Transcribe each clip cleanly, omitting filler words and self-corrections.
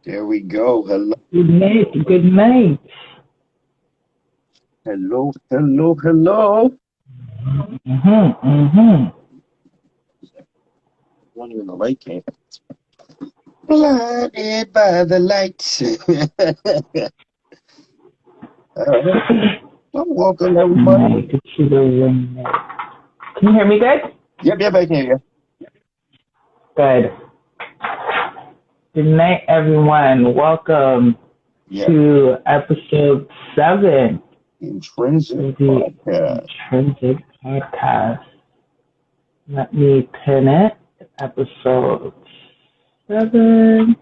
There we go. Hello, Good night. Good night. hello, hello, hello. Mm-hmm. Mm-hmm. One in the light came. Blinded by the lights. All right. Well, welcome everybody. I could see the ring there. Can you hear me good? Yep, I can hear you. Good. Good night, everyone. Welcome Yeah. to episode 7 Intrinsic of the podcast. Intrinsic podcast. Let me pin it. Episode 7.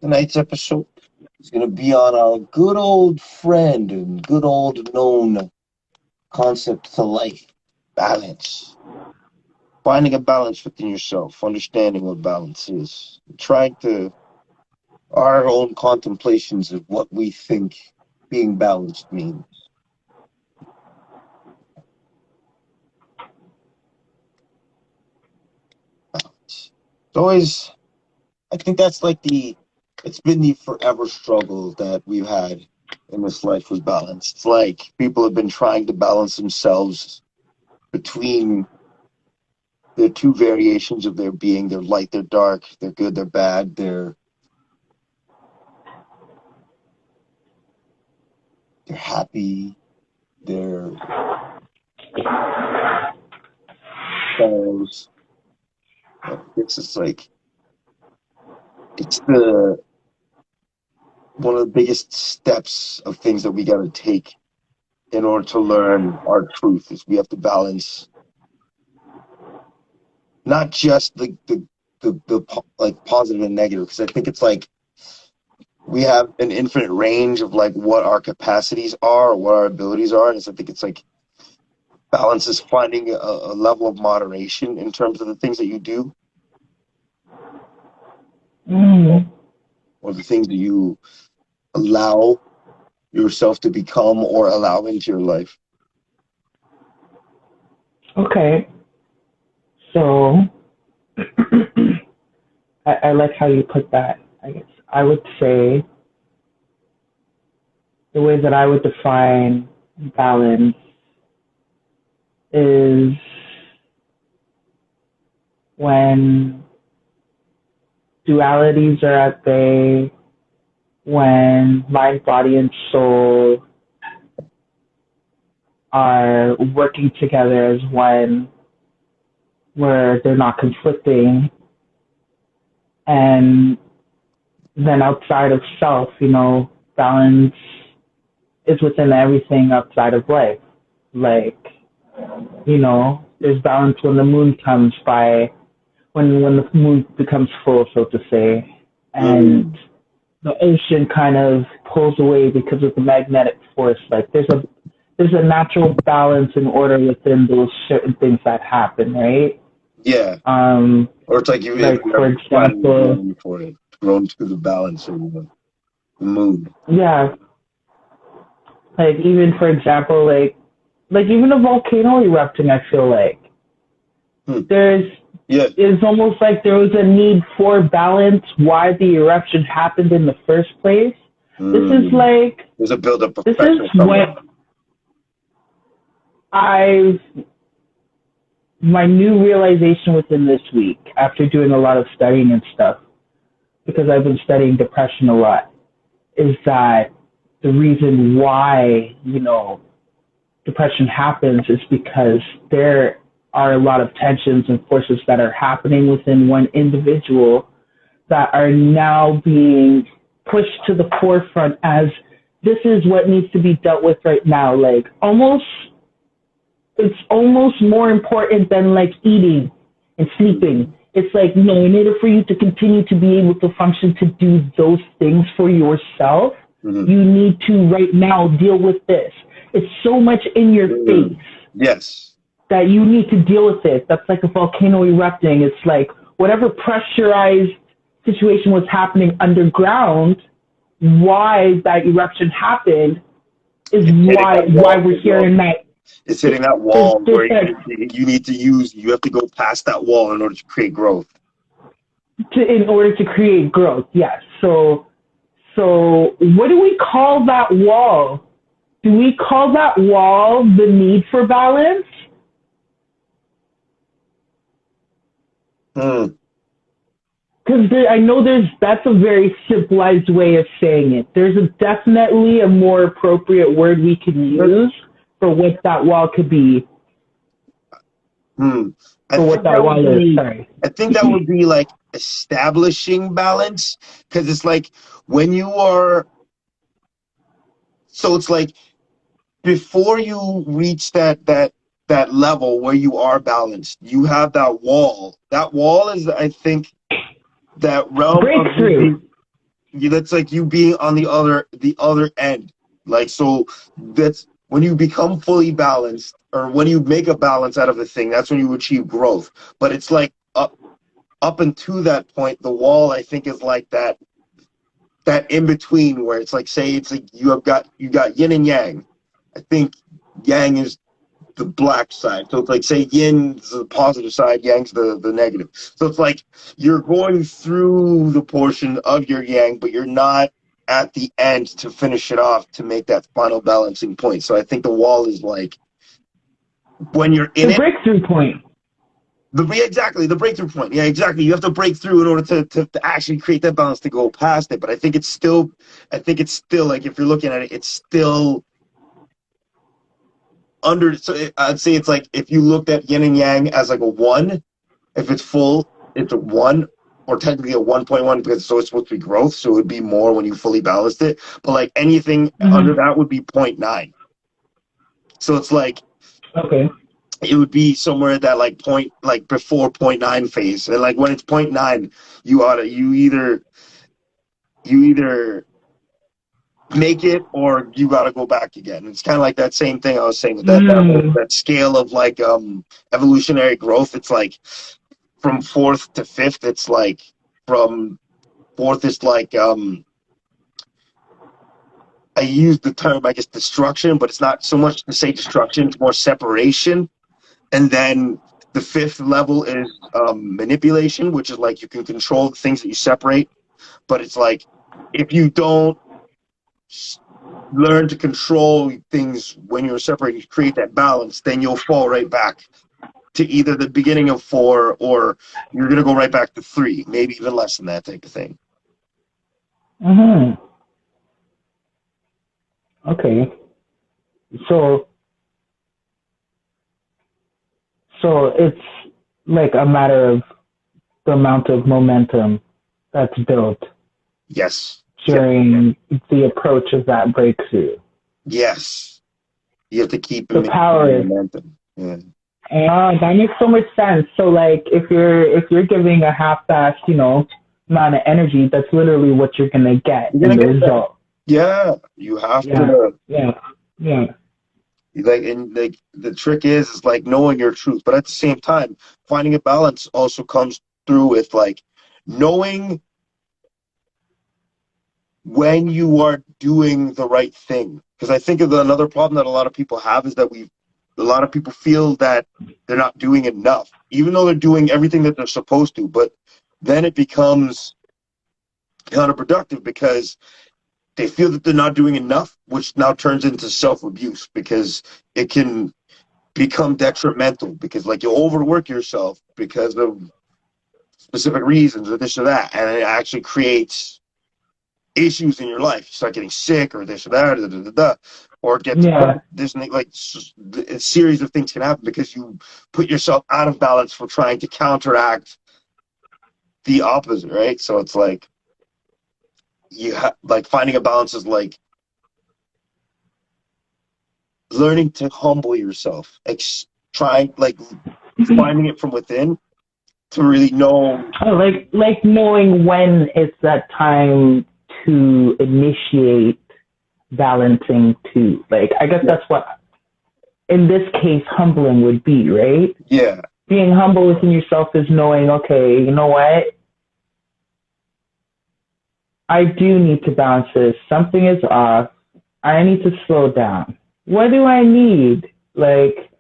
Tonight's episode is going to be on our good old friend and good old known concept to life, balance. Finding a balance within yourself, understanding what balance is, trying to our own contemplations of what we think being balanced means. It's always, I think that's like it's been the forever struggle that we've had in this life with balance. It's like people have been trying to balance themselves between the two variations of their being. They're light, they're dark, they're good, they're bad, they're happy, they're falls. It's just like it's the one of the biggest steps of things that we got to take in order to learn our truth is we have to balance not just the like positive and negative, because I think it's like we have an infinite range of like what our capacities are or what our abilities are, and I think it's like balance is finding a level of moderation in terms of the things that you do Mm. or the things that you allow yourself to become or allow into your life. Okay. So, I like how you put that. I guess I would say the way that I would define balance is when dualities are at bay, when mind, body, and soul are working together as one, where they're not conflicting, and then outside of self, balance is within everything outside of life. Like, there's balance when the moon comes by, when the moon becomes full, so to say, and Mm, the ocean kind of pulls away because of the magnetic force. Like there's a natural balance and order within those certain things that happen, right? yeah. Um, Or it's like you like for ever finding a example, grown for it, grown to the balance of the moon. yeah, like even for example, like even a volcano erupting, I feel like Hmm. there's Yeah. it's almost like there was a need for balance why the eruption happened in the first place. This is Mm. like There's a buildup of this is pressure when somewhere. I my new realization within this week after doing a lot of studying and stuff, because I've been studying depression a lot, is that the reason why, depression happens is because there are a lot of tensions and forces that are happening within one individual that are now being pushed to the forefront as this is what needs to be dealt with right now. Like it's almost more important than like eating and sleeping. It's like, no, in order for you to continue to be able to function to do those things for yourself, Mm-hmm. you need to right now deal with this. It's so much in your face Mm. Yes. that you need to deal with it. That's like a volcano erupting. It's like whatever pressurized situation was happening underground, why that eruption happened is It's hitting why that why wall we're as well. hearing that. It's hitting that There's, wall there's where that you have to you have to go past that wall in order to create growth. in order to create growth. Yes. So what do we call that wall? Do we call that wall the need for balance? Hmm. Because I know that's a very simplified way of saying it. There's definitely a more appropriate word we can use for what that wall could be. Hmm. I For what think that that would wall is. be. Sorry. I think that would be like establishing balance, because it's like when you are. So it's like before you reach that level where you are balanced, you have that wall. That wall is, I think, that realm of you Breakthrough. being. That's like you being on the other end. Like, so that's when you become fully balanced, or when you make a balance out of a thing. That's when you achieve growth. But it's like up until that point, the wall, I think, is like that in between, where it's like, say it's like you got yin and yang. I think yang is the black side. So it's like, say yin's the positive side, yang's the negative. So it's like you're going through the portion of your yang, but you're not at the end to finish it off to make that final balancing point. So I think the wall is like when you're in The it. breakthrough point. Exactly, the breakthrough point. Yeah, exactly. You have to break through in order to actually create that balance to go past it. But I think it's still like, if you're looking at it, it's still under. So I'd say it's like if you looked at yin and yang as like a one. If it's full, it's a one, or technically a 1.1, because it's always supposed to be growth. So it would be more when you fully balanced it. But like anything under Mm-hmm. that would be 0.9. So it's like Okay. it would be somewhere at that like point, like before 0.9 phase. And like when it's 0.9, you either make it, or you got to go back again. It's kind of like that same thing I was saying with Mm. that scale of like evolutionary growth. It's like from fourth to fifth. It's like from fourth is like I use the term, I guess, destruction, but it's not so much to say destruction, it's more separation. And then the fifth level is manipulation, which is like you can control the things that you separate. But it's like if you don't learn to control things when you're separating, you create that balance, then you'll fall right back to either the beginning of four, or you're going to go right back to three, maybe even less than that type of thing. Mm-hmm. Okay. So so it's like a matter of the amount of momentum that's built Yes. Yep. during the approach of that breakthrough. Yes. You have to keep The maintaining power. momentum. Yeah. That makes so much sense. So like if you're giving a half-assed, amount of energy, that's literally what you're gonna get You're in gonna the get that. result. Yeah. You have Yeah. to. Yeah. Yeah. Like, and like the trick is like knowing your truth, but at the same time, finding a balance also comes through with like knowing when you are doing the right thing. Because I think of another problem that a lot of people have is that a lot of people feel that they're not doing enough, even though they're doing everything that they're supposed to. But then it becomes counterproductive, because they feel that they're not doing enough, which now turns into self-abuse, because it can become detrimental, because like you overwork yourself because of specific reasons, or this or that, and it actually creates issues in your life. You start getting sick, or this or that, or, da, da, da, da, or get Yeah. depressed. There's like a series of things can happen because you put yourself out of balance for trying to counteract the opposite, right? So it's like like finding a balance is like learning to humble yourself, trying like finding it from within to really know. Oh, like knowing when it's that time to initiate balancing too. Like I guess Yeah, that's what in this case humbling would be, right? yeah, Being humble within yourself is knowing, okay, you know what? I do need to balance this. Something is off. I need to slow down. What do I need? Like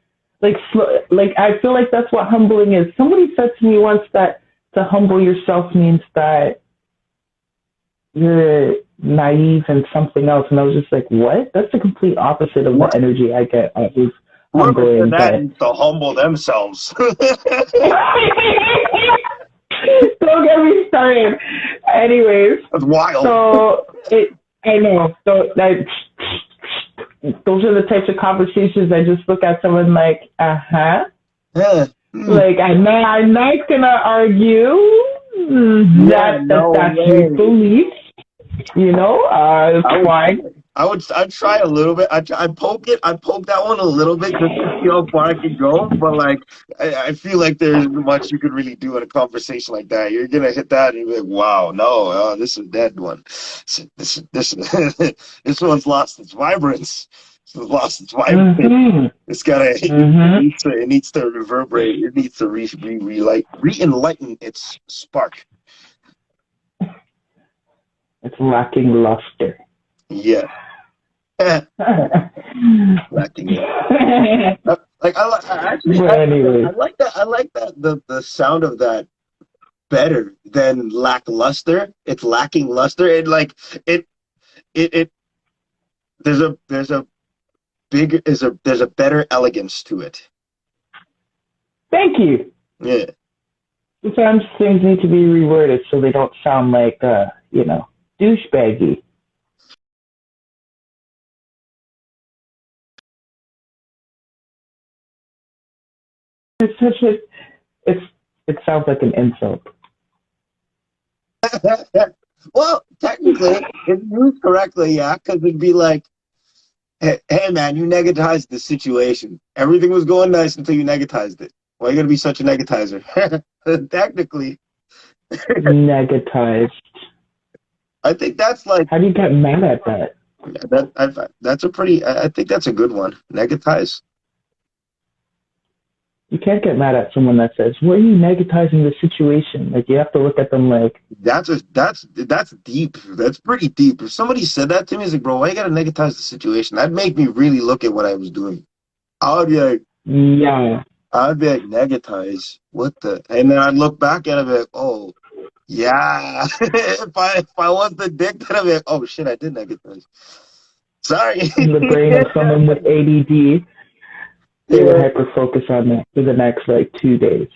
I feel like that's what humbling is. Somebody said to me once that to humble yourself means that you're naive and something else. And I was just like, what? That's the complete opposite of the What? energy I get off of Whoever said humbling. that But needs to humble themselves. don't get me started. Anyways, That's wild. so I know. So that those are the types of conversations I just look at someone like, Yeah. like I'm not gonna argue Yeah, that's your way. belief. It's fine. I'd try a little bit. I'd poke it. I'd poke that one a little bit just to see how far I could go. But like, I feel like there's much you could really do in a conversation like that. You're gonna hit that and you're like, wow, no, this is a dead one. This this one's lost its vibrance. It's lost its vibrance. Mm-hmm. It's gotta. Mm-hmm. It needs to reverberate. It needs to re-enlighten its spark. It's lacking luster. Yeah. Lacking. Like I like that. I like that the sound of that better than lackluster. It's lacking luster. It there's a there's a better elegance to it. Thank you. Yeah. Sometimes things need to be reworded so they don't sound like douchebaggy. It's such a it sounds like an insult. Well, technically, if used correctly, yeah, because it'd be like, hey man, you negatized the situation. Everything was going nice until you negatized it. Why are you gonna be such a negatizer? Technically, Negatized. I think that's like How do you get mad at that? that's a pretty. I think that's a good one. Negatize. You can't get mad at someone that says, "Why are you negatizing the situation?" Like you have to look at them like, That's deep. That's pretty deep. If somebody said that to me, it's like, bro, why you gotta negatize the situation? That'd make me really look at what I was doing. I would be like, yeah. I'd be like, negatize. What the? And then I'd look back at it and be like, oh, yeah. If I was the dick, then I'd be like, oh shit, I did negatize. Sorry. In the brain of someone with ADD, they would Yeah. hyper focus on that for the next like 2 days.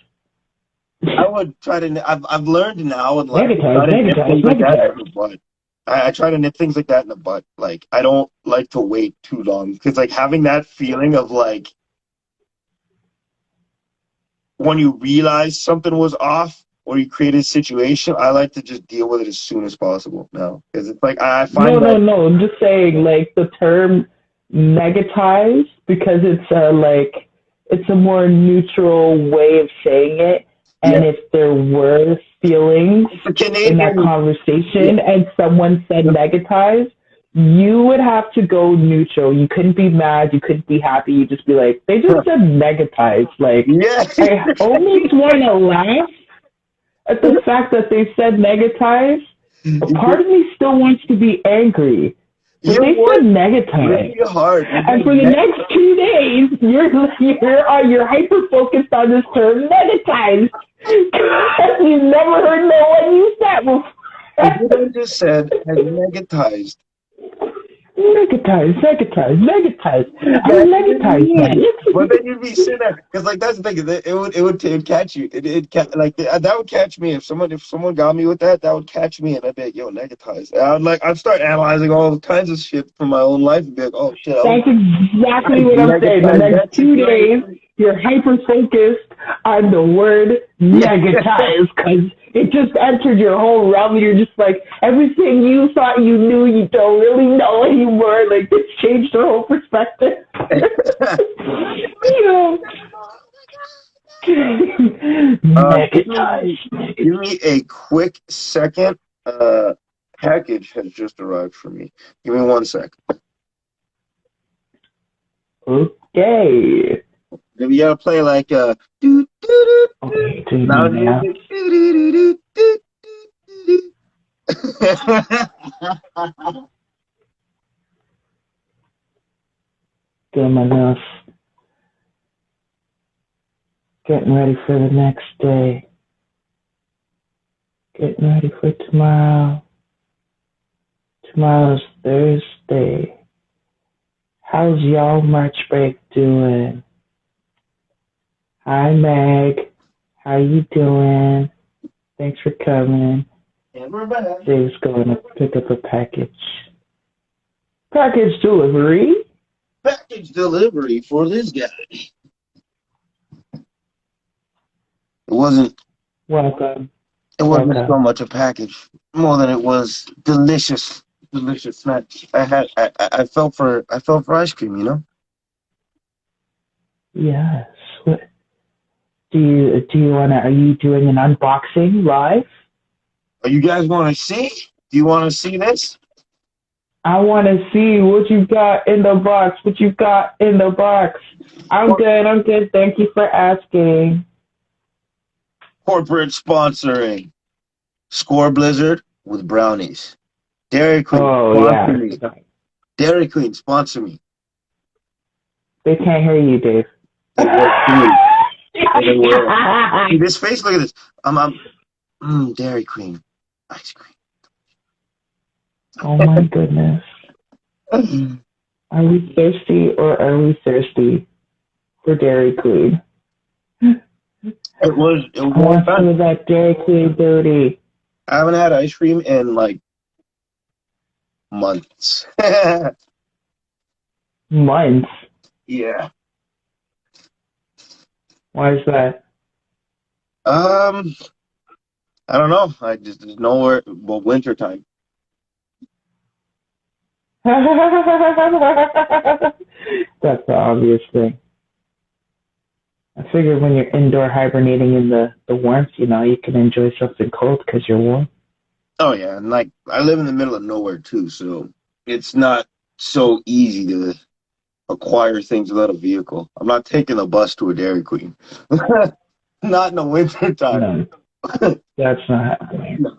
I would try to. I've learned now and like try Negatize, to nip negatize, things like that in negatize. the butt. I try to nip things like that in the butt. Like I don't like to wait too long because like having that feeling of like when you realize something was off or you created a situation, I like to just deal with it as soon as possible now because it's like I No, find no, that no. I'm just saying, like the term negatize because it's a more neutral way of saying it. yeah, And if there were feelings it's a in that Canadian. Yeah, conversation and someone said negatize, you would have to go neutral. You couldn't be mad. You couldn't be happy. You just be like, they just said negatize. Like, yeah. I almost want to laugh at the fact that they said negatize. A part of me still wants to be angry. But You they said would negative. really hard. And for the next 2 days, you're hyper focused on this term negative. You've never heard no one use that before. What I just said has negatized. Negatize. I That's what it negatize means. But that. then you'd be sitting there because, like, that's the thing. It would catch you. That would catch me if someone got me with that. That would catch me, and I'd be like, yo, negatize. And I'd start analyzing all kinds of shit from my own life and be like, oh shit, That's exactly I what I'm saying. The negatize that next 2 days, situation. you're hyper focused on the word negatize because it just entered your whole realm. And you're just like, everything you thought you knew, you don't really know anymore. Like, it's changed your whole perspective. you know. Negatize. Give me a quick second. Package has just arrived for me. Give me 1 sec. Okay. Maybe you gotta play like Okay, loud now. music. Good enough. Getting ready for the next day. Getting ready for tomorrow. Tomorrow's Thursday. How's y'all March break doing? Hi, Meg. How you doing? Thanks for coming. And we're back. Dave's going to pick up a package. Package delivery? Package delivery for this guy. It wasn't Welcome. so much a package, more than it was delicious snacks. I felt for ice cream, you know? Yes. What do you wanna, are you doing an unboxing live? Are you guys want to see? Do you want to see this? I want to see what you got in the box. What you got in the box? I'm good. Thank you for asking. Corporate sponsoring. Score Blizzard with brownies. Dairy Queen, sponsor me. Dairy Queen, sponsor me. They can't hear you, Dave. See this face? Look at this. Dairy Queen. Ice cream. Oh my goodness. Are we thirsty or are we thirsty for Dairy Queen? It was I want some of that Dairy Queen booty. I haven't had ice cream in like months. Months? Yeah. Why is that? I don't know. I just nowhere. Well, winter time. That's the obvious thing. I figured when you're indoor hibernating in the warmth, you know, you can enjoy something cold because you're warm. Oh yeah, and like I live in the middle of nowhere too, so it's not so easy to acquire things without a vehicle. I'm not taking a bus to a Dairy Queen. Not in the winter time. No, that's not happening. No.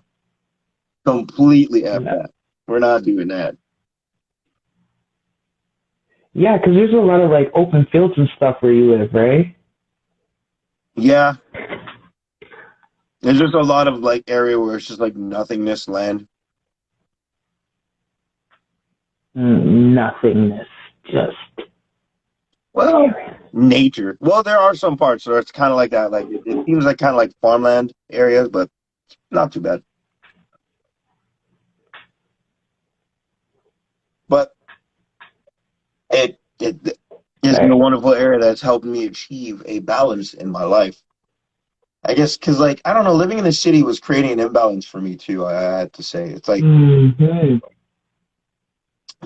Completely F that. We're not doing that. Yeah, because there's a lot of like open fields and stuff where you live, right? Yeah. There's just a lot of like area where it's just like nothingness land. Nothingness, just nature. Well, there are some parts where it's kind of like that. Like it seems like kind of like farmland areas, but not too bad. But it is a wonderful area that's helped me achieve a balance in my life. I guess because, like, I don't know, living in the city was creating an imbalance for me, too, I had to say. It's like the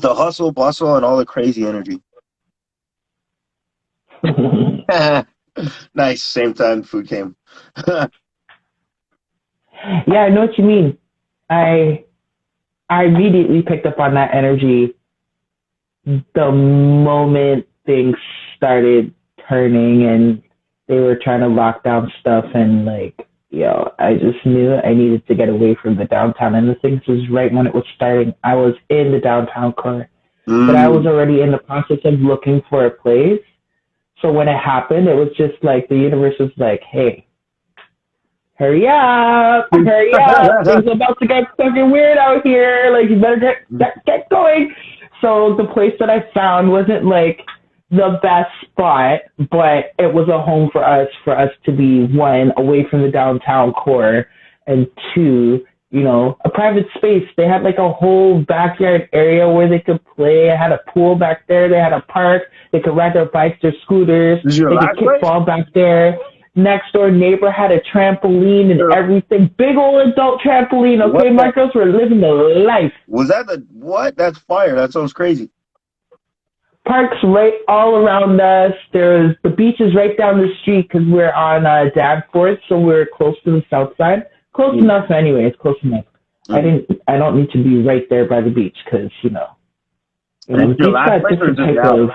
hustle, bustle, and all the crazy energy. Nice. Same time food came. Yeah, I know what you mean. I immediately picked up on that energy the moment things started turning and they were trying to lock down stuff, and like, I just knew I needed to get away from the downtown. And the thing was, right when it was starting, I was in the downtown core, but I was already in the process of looking for a place. So when it happened, it was just like the universe was like, hey, hurry up, things are about to get fucking weird out here, like you better get going. So the place that I found wasn't like the best spot, but it was a home for us to be, one, away from the downtown core, and two, a private space. They had like a whole backyard area where they could play. I had a pool back there. They had a park. They could ride their bikes, their scooters. They could kickball back there. Next door neighbor had a trampoline and everything. Big old adult trampoline. Okay, my girls were living the life. Was that what? That's fire. That sounds crazy. Parks right all around us. There's the beaches right down the street because we're on Danforth, so we're close to the south side. Close enough, anyway. It's close enough. I don't need to be right there by the beach because the beach got different type of.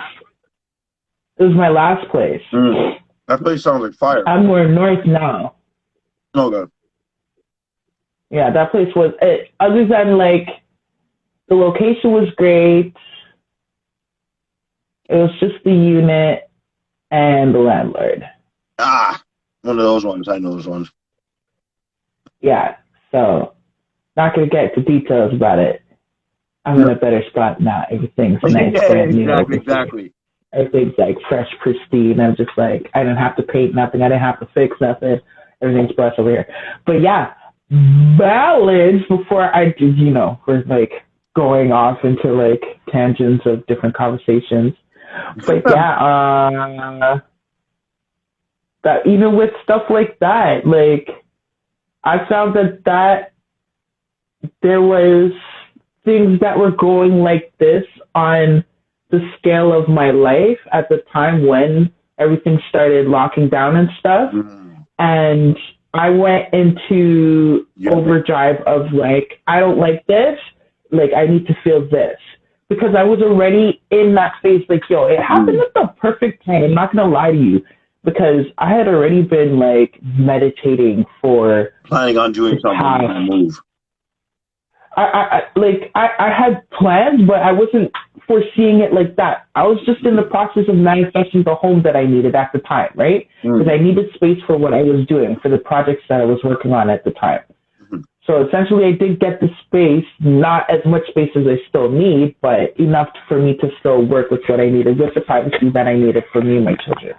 It was my last place. That place sounds like fire. I'm more north now. Okay. Yeah, that place was. Other than like, the location was great. It was just the unit and the landlord. One of those ones. I know those ones. Yeah. So, not going to get to details about it. I'm in a better spot now. Everything's nice, Yeah, brand new. exactly. Everything's like fresh, pristine. I'm just like, I didn't have to paint nothing. I didn't have to fix nothing. Everything's blessed over here. But yeah, balance before I do, we're like going off into like tangents of different conversations. But yeah, that even with stuff like that, like I found that there was things that were going like this on the scale of my life at the time when everything started locking down and stuff. And I went into overdrive of like, I don't like this. Like, I need to feel this. Because I was already in that phase. Like, yo, it happened at the perfect time. I'm not going to lie to you. Because I had already been like meditating for planning on doing something to move. I had plans, but I wasn't foreseeing it like that. I was just in the process of manifesting the home that I needed at the time, right? Because I needed space for what I was doing, for the projects that I was working on at the time. So essentially, I did get the space, not as much space as I still need, but enough for me to still work with what I needed, with the privacy that I needed for me and my children.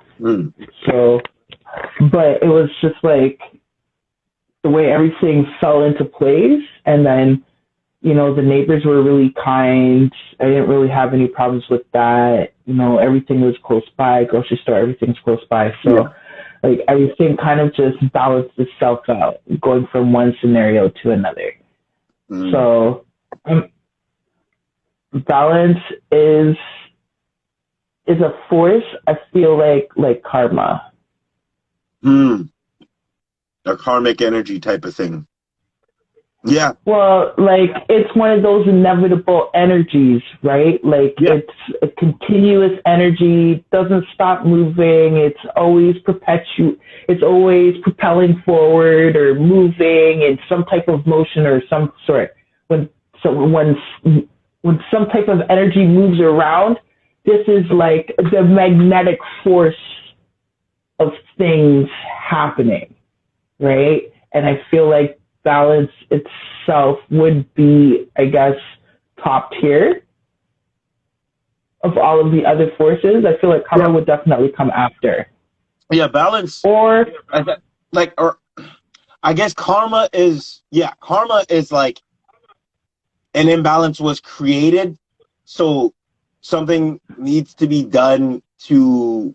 So, but it was just like the way everything fell into place, and then the neighbors were really kind. I didn't really have any problems with that. Everything was close by, grocery store, everything's close by. So like everything kind of just balanced itself out, going from one scenario to another. So balance is a force, I feel like karma. A karmic energy type of thing. Yeah. Well, like it's one of those inevitable energies, right? Like it's a continuous energy, doesn't stop moving. It's always it's always propelling forward or moving in some type of motion or some sort. When some type of energy moves around, this is like the magnetic force of things happening, right? And I feel like balance itself would be, I guess, top tier of all of the other forces. I feel like karma would definitely come after. Yeah, balance. Or I guess karma is like an imbalance was created, so something needs to be done to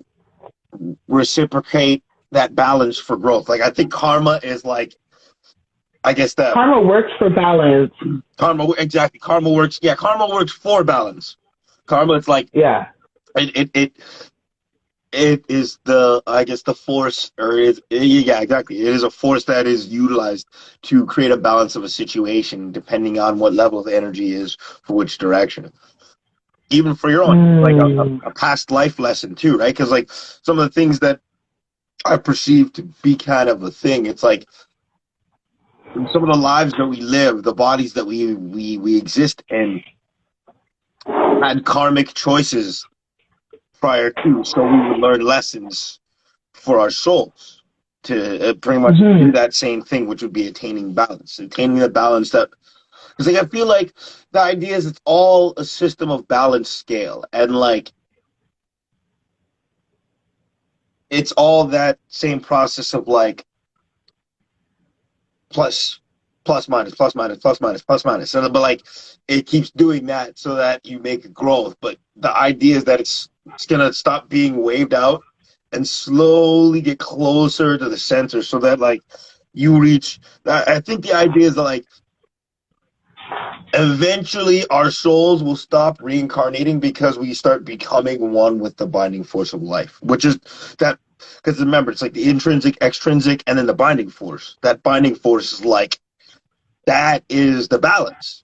reciprocate that balance for growth. Like I think karma is like, I guess that karma works for balance. Karma works. Yeah, karma works for balance. Karma, it's like it is the force, or exactly. It is a force that is utilized to create a balance of a situation, depending on what level of energy is for which direction. Even for your own, like a past life lesson too, right? Because like some of the things that I perceive to be kind of a thing, it's like some of the lives that we live, the bodies that we exist in, had karmic choices prior to, so we would learn lessons for our souls to pretty much do that same thing, which would be attaining the balance that, because like I feel like the idea is it's all a system of balance scale, and like it's all that same process of like plus minus plus minus plus minus plus minus. So, but like it keeps doing that so that you make a growth. But the idea is that it's gonna stop being waved out and slowly get closer to the center, so that like you reach. I think the idea is that like eventually our souls will stop reincarnating because we start becoming one with the binding force of life, which is that. Because remember, it's like the intrinsic, extrinsic, and then the binding force. That binding force is like, that is the balance.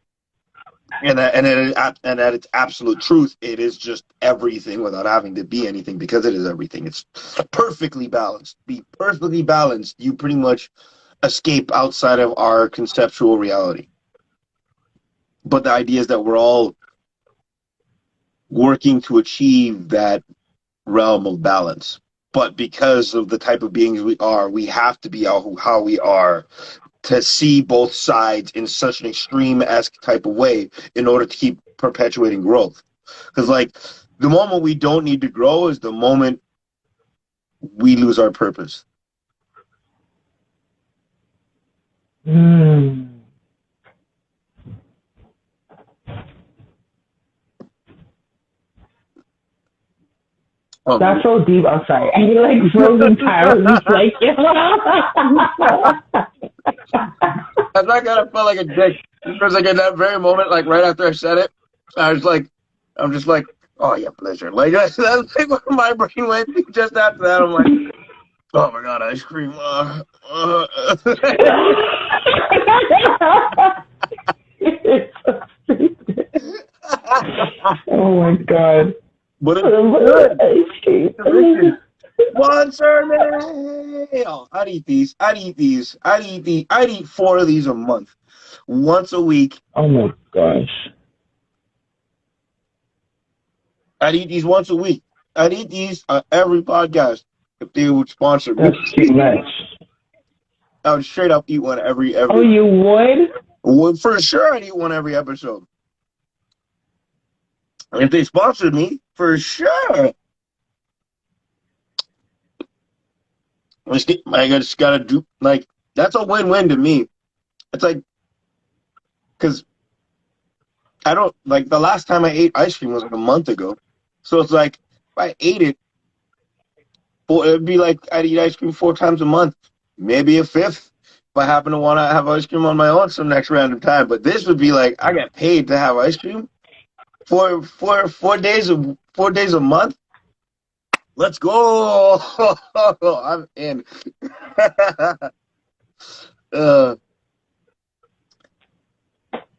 And at its absolute truth, it is just everything without having to be anything, because it is everything. It's perfectly balanced. Be perfectly balanced, you pretty much escape outside of our conceptual reality. But the idea is that we're all working to achieve that realm of balance. But because of the type of beings we are, we have to be how we are to see both sides in such an extreme-esque type of way in order to keep perpetuating growth. Because, like, the moment we don't need to grow is the moment we lose our purpose. That's so deep. I'm sorry. I feel like frozen tires. Like, I'm not gonna feel like a dick because, like, in that very moment, like right after I said it, I'm just like, oh yeah, pleasure. Like that's like what my brain went through just after that. I'm like, oh my god, ice cream. Oh my god. But it's good. One serving. Oh, I'd eat these. I'd eat 4 of these a month, once a week. Oh my gosh. I'd eat these once a week. I'd eat these on every podcast if they would sponsor me. That's too much. I would straight up eat one every. Oh, you would? Well, for sure, I'd eat one every episode. If they sponsored me, for sure. I just gotta do, like, that's a win-win to me. It's like, because I don't, like, the last time I ate ice cream was like a month ago. So it's like, if I ate it, it'd be like I'd eat ice cream 4 times a month, maybe a 5th if I happen to want to have ice cream on my own some next random time. But this would be like, I get paid to have ice cream for 4 days a month. Let's go. I'm in.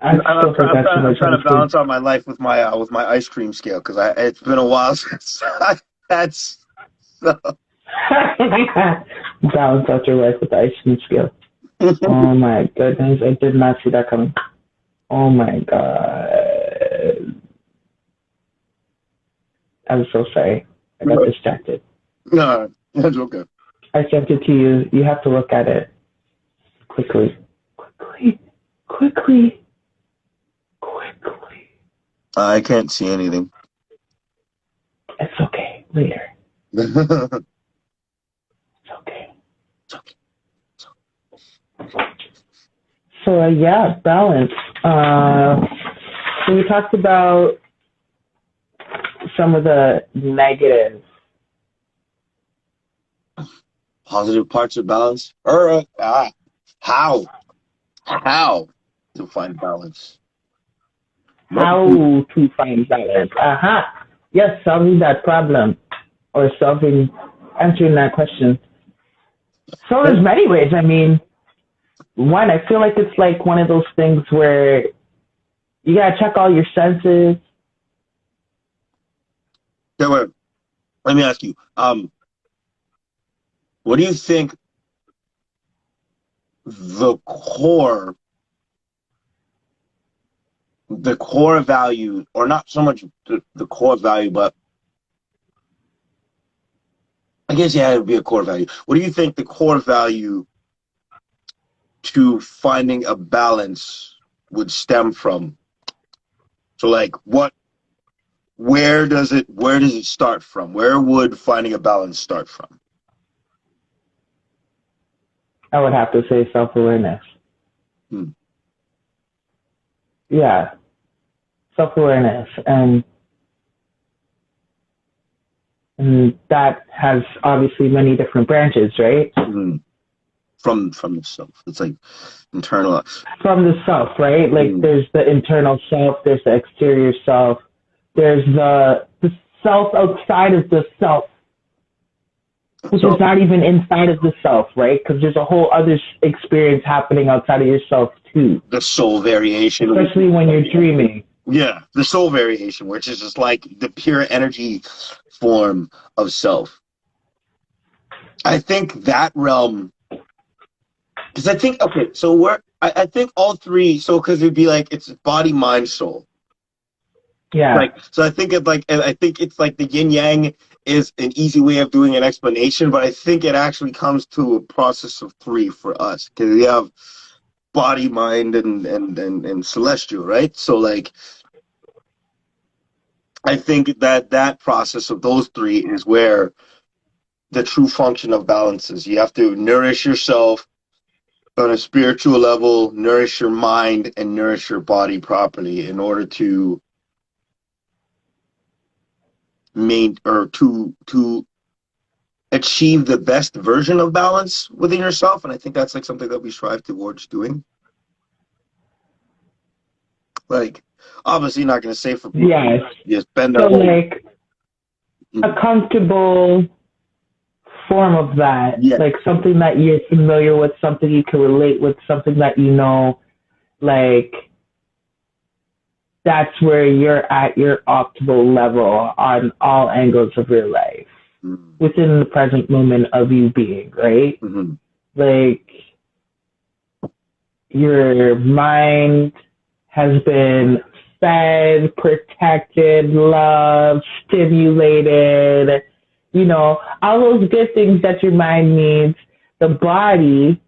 I'm trying to balance out my life with my ice cream scale, because it's been a while since that's so. Balance out your life with the ice cream scale. Oh my goodness, I did not see that coming. Oh my god. I'm so sorry. I got distracted. No, that's okay. I sent it to you. You have to look at it. Quickly. I can't see anything. It's okay. Later. It's okay. So, yeah, balance. So we talked about some of the negative. Positive parts of balance? Or how to find balance? How to find balance? Yes, solving that problem, or answering that question. So there's many ways. I mean, one, I feel like it's like one of those things where you gotta check all your senses. Yeah, wait. Let me ask you. What do you think the core value, or not so much the core value, but I guess, yeah, it would be a core value. What do you think the core value to finding a balance would stem from? So, like, where does it start from? Where would finding a balance start from? I would have to say self-awareness. Yeah, self-awareness, and that has obviously many different branches, right? From the self. It's like internal. From the self, right? Like there's the internal self, there's the exterior self, there's the self outside of the self, which is not even inside of the self, right? Because there's a whole other experience happening outside of yourself too. The soul variation. Especially when you're dreaming. Yeah, the soul variation, which is just like the pure energy form of self. I think that realm, because I think, okay, so I think all three, so because it'd be like, it's body, mind, soul. Yeah. Like, so I think it's like the yin yang is an easy way of doing an explanation, but I think it actually comes to a process of 3 for us, because we have body, mind, and celestial, right? So like, I think that process of those three is where the true function of balance is. You have to nourish yourself on a spiritual level, nourish your mind, and nourish your body properly in order to to achieve the best version of balance within yourself. And I think that's like something that we strive towards doing. Like, obviously not going to say for people, Yes. you spend So our whole, like a comfortable form of that, yeah, like something that you're familiar with, something you can relate with, something that you know, like that's where you're at your optimal level on all angles of your life within the present moment of you being, right? Mm-hmm. Like your mind has been fed, protected, loved, stimulated, you know, all those good things that your mind needs. The body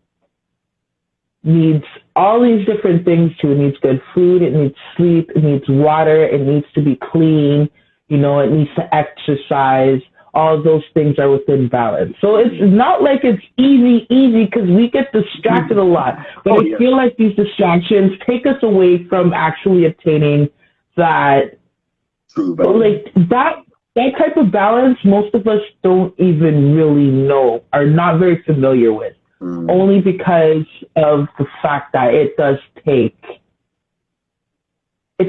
needs all these different things too. It needs good food, it needs sleep, it needs water, it needs to be clean, you know, it needs to exercise. All of those things are within balance. So it's not like it's easy because we get distracted a lot. But I feel like these distractions take us away from actually obtaining that, like that type of balance. Most of us don't even really know, are not very familiar with, only because of the fact that it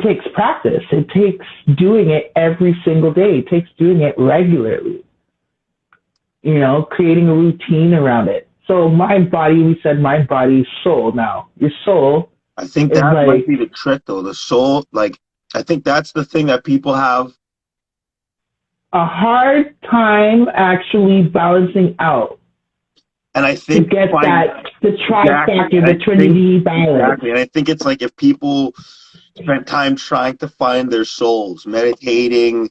takes practice. It takes doing it every single day. It takes doing it regularly. You know, creating a routine around it. So mind, body, we said mind, body, soul. Now, your soul. I think that might be the trick, though. The soul, like, I think that's the thing that people have a hard time actually balancing out. And I think to get that, the trifecta, the Trinity balance. Exactly. And I think it's like if people spend time trying to find their souls, meditating,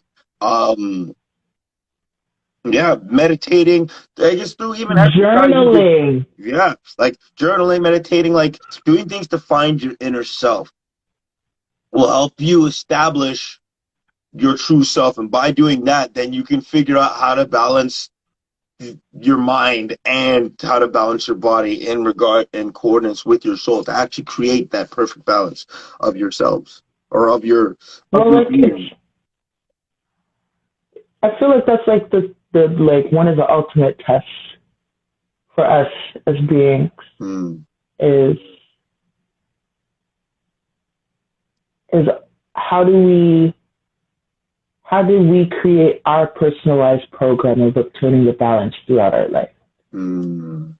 meditating, I guess through even journaling. Yeah, like journaling, meditating, like doing things to find your inner self will help you establish your true self. And by doing that, then you can figure out how to balance your mind and how to balance your body in coordinates with your soul to actually create that perfect balance of yourselves or of your being. I feel like that's like the like one of the ultimate tests for us as beings is how do we create our personalized program of obtaining the balance throughout our life? And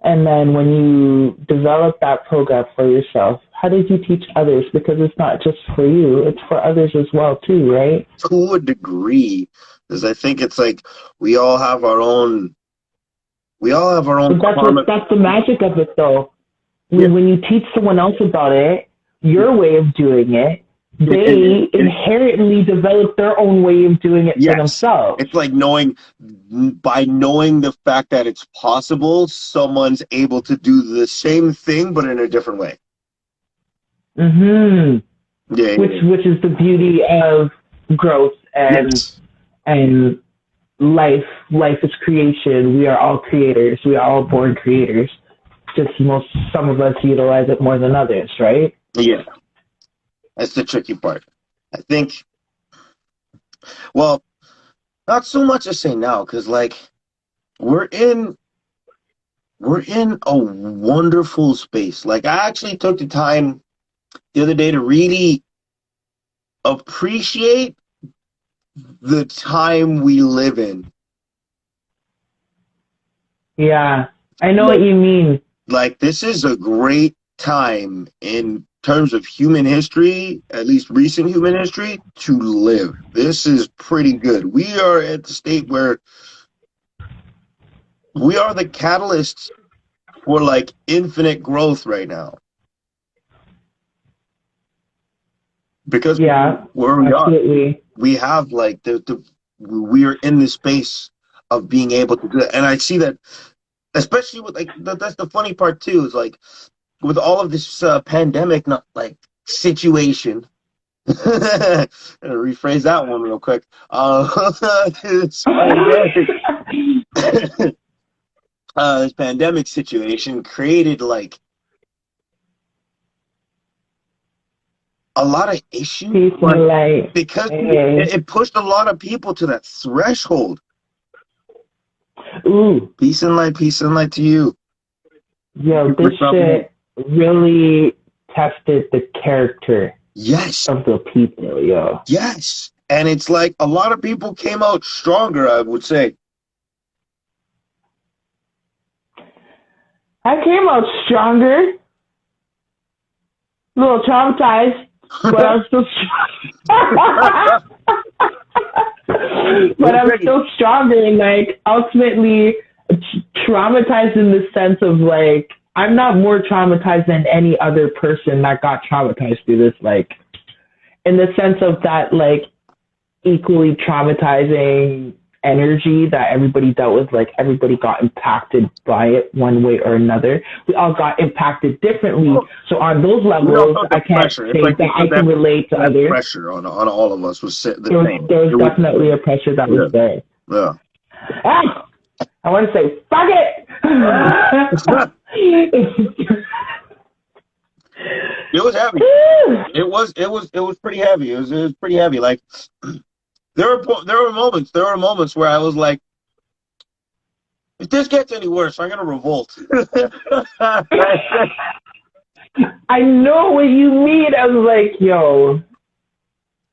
then when you develop that program for yourself, how did you teach others? Because it's not just for you, it's for others as well too, right? To a degree, because I think it's like we all have our own. That's the magic of it, though. When you teach someone else about it, your way of doing it, they inherently develop their own way of doing it for themselves. It's like by knowing the fact that it's possible, someone's able to do the same thing but in a different way. Which is the beauty of growth and life. Life is creation. We are all creators. We are all born creators. Just some of us utilize it more than others, right? Yeah. That's the tricky part. I think, well, not so much to say now, because like we're in a wonderful space. Like I actually took the time the other day to really appreciate the time we live in. Yeah, I know what you mean. Like this is a great time in terms of human history, at least recent human history, to live. This is pretty good. We are at the state where we are the catalysts for like infinite growth right now. Because where we absolutely are, we have like we are in the space of being able to do it. And I see that especially with like that's the funny part too, is like with all of this pandemic not like situation. Gonna rephrase that one real quick. This pandemic, this pandemic situation created like a lot of issues because it pushed a lot of people to that threshold. Ooh. Peace and light to you. Yo, this shit really tested the character of the people, yo. Yes. And it's like a lot of people came out stronger, I would say. I came out stronger. A little traumatized, but I'm still but I'm still stronger, and like ultimately traumatized in the sense of like I'm not more traumatized than any other person that got traumatized through this, like in the sense of that like equally traumatizing energy that everybody dealt with. Like everybody got impacted by it one way or another. We all got impacted differently. So on those levels, I can't say like that I can relate to others. Pressure on all of us was the same. There was definitely a pressure that was there. Yeah. Ah, I want to say, fuck it. It was heavy. It was pretty heavy. It was pretty heavy. Like there were moments where I was like, if this gets any worse, I'm gonna revolt. I know what you mean. I was like, yo,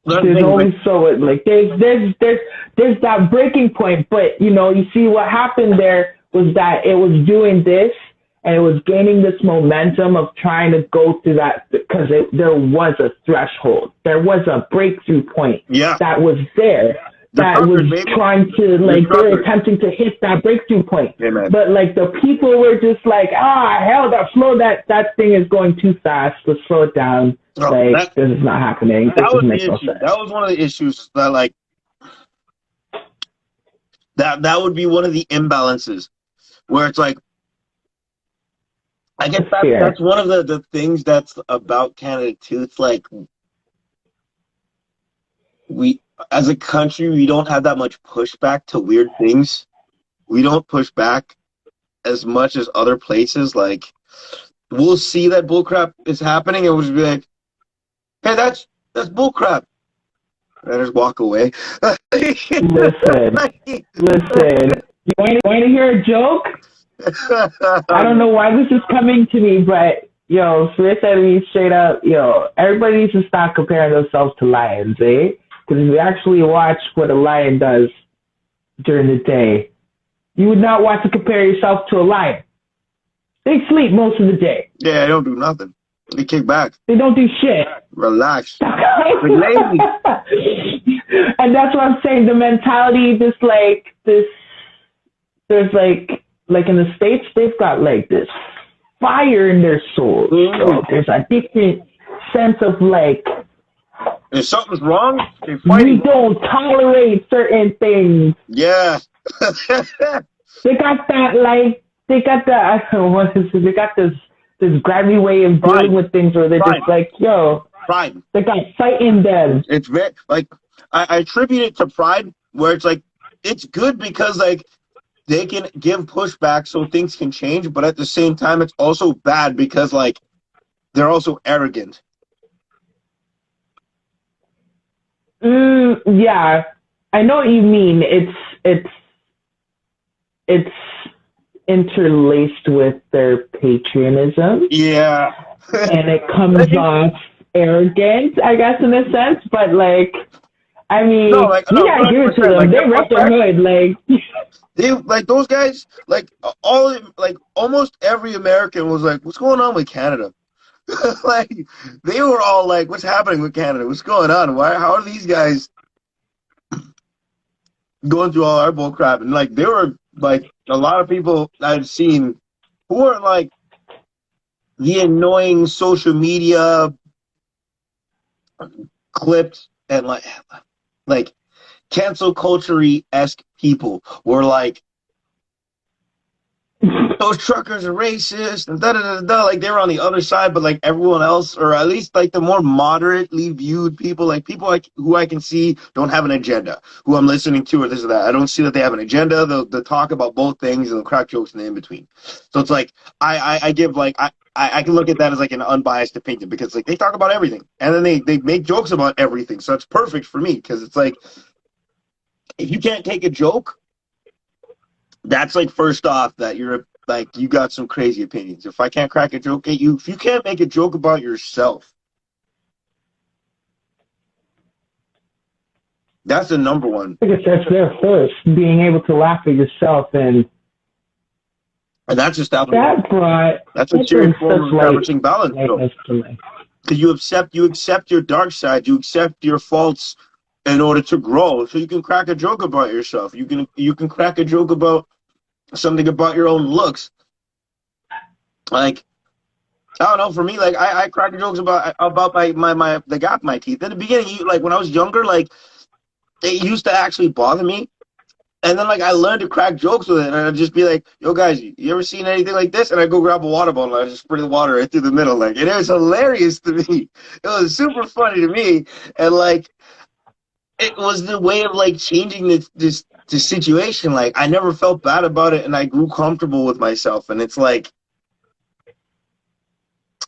there's only so like there's that breaking point, but you know, you see what happened there was that it was doing this and it was gaining this momentum of trying to go through that because there was a threshold, there was a breakthrough point that was there. That was trying to, like, they were attempting to hit that breakthrough point. Amen. But, like, the people were just like, hell, that thing is going too fast. Let's slow it down. This is not happening. This doesn't make no sense. That was one of the issues that, like, that would be one of the imbalances where it's like, I guess that's one of the things that's about Canada, too. It's like, as a country, we don't have that much pushback to weird things. We don't push back as much as other places. Like, we'll see that bullcrap is happening and we'll just be like, hey, that's bullcrap. And I just walk away. Listen. You want to hear a joke? I don't know why this is coming to me, but, yo, Swiss said to me straight up, yo, everybody needs to stop comparing themselves to lions, eh? Because if you actually watch what a lion does during the day, you would not want to compare yourself to a lion. They sleep most of the day. Yeah, they don't do nothing. They kick back. They don't do shit. Relax. They're lazy. And that's what I'm saying. The mentality, there's like in the States, they've got like this fire in their souls. So there's a different sense of like, if something's wrong, they fight. We don't tolerate certain things. Yeah. They got that, like, they got this grimy way of dealing with things where they're just like, yo, pride. They got fight in them. It's very, like, I attribute it to pride, where it's like, it's good because, like, they can give pushback so things can change, but at the same time, it's also bad because, like, they're also arrogant. Yeah, I know what you mean. It's interlaced with their patriotism. Yeah. And it comes off arrogant, I guess, in a sense. But, like, I mean, you gotta give it to them. Like, they rep their hood. Like, they, like, those guys, like, almost every American was like, what's going on with Canada? Like, they were all like, what's happening with Canada? What's going on? How are these guys going through all our bull crap? And, like, there were, like, a lot of people I've seen who are, like, the annoying social media clips and, like cancel culture-esque people were, like, those truckers are racist and da da da da. Like they were on the other side, but like everyone else, or at least like the more moderately viewed people, like people like who I can see don't have an agenda, who I'm listening to or this or that. I don't see that they have an agenda. They'll talk about both things and they'll crack jokes in the in between. So it's like I give like I can look at that as like an unbiased opinion because like they talk about everything and then they make jokes about everything. So it's perfect for me because it's like if you can't take a joke, that's like first off that you're like you got some crazy opinions. If I can't crack a joke at you, if you can't make a joke about yourself, that's the number one. I guess that's there first, being able to laugh at yourself, and that's that brought that's a serious form of establishing balance, though. Because you accept your dark side, you accept your faults in order to grow. So you can crack a joke about yourself. You can crack a joke about something about your own looks. Like I don't know. For me, like I crack jokes about my the gap in my teeth. In the beginning, like when I was younger, like it used to actually bother me. And then like I learned to crack jokes with it, and I'd just be like, "Yo, guys, you ever seen anything like this?" And I go grab a water bottle, and I just spray the water right through the middle, like it was hilarious to me. It was super funny to me, and like it was the way of like changing this situation. Like I never felt bad about it, and I grew comfortable with myself. And it's like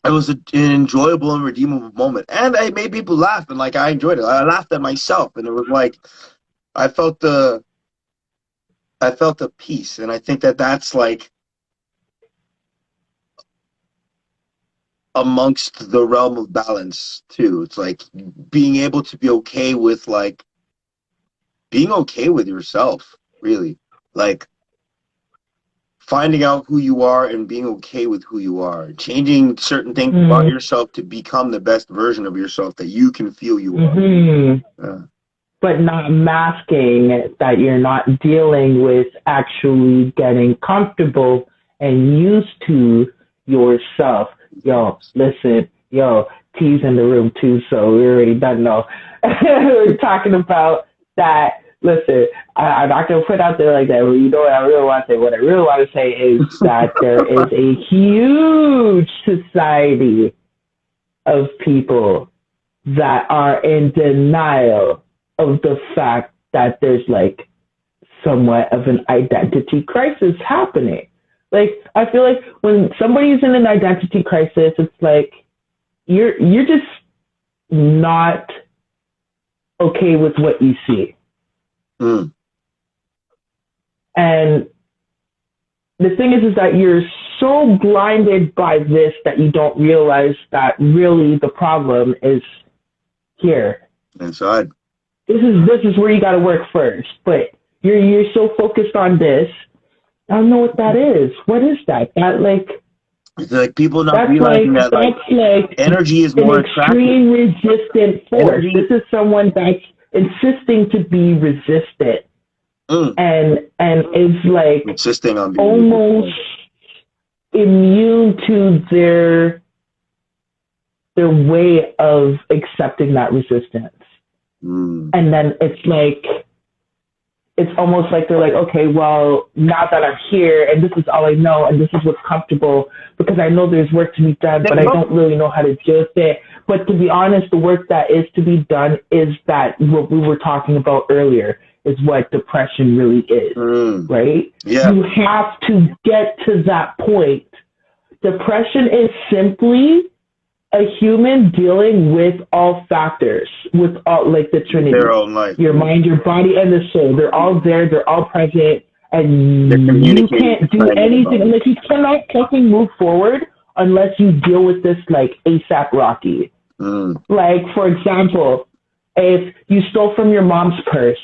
it was an enjoyable and redeemable moment, and I made people laugh, and like I enjoyed it. I laughed at myself, and it was like I felt the peace, and I think that that's like amongst the realm of balance too. It's like being able to be okay with like being okay with yourself, really, like finding out who you are and being okay with who you are, changing certain things about yourself to become the best version of yourself that you can feel you are. But not masking that you're not dealing with actually getting comfortable and used to yourself. Yo, listen, yo, T's in the room too, so we already done know. We're talking about that. Listen, I'm not going to put out there like that. Well, you know what I really want to say? What I really want to say is that there is a huge society of people that are in denial of the fact that there's like somewhat of an identity crisis happening. Like I feel like when somebody's in an identity crisis, it's like you're just not okay with what you see. And the thing is that you're so blinded by this that you don't realize that really the problem is here inside. This is where you got to work first, but you're so focused on this. I don't know what that is. What is that? That like it's like people not realizing that like energy is more extreme resistant force. Energy. This is someone that's insisting to be resistant, and is like insisting on being almost immune to their way of accepting that resistance. And then it's almost like they're like, okay, well, now that I'm here and this is all I know and this is what's comfortable, because I know there's work to be done, but I don't really know how to deal with it. But to be honest, the work that is to be done is that what we were talking about earlier is what depression really is, right? Yeah. You have to get to that point. Depression is simply a human dealing with all factors, with all like the Trinity, their own life, your mind, your body, and the soul. They're all there. They're all present, and you can't do anything. And like you cannot fucking move forward unless you deal with this like ASAP Rocky. Like for example, if you stole from your mom's purse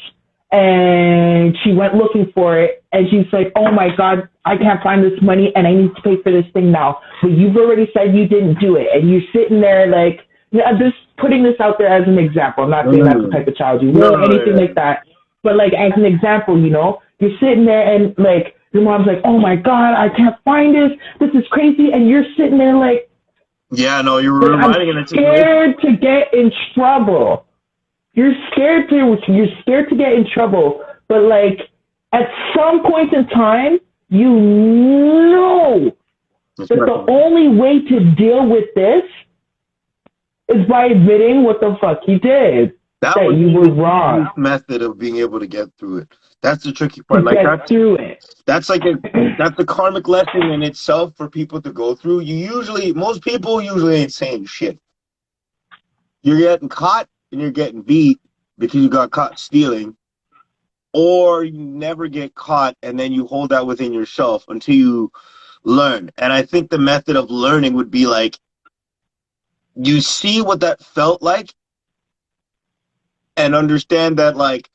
and she went looking for it and she's like, oh my God, I can't find this money and I need to pay for this thing now. But you've already said you didn't do it. And you're sitting there like, I'm just putting this out there as an example. I'm not saying that's the type of child you will or anything like that. But like as an example, you know, you're sitting there and like your mom's like, oh my God, I can't find this. This is crazy. And you're sitting there like, yeah, no, you're reminding I'm scared to get in trouble. You're scared to get in trouble, but like at some point in time, you know that the only way to deal with this is by admitting what the fuck you did. That you were wrong. Method of being able to get through it. That's the tricky part. To get through it. That's like that's the karmic lesson in itself for people to go through. Most people usually ain't saying shit. You're getting caught and you're getting beat because you got caught stealing, or you never get caught and then you hold that within yourself until you learn. And I think the method of learning would be like, you see what that felt like and understand that, like,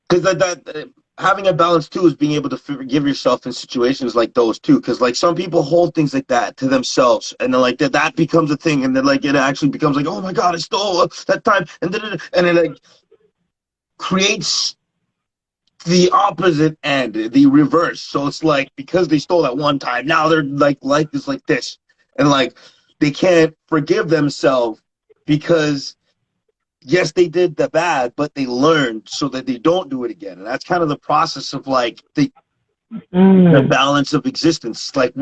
because that having a balance too is being able to forgive yourself in situations like those too. Because like some people hold things like that to themselves, and then like that becomes a thing, and then like it actually becomes like, oh my god, I stole that time, and it like creates the opposite end, the reverse. So it's like, because they stole that one time, now they're like, life is like this, and like they can't forgive themselves because yes, they did the bad, but they learned so that they don't do it again. And that's kind of the process of like the balance of existence. Like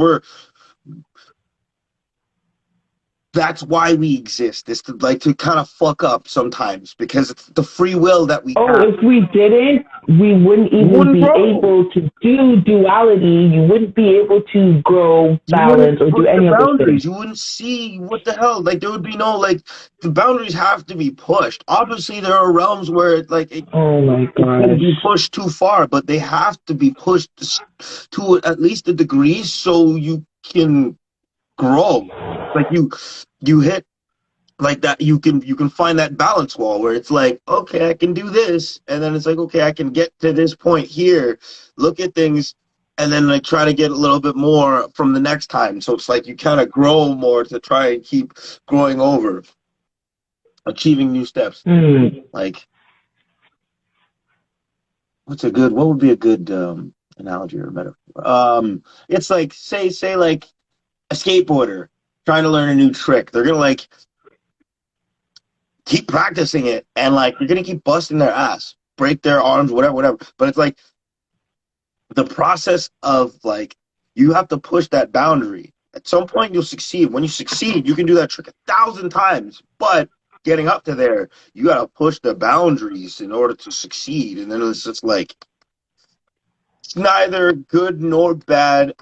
that's why we exist, is to like to kind of fuck up sometimes, because it's the free will that we have. If we didn't, we wouldn't even be able to do duality. You wouldn't be able to grow balance or do any of those things. You wouldn't see what the hell. Like there would be no, like, the boundaries have to be pushed. Obviously, there are realms where it oh my god, it can be pushed too far, but they have to be pushed to at least a degree so you can grow. Like you hit like that, you can find that balance wall where it's like, okay, I can do this, and then it's like, okay, I can get to this point here, look at things, and then like try to get a little bit more from the next time. So it's like you kind of grow more to try and keep growing over, achieving new steps. Like, what would be a good analogy or metaphor? It's like, say like a skateboarder trying to learn a new trick. They're gonna like keep practicing it, and like you're gonna keep busting their ass, break their arms, whatever. But it's like the process of like, you have to push that boundary. At some point you'll succeed. When you succeed, you can do that trick 1,000 times, but getting up to there, you gotta push the boundaries in order to succeed. And then it's just like, it's neither good nor bad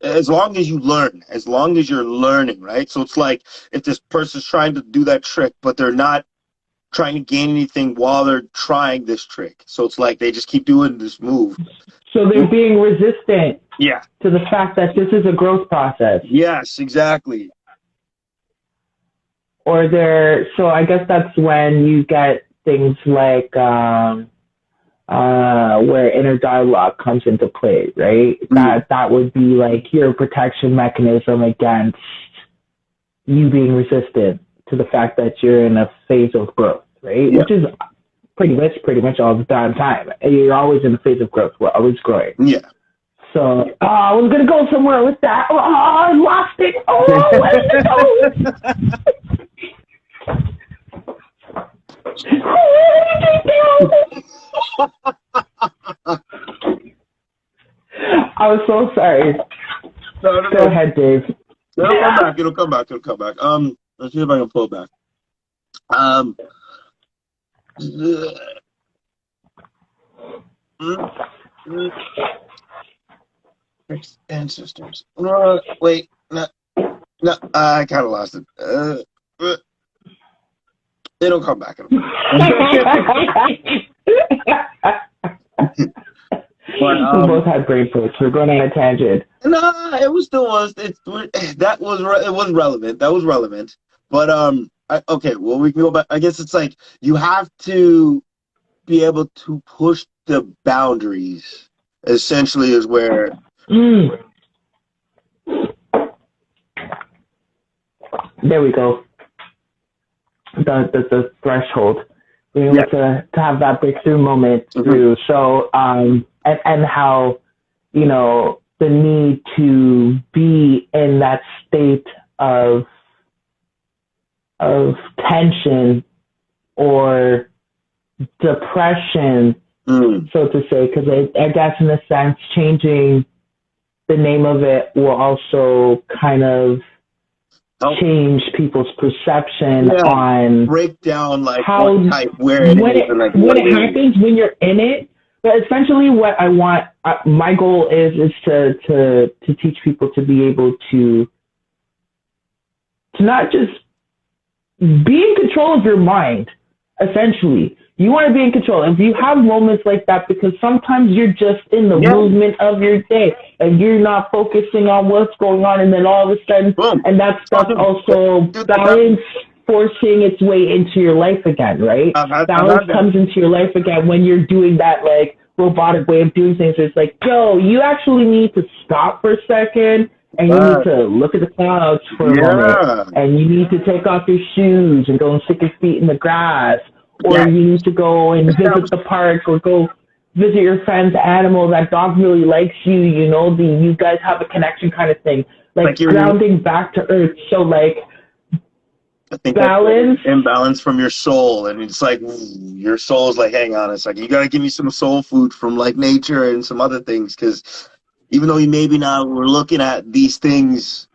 as long as you learn, as long as you're learning, right? So it's like, if this person's trying to do that trick, but they're not trying to gain anything while they're trying this trick. So it's like they just keep doing this move. So they're being resistant to the fact that this is a growth process. Yes, exactly. So I guess that's when you get things like where inner dialogue comes into play, right? That would be like your protection mechanism against you being resistant to the fact that you're in a phase of growth, right? Which is pretty much all the damn time. You're always in a phase of growth. We're always growing. Yeah. So I was gonna go somewhere with that. Oh, I lost it. Oh, where did it go? I was so sorry. No. Go ahead, Dave. It'll come back. Let's see if I can pull it back. Ancestors. Wait, no, I kind of lost it. It'll come back. We both had brain foods. We're going on a tangent. No, it was relevant. That was relevant. But okay, well, we can go back. I guess it's like, you have to be able to push the boundaries, essentially, is where there we go. The threshold, being able to have that breakthrough moment through. So and how, you know, the need to be in that state of tension or depression so to say, because I guess in a sense, changing the name of it will also kind of change people's perception on break down like how what type, where it when is, and like when what it it is. happens, when you're in it. But essentially, what I want, my goal is to teach people to be able to not just be in control of your mind. Essentially, you want to be in control. If you have moments like that, because sometimes you're just in the movement of your day and you're not focusing on what's going on, and then all of a sudden, and that stuff also balance forcing its way into your life again, right? Balance comes into your life again when you're doing that like robotic way of doing things. It's like, yo, you actually need to stop for a second. And you need to look at the clouds for a moment. And you need to take off your shoes and go and stick your feet in the grass. Or you need to go and visit the park or go visit your friend's animal. That dog really likes you, you know, you guys have a connection kind of thing. Like grounding back to earth. So like I think balance. That's imbalance from your soul. And it's like your soul's like, hang on, it's like you gotta give me some soul food from like nature and some other things, because even though you maybe not we're looking at these things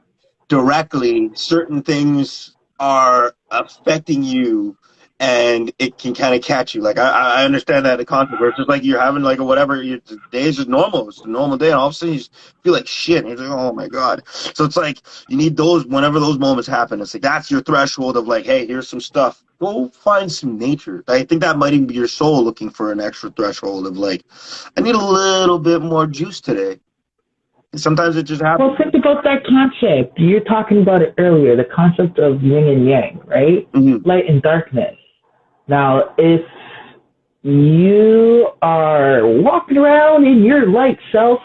directly, certain things are affecting you and it can kind of catch you. Like I understand that the concept where it's just like you're having like a whatever, your day is just normal. It's a normal day and all of a sudden you just feel like shit and you're like, oh my God. So it's like you need those whenever those moments happen. It's like that's your threshold of like, hey, here's some stuff. Go find some nature. I think that might even be your soul looking for an extra threshold of like, I need a little bit more juice today. Sometimes it just happens. Well, think about that concept. You're talking about it earlier, the concept of yin and yang, right? Light and darkness. Now, if you are walking around in your light self,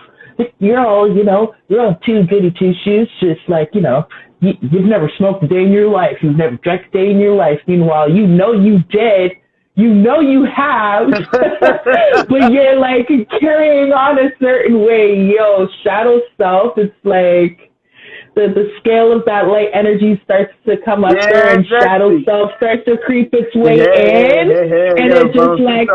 you're all, you know, you're all too goody two shoes, just like, you know, you've never smoked a day in your life. You've never drank a day in your life. Meanwhile, you know you did. You know you have, but you're like carrying on a certain way. Yo, shadow self, it's like the scale of that light energy starts to come up there, and shadow self starts to creep its way in, and it's just like,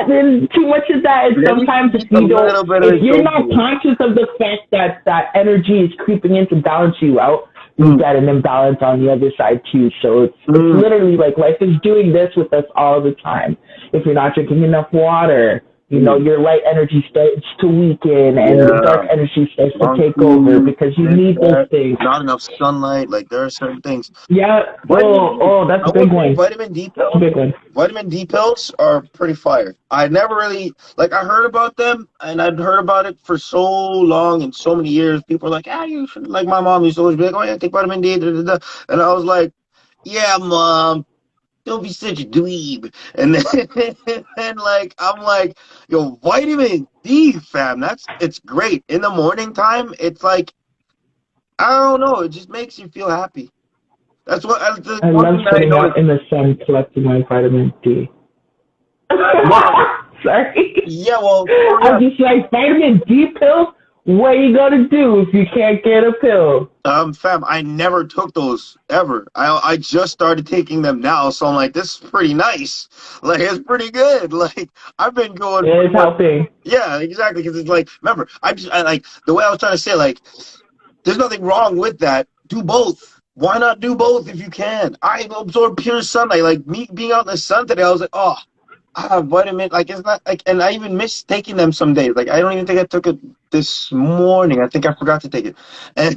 there's too much of that. And sometimes if you're not conscious of the fact that that energy is creeping in to balance you out, you got an imbalance on the other side too. So it's literally like life is doing this with us all the time. If you're not drinking enough water, you know, your light energy starts to weaken and the dark energy starts to take over because you need those things. Not enough sunlight. Like there are certain things. Yeah. That's a big one. Vitamin D pills. That's a big one. Vitamin D pills are pretty fire. I never really I heard about them and I'd heard about it for so long and so many years. People are like, you should, like my mom used to always be like, oh yeah, take vitamin D. Da, da, da. And I was like, yeah, mom. Don't be such a dweeb. And then like I'm like, yo, vitamin D, fam. It's great. In the morning time, it's like I don't know, it just makes you feel happy. That's what I love sitting out in the sun collecting my vitamin D. Sorry. Yeah, well, I'm just like, vitamin D pills? What are you gonna do if you can't get a pill? Fam, I never took those ever. I just started taking them now, so I'm like, this is pretty nice. Like, it's pretty good. Like, I've been going. Yeah, it's helping. Yeah, exactly. Because it's like, remember, I like the way I was trying to say, like, there's nothing wrong with that. Do both. Why not do both if you can? I absorb pure sunlight. Like me being out in the sun today, I was like, oh, I have vitamin. Like it's not like, and I even miss taking them some days. Like I don't even think I took it this morning. I think I forgot to take it, and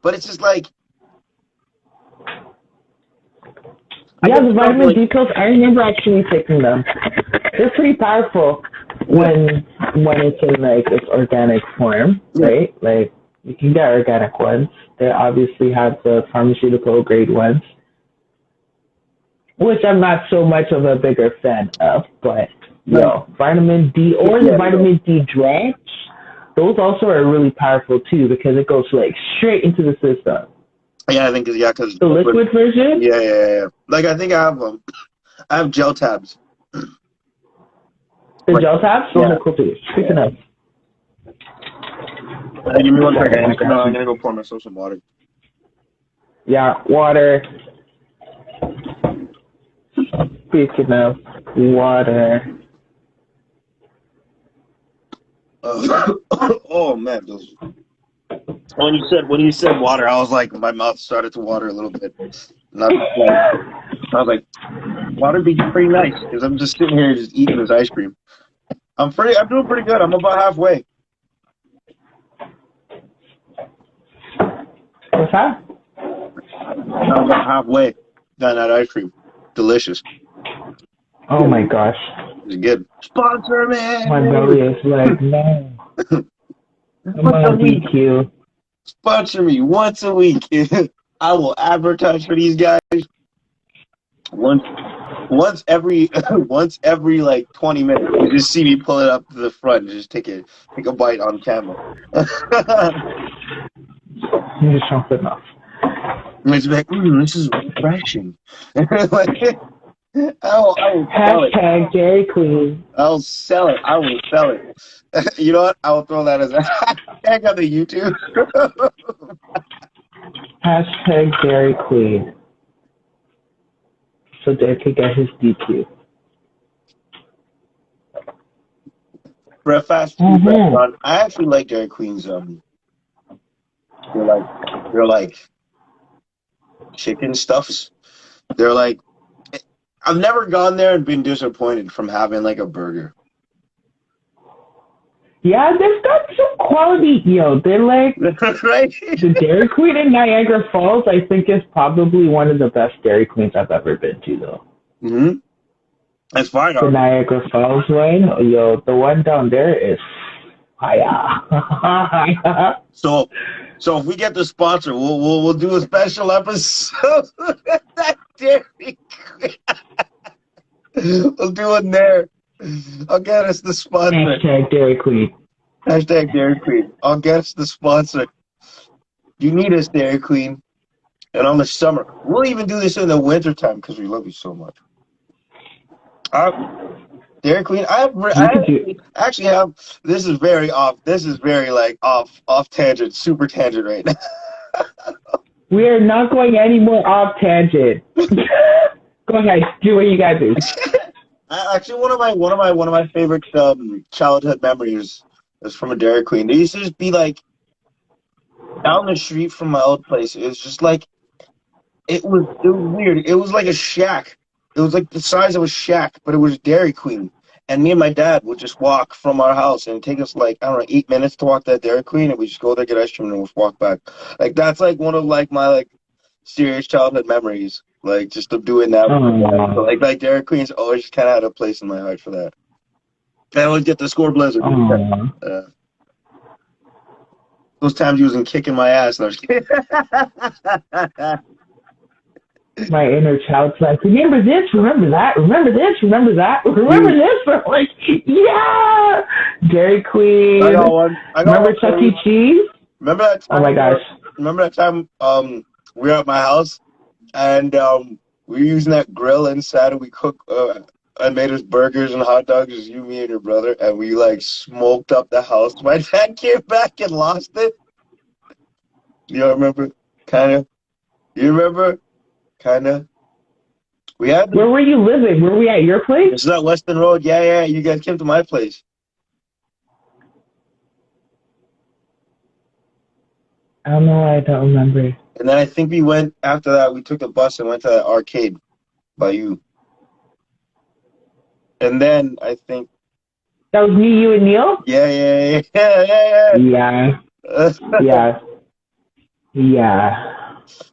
but it's just like. Yeah, the vitamin D pills. I remember actually taking them. They're pretty powerful when it's in like its organic form, right? Like you can get organic ones. They obviously have the pharmaceutical grade ones, which I'm not so much of a bigger fan of. But vitamin D or the vitamin D drops, those also are really powerful too because it goes like straight into the system. Yeah, I think because the liquid version. Yeah. Like I think I have gel tabs. The gel tabs, those are cool too. Speaking of. Give me 1 second. I'm gonna go pour myself some water. Yeah, water. Speaking of water. Oh man, when you said water, I was like, my mouth started to water a little bit. Not like I was like, water be pretty nice because I'm just sitting here just eating this ice cream. I'm doing pretty good. I'm about halfway. What's that? I'm about halfway down that ice cream. Delicious. Oh my gosh. It's good. Sponsor me. My belly is like, no. I'm Once a on week. DQ. Sponsor me once a week. I will advertise for these guys once every like 20 minutes. You just see me pull it up to the front and just take a bite on camera. You just chomp it off. And it's like, this is refreshing. Like, I will Hashtag Dairy Queen. I'll sell it. I will sell it. You know what? I will throw that as a hashtag on the YouTube. Hashtag Dairy Queen. So Dave could get his DQ. For a fast food restaurant, I actually like Dairy Queen's. They're like chicken stuffs. They're like, I've never gone there and been disappointed from having like a burger. Yeah, they've got some quality. They're like right. The Dairy Queen in Niagara Falls. I think is probably one of the best Dairy Queens I've ever been to, though. Mm-hmm. That's fine. The Niagara Falls one, the one down there is fire. So if we get the sponsor, we'll do a special episode of that Dairy Queen. We'll do it there. I'll get us the sponsor. Hashtag Dairy Queen. Hashtag Dairy Queen. I'll get us the sponsor. You need us, Dairy Queen. And on the summer, we'll even do this in the wintertime because we love you so much. Dairy Queen. I actually have. This is very off. This is very like off tangent, super tangent right now. We are not going any more off tangent. Go ahead, do what you gotta do. Actually, one of my favorite childhood memories is from a Dairy Queen. They used to just be like down the street from my old place. It was just like it was weird. It was like a shack. It was like the size of a shack, but it was Dairy Queen. And me and my dad would just walk from our house and take us like, I don't know, 8 minutes to walk to that Dairy Queen, and we just go there, get ice cream, and we'll walk back. Like that's like one of like my like serious childhood memories. Like just of doing that. So, like Dairy Queen's always just kinda had a place in my heart for that. I always get the score blizzard. Those times he wasn't kicking my ass. No, I was kidding. My inner child's like, remember this, remember that, remember this, remember that, remember this. I'm like, yeah, Dairy Queen. Remember Chuck E. Cheese? Remember that time? Oh my gosh. Remember that time we were at my house and we were using that grill inside and we cooked, I made us burgers and hot dogs, just you, me, and your brother, and we like smoked up the house. My dad came back and lost it. You remember? Kinda. You remember? Kinda. We had. Where were you living? Were we at your place? This is at Weston Road. Yeah. You guys came to my place. I don't know. I don't remember. And then I think we went after that. We took the bus and went to that arcade by you. And then I think that was me, you, and Neil. Yeah.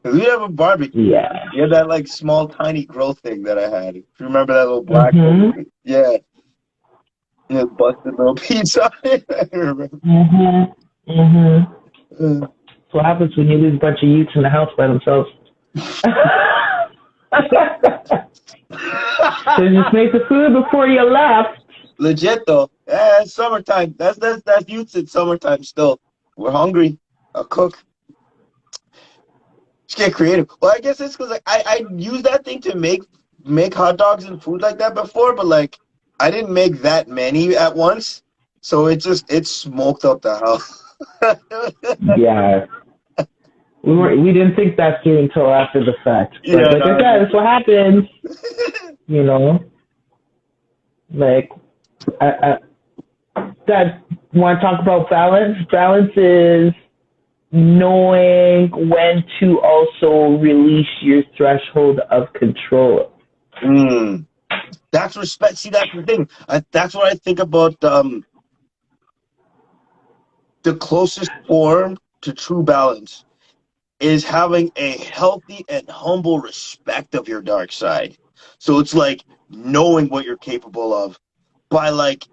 We have a barbecue. Yeah. You had that like small, tiny grill thing that I had. If you remember that little black thing. Yeah. And it busted little piece on it. I remember. That's what happens when you leave a bunch of youths in the house by themselves. So just make the food before you left. Legit though. Yeah, it's summertime. That's youths in summertime still. We're hungry. I'll cook. Just get creative. Well, I guess it's because like, I used that thing to make hot dogs and food like that before, but like I didn't make that many at once, so it smoked up the house. Yeah, we didn't think that through until after the fact. But that's what happens. You know, like that. Want to talk about balance? Balance is knowing when to also release your threshold of control. That's respect. See, that's the thing. That's what I think about the closest form to true balance is having a healthy and humble respect of your dark side. So it's like knowing what you're capable of by like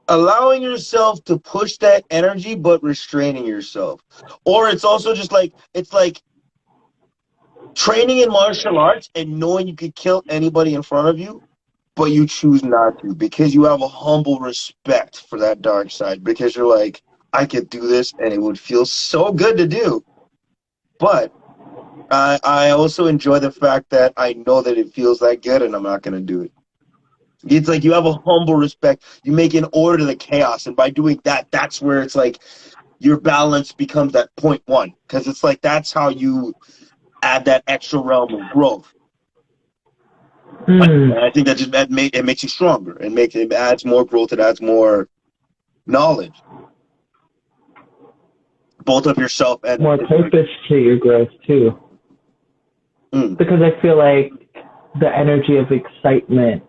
allowing yourself to push that energy but restraining yourself. Or it's also just like it's like training in martial arts and knowing you could kill anybody in front of you, but you choose not to because you have a humble respect for that dark side because you're like, I could do this and it would feel so good to do. But I also enjoy the fact that I know that it feels that good and I'm not going to do it. It's like you have a humble respect. You make an order to the chaos. And by doing that, that's where it's like your balance becomes that 0.1. Because it's like that's how you add that extra realm of growth. And I think that just it makes you stronger. It adds more growth. It adds more knowledge, both of yourself and more purpose to your growth too. Because I feel like the energy of excitement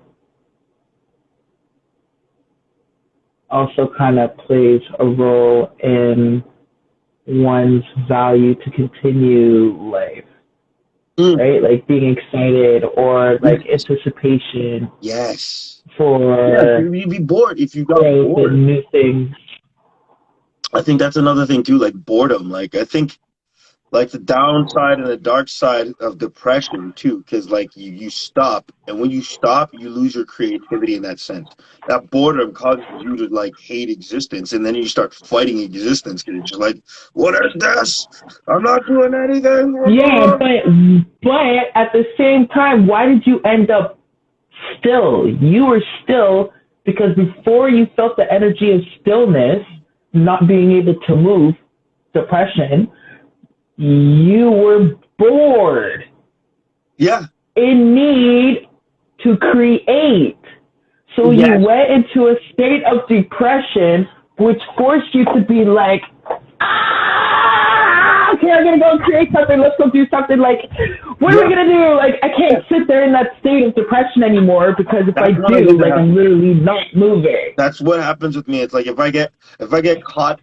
also kind of plays a role in one's value to continue life. Right? Like being excited or like anticipation. Yes. For you'd be bored if you got bored. New things. I think that's another thing too, like boredom. Like I think like the downside and the dark side of depression too, because like you stop, and when you stop, you lose your creativity in that sense. That boredom causes you to like hate existence, and then you start fighting existence because you're just like, what is this? I'm not doing anything. Yeah, but at the same time, why did you end up still? You were still because before you felt the energy of stillness, not being able to move, depression, you were bored. Yeah. In need to create. So you went into a state of depression, which forced you to be like, okay, I'm going to go create something. Let's go do something. Like, what are we going to do? Like, I can't sit there in that state of depression anymore because if I do, like, I'm literally not moving. That's what happens with me. It's like if I get caught,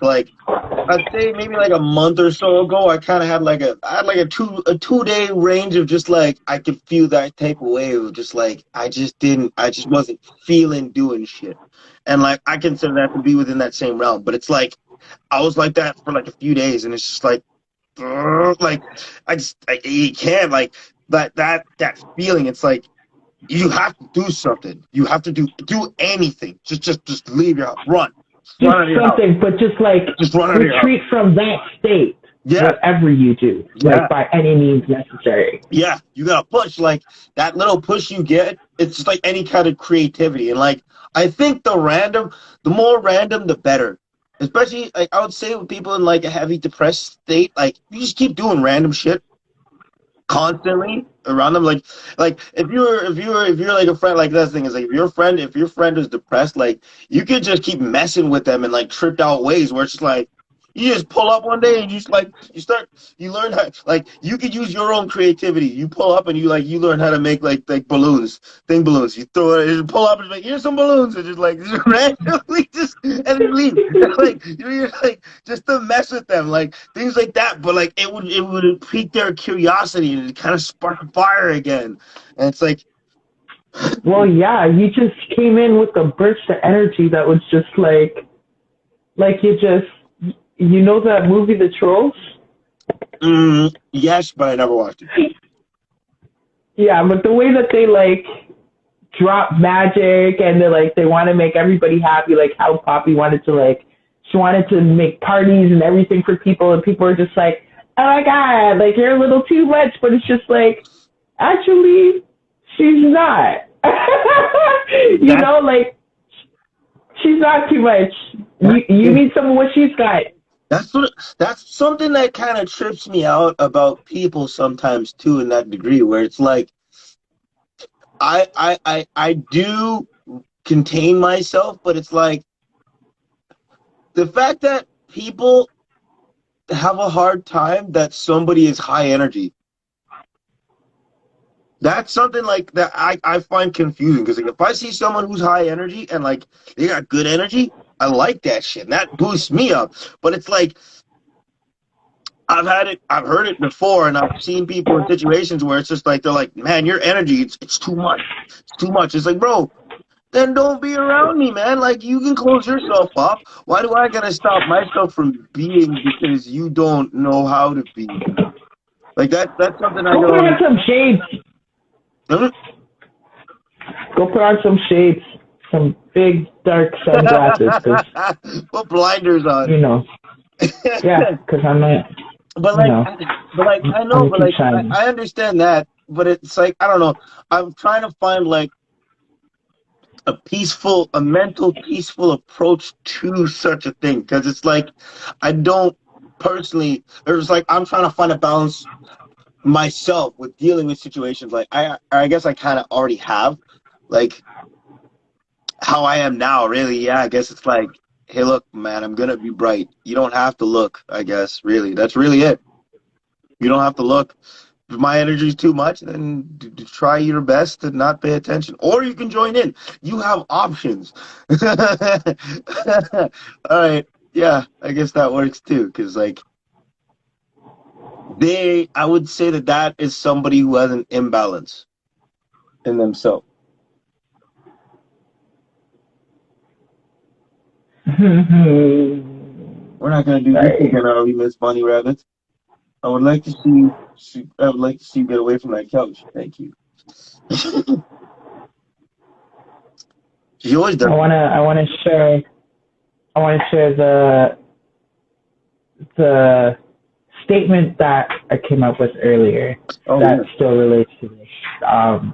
like I'd say maybe like a month or so ago, I kind of had like a 2 day range of just like I could feel that type of wave of just like I just wasn't feeling doing shit, and like I consider that to be within that same realm. But it's like I was like that for like a few days, and it's just like you can't like that feeling. It's like you have to do something. You have to do anything. Just leave your house. Run. Do something, but just retreat from that state. Yeah. Whatever you do, like by any means necessary. Yeah, you gotta push. Like that little push you get, it's just like any kind of creativity. And like I think the more random, the better. Especially like I would say with people in like a heavy depressed state, like you just keep doing random shit constantly around them. Like if you're like a friend, like that thing is like if your friend is depressed, like you could just keep messing with them in like tripped out ways where it's just like you just pull up one day and you just like you learn how, like you could use your own creativity. You pull up and you learn how to make like balloons. You throw it, you pull up and like here's some balloons and just randomly and then leave. Like you're like just to mess with them, like things like that. But like it would pique their curiosity and kind of spark a fire again. And it's like, well, yeah, you just came in with a burst of energy that was just like you just. You know that movie, The Trolls? Yes, but I never watched it. Yeah, but the way that they drop magic and they want to make everybody happy, like how Poppy wanted to she wanted to make parties and everything for people, and people are just like, oh my god, you're a little too much, but it's just actually she's not. You know, she's not too much. You need some of what she's got. That's something that kind of trips me out about people sometimes too, in that degree, where it's like I do contain myself, but it's like the fact that people have a hard time that somebody is high energy. That's something like that I find confusing because like if I see someone who's high energy and like they got good energy, I like that shit. And that boosts me up. But it's like I've heard it before, and I've seen people in situations where it's just like they're like, man, your energy, it's too much. It's too much. It's like, bro, then don't be around me, man. Like you can close yourself off. Why do I gotta stop myself from being because you don't know how to be? Like that's something I Go put on don't. some shades. Hmm? Go put on some shades, some big dark sunglasses, because Put blinders on. you know, yeah, because I'm not, But you like, know, I I'm know, gonna but keep like, shining. I understand that. But it's like, I don't know. I'm trying to find like a mental peaceful approach to such a thing because it's like, I don't personally. There's like, I'm trying to find a balance myself with dealing with situations. Like, I guess I kind of already have, like how I am now. Really, yeah. I guess it's like, hey, look, man, I'm gonna be bright. You don't have to look. I guess really, that's really it. You don't have to look. If my energy is too much, then try your best to not pay attention. Or you can join in. You have options. All right. Yeah, I guess that works too. Because, like, I would say that that is somebody who has an imbalance in themselves. We're not going to do this Sorry. again, are we, Miss Bunny Rabbit? I would like to I would like to see you get away from that couch. Thank you. She always does. I wanna share the statement that I came up with earlier Oh, that yeah. still relates to this. Um,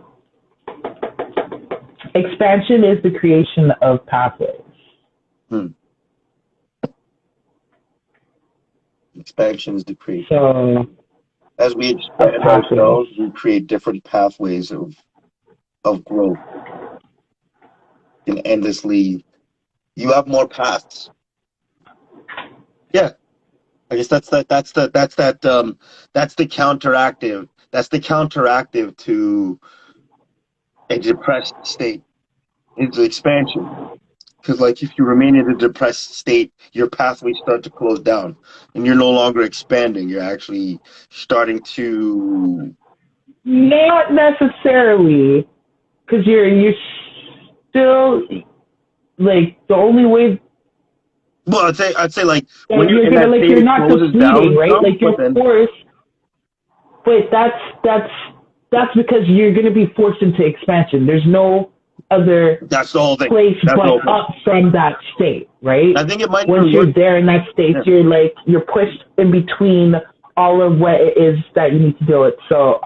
Expansion is the creation of pathways. Hmm. Expansion is the creation. So, As we of expand pathways. ourselves, we create different pathways of growth. And endlessly, you have more paths. Yeah, I guess that's the counteractive. That's the counteractive to a depressed state is expansion. Because like if you remain in a depressed state, your pathways start to close down, and you're no longer expanding. You're actually starting to. Not necessarily, because you're still like the only way Well, I'd say like when that you're you're in gonna that like state, you're it not closes depleting, down right? some, Like but you're then forced, but that's because you're gonna be forced into expansion. There's no other that's the whole thing. place That's the but whole thing. up from that state, right? I think it might Once even work. you're there in that state, Yeah. you're pushed in between all of what it is that you need to deal with. So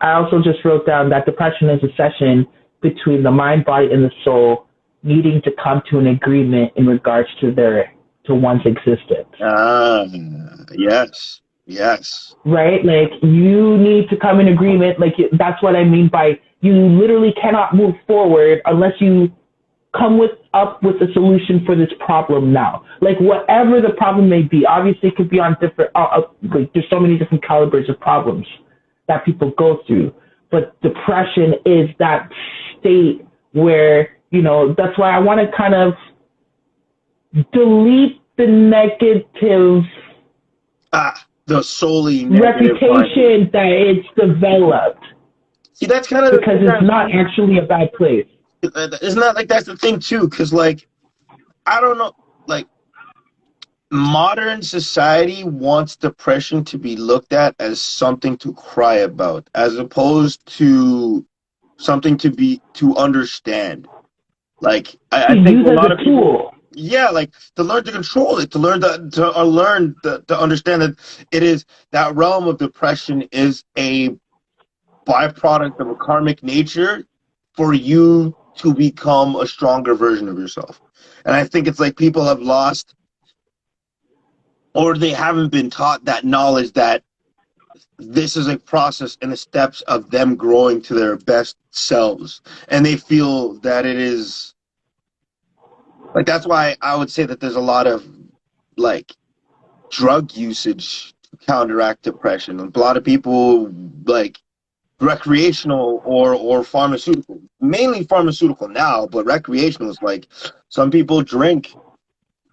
I also just wrote down that depression is a session between the mind, body, and the soul needing to come to an agreement in regards to one's existence. Ah, yes, yes. Right? Like you need to come in agreement. Like that's what I mean by you literally cannot move forward unless you come up with a solution for this problem now. Like whatever the problem may be. Obviously, it could be on different. Like there's so many different calibers of problems that people go through. But depression is that state where that's why I want to kind of delete the negative Ah, the solely negative findings. reputation that it's developed See, that's kind of the because thing it's I'm not saying. actually a bad place. Isn't that like that's the thing too? Because like I don't know, like modern society wants depression to be looked at as something to cry about, as opposed to something to understand. Like To I think use a as lot of a people, tool. yeah, like to learn to control it, to to understand that it is that realm of depression is a byproduct of a karmic nature for you to become a stronger version of yourself. And I think it's like people have lost or they haven't been taught that knowledge that this is a process and the steps of them growing to their best selves, and they feel that it is like, that's why I would say that there's a lot of like drug usage to counteract depression. A lot of people like recreational or pharmaceutical, mainly pharmaceutical now, but recreational is like some people drink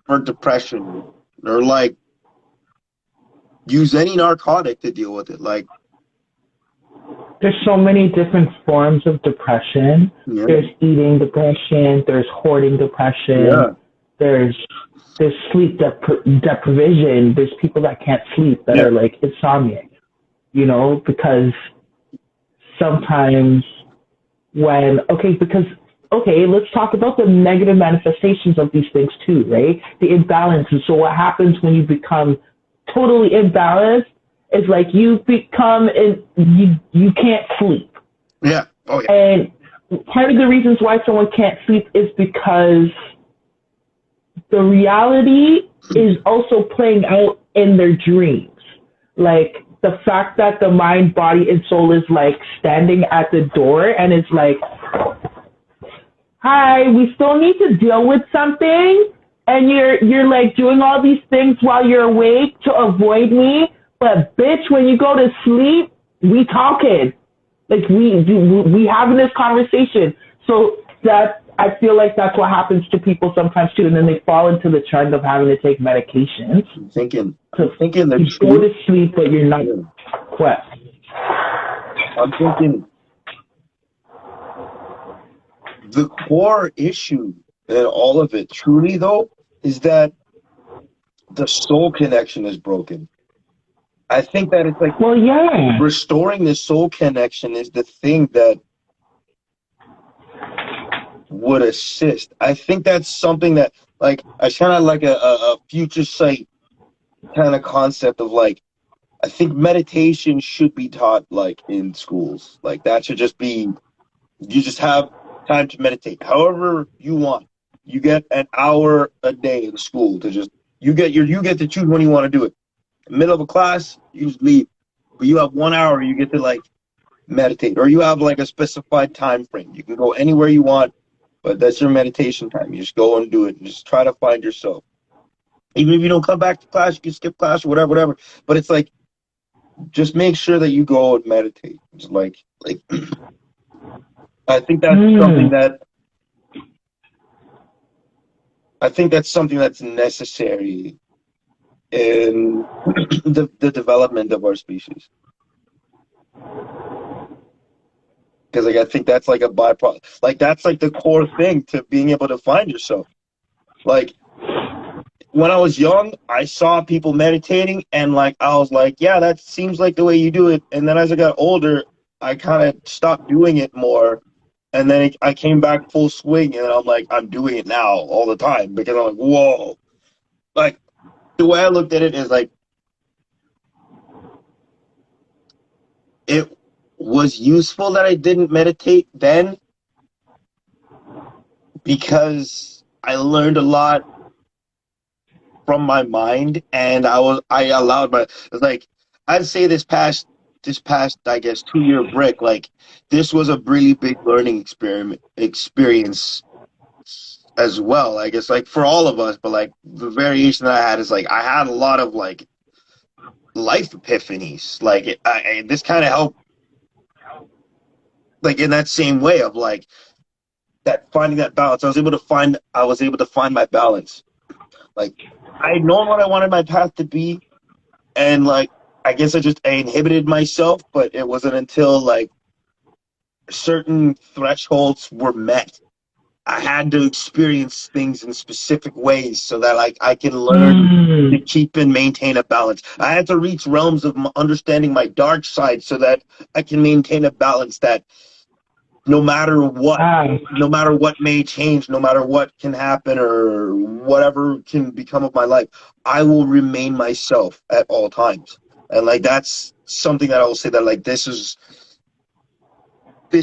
for depression, or like use any narcotic to deal with it. Like, there's so many different forms of depression. yeah, There's eating depression, there's hoarding depression, yeah, there's sleep deprivation. There's people that can't sleep that yeah, are like insomniac, because sometimes let's talk about the negative manifestations of these things too, right? The imbalances. So what happens when you become totally imbalanced is like you become you can't sleep. yeah. Oh yeah. And part of the reasons why someone can't sleep is because the reality is also playing out in their dreams. Like the fact that the mind, body, and soul is like standing at the door and it's like, hi, we still need to deal with something. And you're like doing all these things while you're awake to avoid me. But bitch, when you go to sleep, we talking. Like we having this conversation. So that, I feel like that's what happens to people sometimes too, and then they fall into the trend of having to take medications. I'm thinking you go to sleep, but you're not. What? I'm thinking the core issue in all of it, truly though, is that the soul connection is broken. I think that it's like, restoring the soul connection is the thing that would assist. I think that's something that, like, I kind of like a future sight kind of concept of like, I think meditation should be taught like in schools. Like that should just be, you just have time to meditate however you want. You get an hour a day in school to just, you get to choose when you want to do it. Middle of a class, you just leave. But you have 1 hour, you get to like meditate, or you have like a specified time frame. You can go anywhere you want, but that's your meditation time. You just go and do it and just try to find yourself. Even if you don't come back to class, you can skip class or whatever. But it's like, just make sure that you go and meditate. It's like I think that's something that that's necessary in the development of our species. Because like I think that's like a byproduct. Like that's like the core thing to being able to find yourself. Like when I was young, I saw people meditating and like I was like, yeah, that seems like the way you do it. And then as I got older, I kind of stopped doing it more. And then I came back full swing, and I'm like, I'm doing it now all the time because I'm like, whoa. Like the way I looked at it is like, it was useful that I didn't meditate then because I learned a lot from my mind, and I allowed it's like, I'd say this past I guess 2-year break, like this was a really big learning experience as well, I guess, like for all of us. But like the variation that I had is like I had a lot of like life epiphanies. Like this kind of helped, like in that same way of like that, finding that balance. I was able to find my balance. Like I had known what I wanted my path to be, and like I guess I inhibited myself, but it wasn't until like certain thresholds were met, I had to experience things in specific ways so that like I can learn to keep and maintain a balance. I had to reach realms of understanding my dark side so that I can maintain a balance that no matter what may change, no matter what can happen or whatever can become of my life, I will remain myself at all times. And like that's something that I will say that like this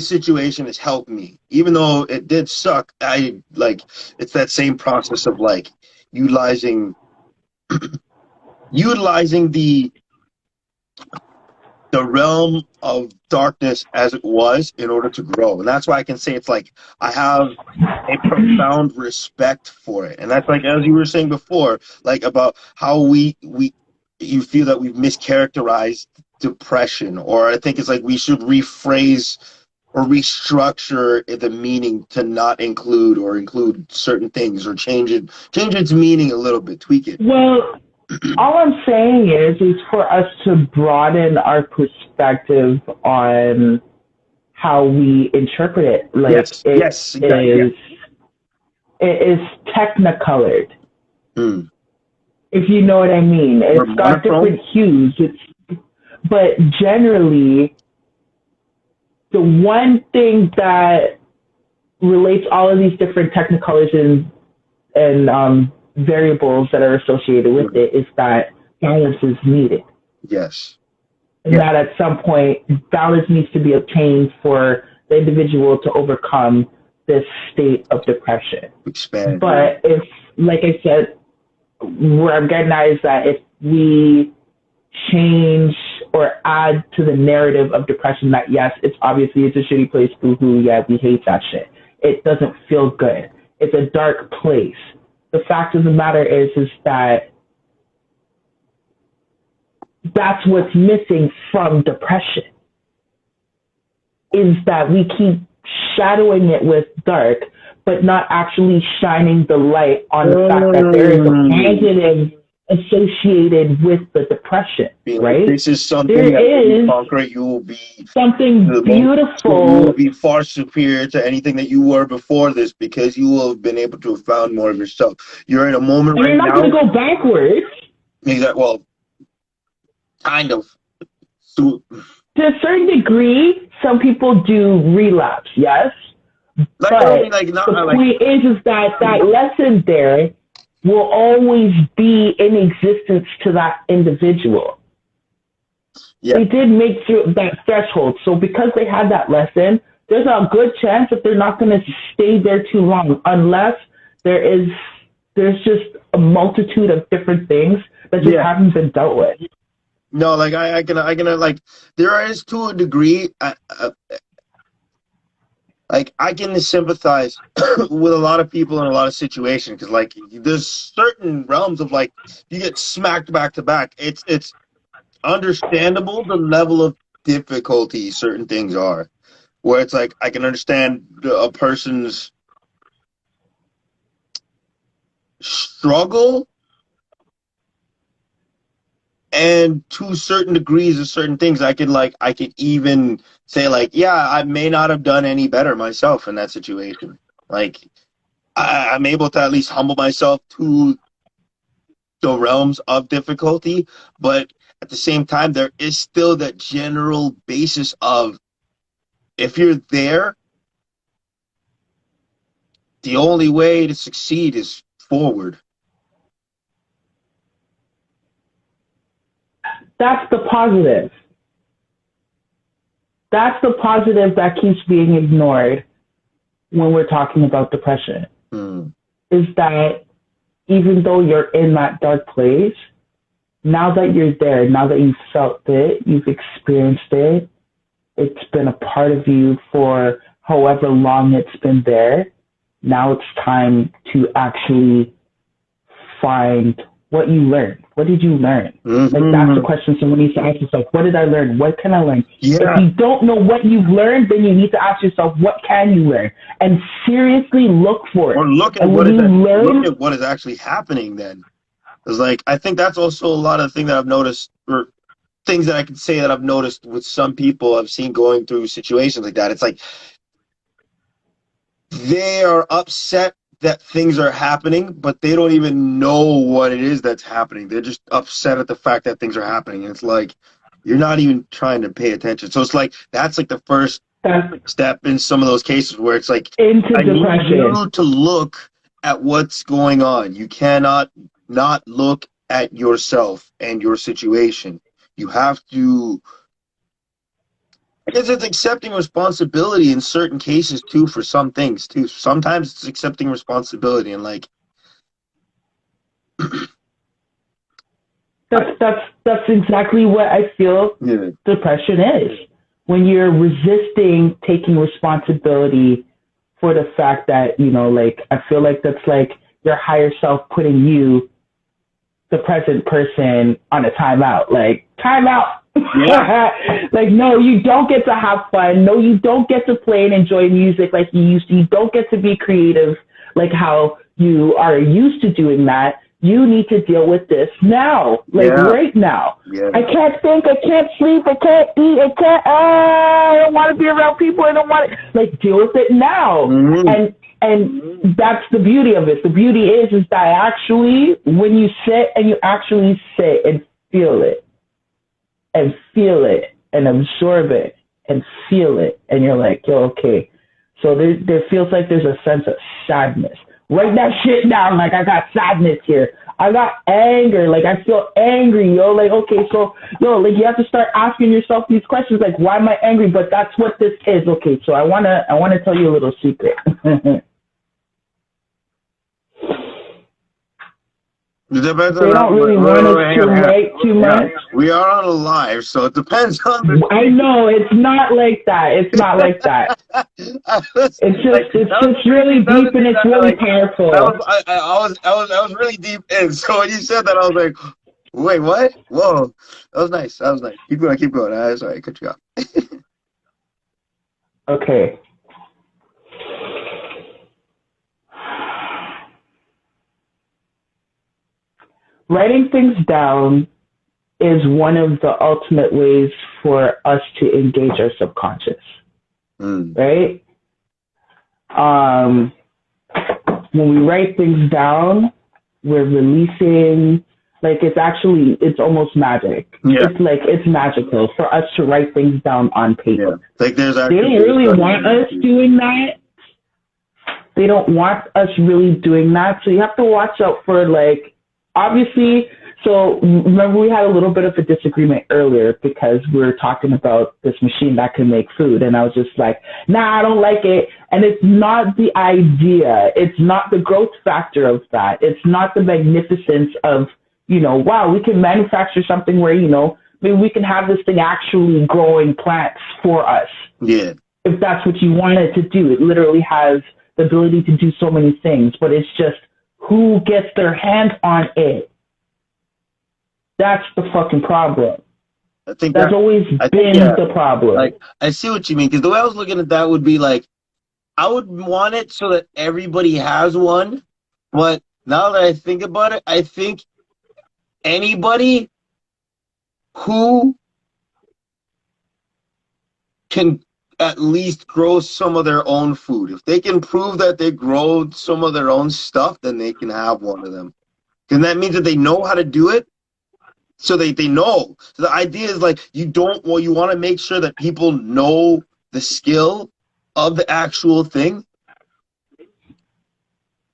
situation has helped me, even though it did suck. It's that same process of like utilizing the the realm of darkness as it was in order to grow. And that's why I can say it's like I have a profound respect for it. And that's like, as you were saying before, like about how you feel that we've mischaracterized depression, or I think it's like we should rephrase or restructure the meaning to not include or include certain things, or change its meaning a little bit, tweak it. Well, all I'm saying is for us to broaden our perspective on how we interpret it. Like Yes, yes, exactly. is it is technicolored. Mm. If you know what I mean. Or It's got monochrome. different hues. But generally the one thing that relates all of these different technicolors and variables that are associated with it is that balance is needed. Yes. And Yeah. that at some point, balance needs to be obtained for the individual to overcome this state of depression. Expand. But if, like I said, where I'm getting at is that if we change or add to the narrative of depression that yes, it's obviously it's a shitty place, boo-hoo, yeah, we hate that shit. It doesn't feel good. It's a dark place. The fact of the matter is that that's what's missing from depression, is that we keep shadowing it with dark, but not actually shining the light on the fact that there is a positive associated with the depression, right? This is something there that when you is conquer, you will be something you beautiful. will be far superior to anything that you were before this, because you will have been able to have found more of yourself. You're in a moment And right you're not now. going to go backwards. Exactly. Well, kind of. To a certain degree, some people do relapse, yes. Like, But I mean, like, not, the like, point is that lesson there will always be in existence to that individual. yeah. They did make through that threshold. So because they had that lesson, there's a good chance that they're not going to stay there too long, unless there's just a multitude of different things that just haven't been dealt with. No, like I can like, there is, to a degree, like I can sympathize with a lot of people in a lot of situations, because like there's certain realms of like you get smacked back to back. It's understandable the level of difficulty certain things are, where it's like I can understand a person's struggle, and to certain degrees of certain things I could even say like, yeah, I may not have done any better myself in that situation. Like I'm able to at least humble myself to the realms of difficulty, but at the same time there is still that general basis of, if you're there, the only way to succeed is forward. That's the positive. That's the positive that keeps being ignored when we're talking about depression. Is that even though you're in that dark place, now that you're there, now that you've felt it, you've experienced it, it's been a part of you for however long it's been there. Now it's time to actually find what you learned. What did you learn? Like, that's the question someone needs to ask yourself. What did I learn? What can I learn? Yeah. If you don't know what you've learned, then you need to ask yourself, what can you learn? And seriously look for it. Or look at look at what is actually happening then. It's like, I think that's also a lot of the thing that I've noticed, or things that I can say that I've noticed with some people I've seen going through situations like that. It's like they are upset that things are happening, but they don't even know what it is that's happening. They're just upset at the fact that things are happening. And it's like, you're not even trying to pay attention. So it's like, that's like the first step in some of those cases where it's like, into I depression. need you to look at what's going on. You cannot not look at yourself and your situation. You have to, I guess it's accepting responsibility in certain cases too, for some things too. Sometimes it's accepting responsibility and like, That's exactly what I feel depression is. When you're resisting taking responsibility for the fact that, like, I feel like that's like your higher self putting you, the present person, on a timeout. Like, timeout. Yeah. Like, no, you don't get to have fun. No, you don't get to play and enjoy music like you used to. You don't get to be creative like how you are used to doing that. You need to deal with this now, like right now. Yeah. I can't think, I can't sleep, I can't eat, I don't want to be around people, I don't want to, like, deal with it now. Mm-hmm. And that's the beauty of it. The beauty is that actually, when you sit and you actually sit and feel it and absorb it and feel it, and you're like, yo, okay. So there feels like there's a sense of sadness. Write that shit down. Like, I got sadness here. I got anger. Like, I feel angry, yo. Like, okay, so, yo, like, you have to start asking yourself these questions. Like, why am I angry? But that's what this is. Okay, so I wanna tell you a little secret. They don't really want us to write too much. We are on a live, so it depends on the... I know, it's not like that. It's not like that. It's just really deep and it's really powerful. I was really deep in. So when you said that, I was like, wait, what? Whoa. That was nice. Keep going. Sorry, I cut you off. Okay. Writing things down is one of the ultimate ways for us to engage our subconscious, right? When we write things down, we're releasing, like, it's almost magic. Yeah. It's magical for us to write things down on paper. Yeah. Like, they don't really want us doing that. They don't want us really doing that. So you have to watch out for, like, obviously, so remember we had a little bit of a disagreement earlier because we were talking about this machine that can make food, and I was just like, nah, I don't like it. And it's not the idea. It's not the growth factor of that. It's not the magnificence of, wow, we can manufacture something where, maybe we can have this thing actually growing plants for us. Yeah. If that's what you want it to do. It literally has the ability to do so many things, but it's just who gets their hands on it. That's the fucking problem. I think that's always been the problem. Like, I see what you mean, because the way I was looking at that would be like, I would want it so that everybody has one, but now that I think about it, I think anybody who can at least grow some of their own food, if they can prove that they grow some of their own stuff, then they can have one of them. And that means that they know how to do it. So they know. So the idea is like, you want to make sure that people know the skill of the actual thing,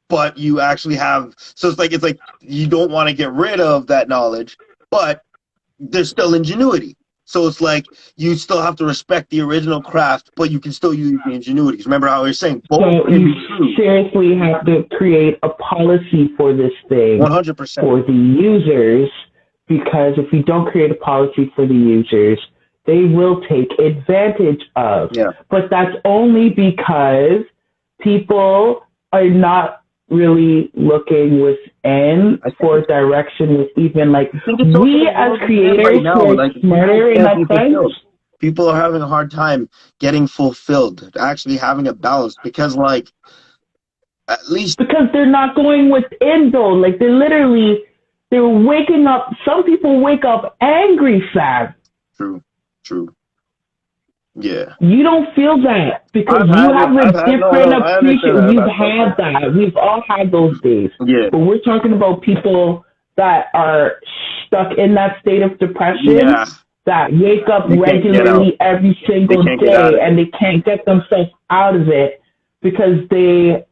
but you actually have, so it's like you don't want to get rid of that knowledge, but there's still ingenuity. So it's like you still have to respect the original craft, but you can still use the ingenuities. Remember how we were saying both can be true. Seriously have to create a policy for this thing 100% for the users, because if you don't create a policy for the users, they will take advantage of. Yeah. But that's only because people are not really looking within for direction with even, like, we as creators right now, are like, smarter in that sense. People are having a hard time getting fulfilled, actually having a balance, because, like, at least... Because they're not going within, though. Like, they're waking up. Some people wake up angry, fam. True. Yeah. You don't feel that because you have a different appreciation. You've had that. We've all had those days. Yeah. But we're talking about people that are stuck in that state of depression, that wake up regularly every single day, and they can't get themselves out of it because they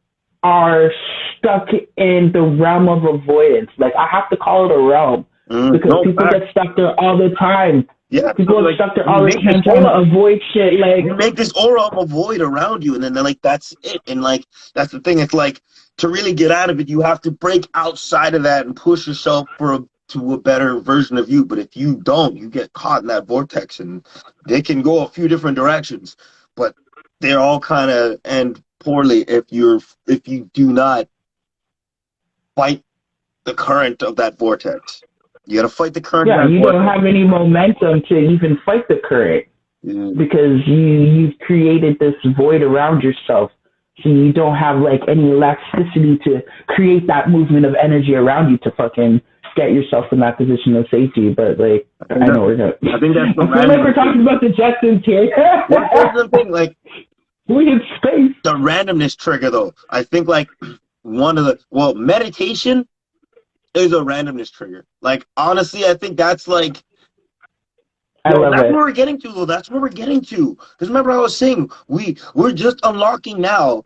are stuck in the realm of avoidance. Like, I have to call it a realm because people get stuck there all the time. Yeah, people get stuck there all the time trying to avoid shit. Like, you make this aura of a void around you, and then they're like, that's it. And like, that's the thing. It's like, to really get out of it, you have to break outside of that and push yourself for to a better version of you. But if you don't, you get caught in that vortex, and they can go a few different directions, but they're all kind of end poorly if you do not fight the current of that vortex. You got to fight the current of Yeah, that you don't vortex. have any momentum to even fight the current because you've created this void around yourself. So you don't have like any elasticity to create that movement of energy around you to fucking get yourself in that position of safety. But like, I know we're gonna. I think that's the I feel like we're talking about the Jetsons here. Well, here's the thing, like we in space. the randomness trigger, though. I think like meditation is a randomness trigger. Like honestly, I think that's like. I love that's it. where we're getting to, though. That's where we're getting to. Because remember, I was saying we're just unlocking now.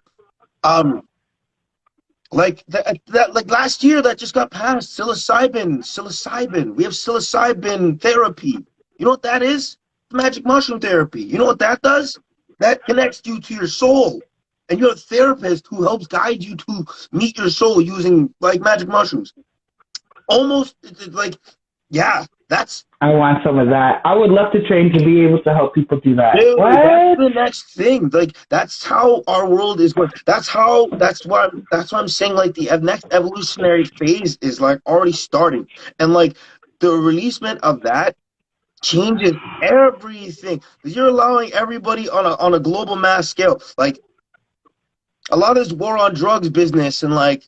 Like like last year that just got passed. Psilocybin. We have psilocybin therapy. You know what that is? Magic mushroom therapy. You know what that does? That connects you to your soul, and you're a therapist who helps guide you to meet your soul using like magic mushrooms. Almost like, yeah, that's. I want some of that. I would love to train to be able to help people do that. Dude, What? that's the next thing. Like that's how our world is going. That's why I'm saying like the next evolutionary phase is like already starting. And like the releasement of that changes everything. You're allowing everybody on a global mass scale. Like a lot of this war on drugs business and like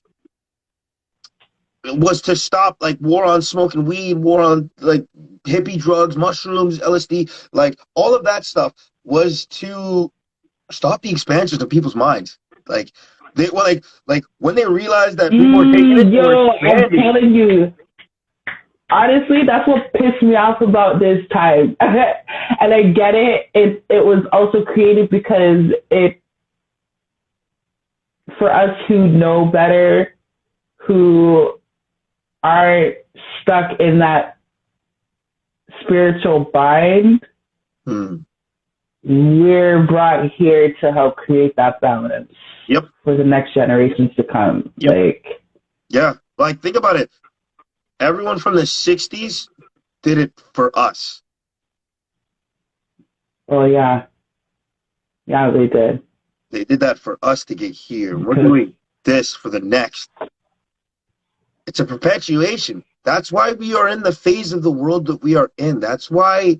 was to stop like war on smoking weed, war on like hippie drugs, mushrooms, LSD, like all of that stuff was to stop the expansion of people's minds. Like they were like when they realized that people were taking it, they were I'm expanding. telling you. Honestly, that's what pissed me off about this time. And I get it. It was also created because for us who know better, who are stuck in that spiritual bind, we're brought here to help create that balance. Yep. For the next generations to come. Yep. Like think about it. Everyone from the 60s did it for us. Oh yeah. Yeah, they did. They did that for us to get here. We're doing this for the next. It's a perpetuation. That's why we are in the phase of the world that we are in. That's why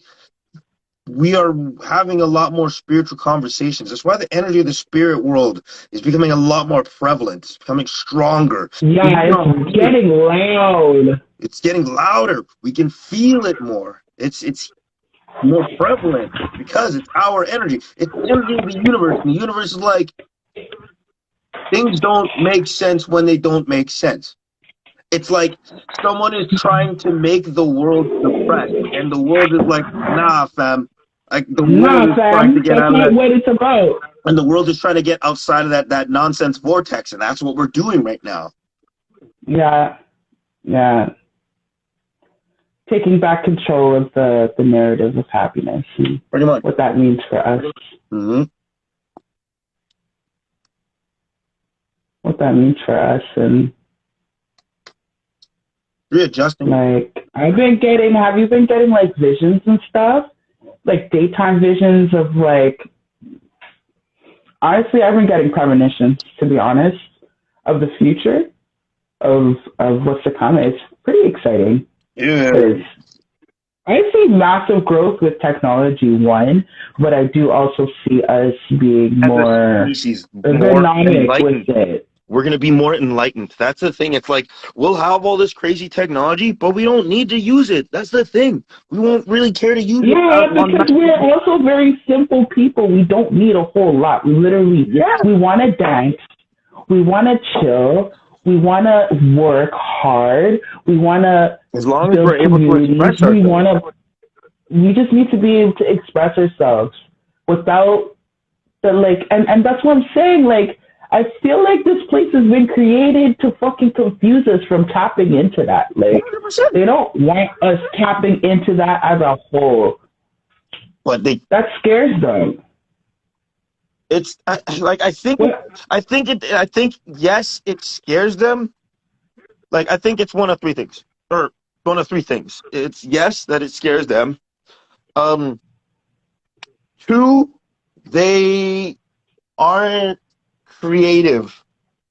we are having a lot more spiritual conversations. That's why the energy of the spirit world is becoming a lot more prevalent. It's becoming stronger. Yeah, it's getting loud. It's getting louder. We can feel it more. It's more prevalent because it's our energy. It's the energy of the universe. And the universe is like, things don't make sense when they don't make sense. It's like someone is trying to make the world depressed, and the world is like, nah, fam. Like the world is trying to get out of that. What it's about. And the world is trying to get outside of that nonsense vortex, and that's what we're doing right now. Yeah. Taking back control of the narrative of happiness and pretty much what that means for us. Mm-hmm. What that means for us and readjusting. Like have you been getting like visions and stuff? Like daytime visions of like honestly I've been getting premonitions, to be honest, of the future, of what's to come. It's pretty exciting. Yeah. I see massive growth with technology, one, but I do also see us being more dynamic with it. We're going to be more enlightened. That's the thing. It's like, we'll have all this crazy technology, but we don't need to use it. That's the thing. We won't really care to use it. Yeah, because we're also very simple people. We don't need a whole lot. We literally, we want to dance. We want to chill. We want to work hard. We want to as long as we're able to express ourselves. We just need to be able to express ourselves without the like, and that's what I'm saying. Like, I feel like this place has been created to fucking confuse us from tapping into that. Like, 100%. They don't want us tapping into that as a whole. But that scares them. It's like I think yes, it scares them. Like I think it's one of three things. Or one of three things. It's yes, that it scares them. Um, Two, they aren't creative.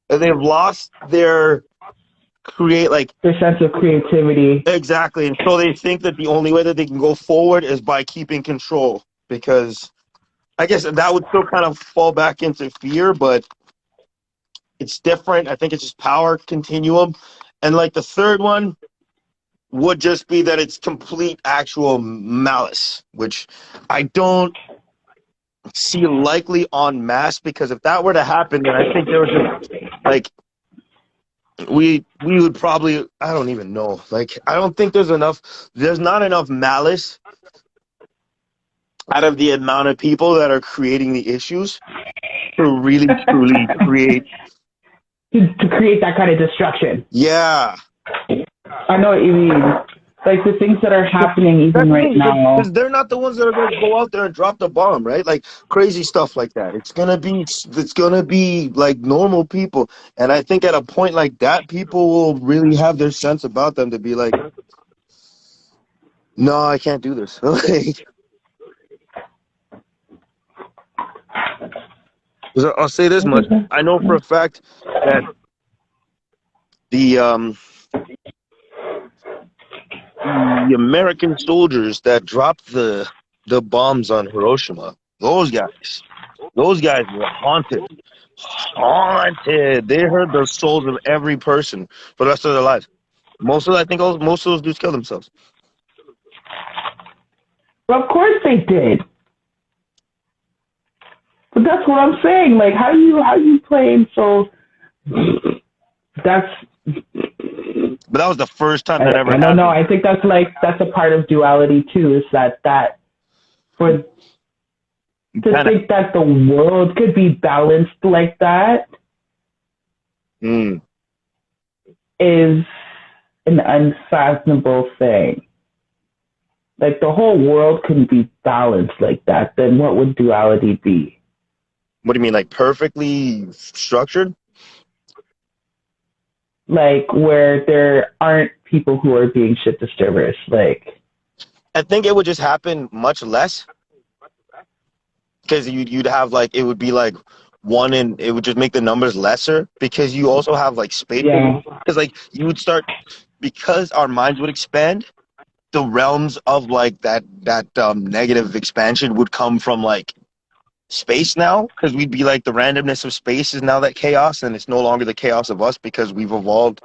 They've lost their their sense of creativity. exactly, and so they think that the only way that they can go forward is by keeping control. Because I guess that would still kind of fall back into fear, but it's different. I think it's just power continuum. And like the third one would just be that it's complete actual malice, which I don't see likely en masse, because if that were to happen, then I think there was just like we would probably, I don't even know. Like I don't think there's not enough malice out of the amount of people that are creating the issues to really truly create. To create that kind of destruction. Yeah. I know what you mean. Like the things that are happening even right now. Because they're not the ones that are going to go out there and drop the bomb, right? Like crazy stuff like that. It's gonna be like normal people, and I think at a point like that, people will really have their sense about them to be like, no, I can't do this. I'll say this much: I know for a fact that the American soldiers that dropped the bombs on Hiroshima, those guys were haunted. Haunted. They heard the souls of every person for the rest of their lives. Most of those dudes killed themselves. Well, of course they did. But that's what I'm saying. Like, how you playing? So that's. But that was the first time that ever happened. I don't know. I think that's a part of duality too. Is that for to think that the world could be balanced like that is an unfathomable thing. Like the whole world couldn't be balanced like that, then what would duality be? What do you mean, like perfectly structured? Like where there aren't people who are being shit disturbers. Like I think it would just happen much less. Because you'd have like, it would be like one, and it would just make the numbers lesser, because you also have like space. Yeah. Because like you would start, because our minds would expand, the realms of like that negative expansion would come from like space now, because we'd be like, the randomness of space is now that chaos, and it's no longer the chaos of us because we've evolved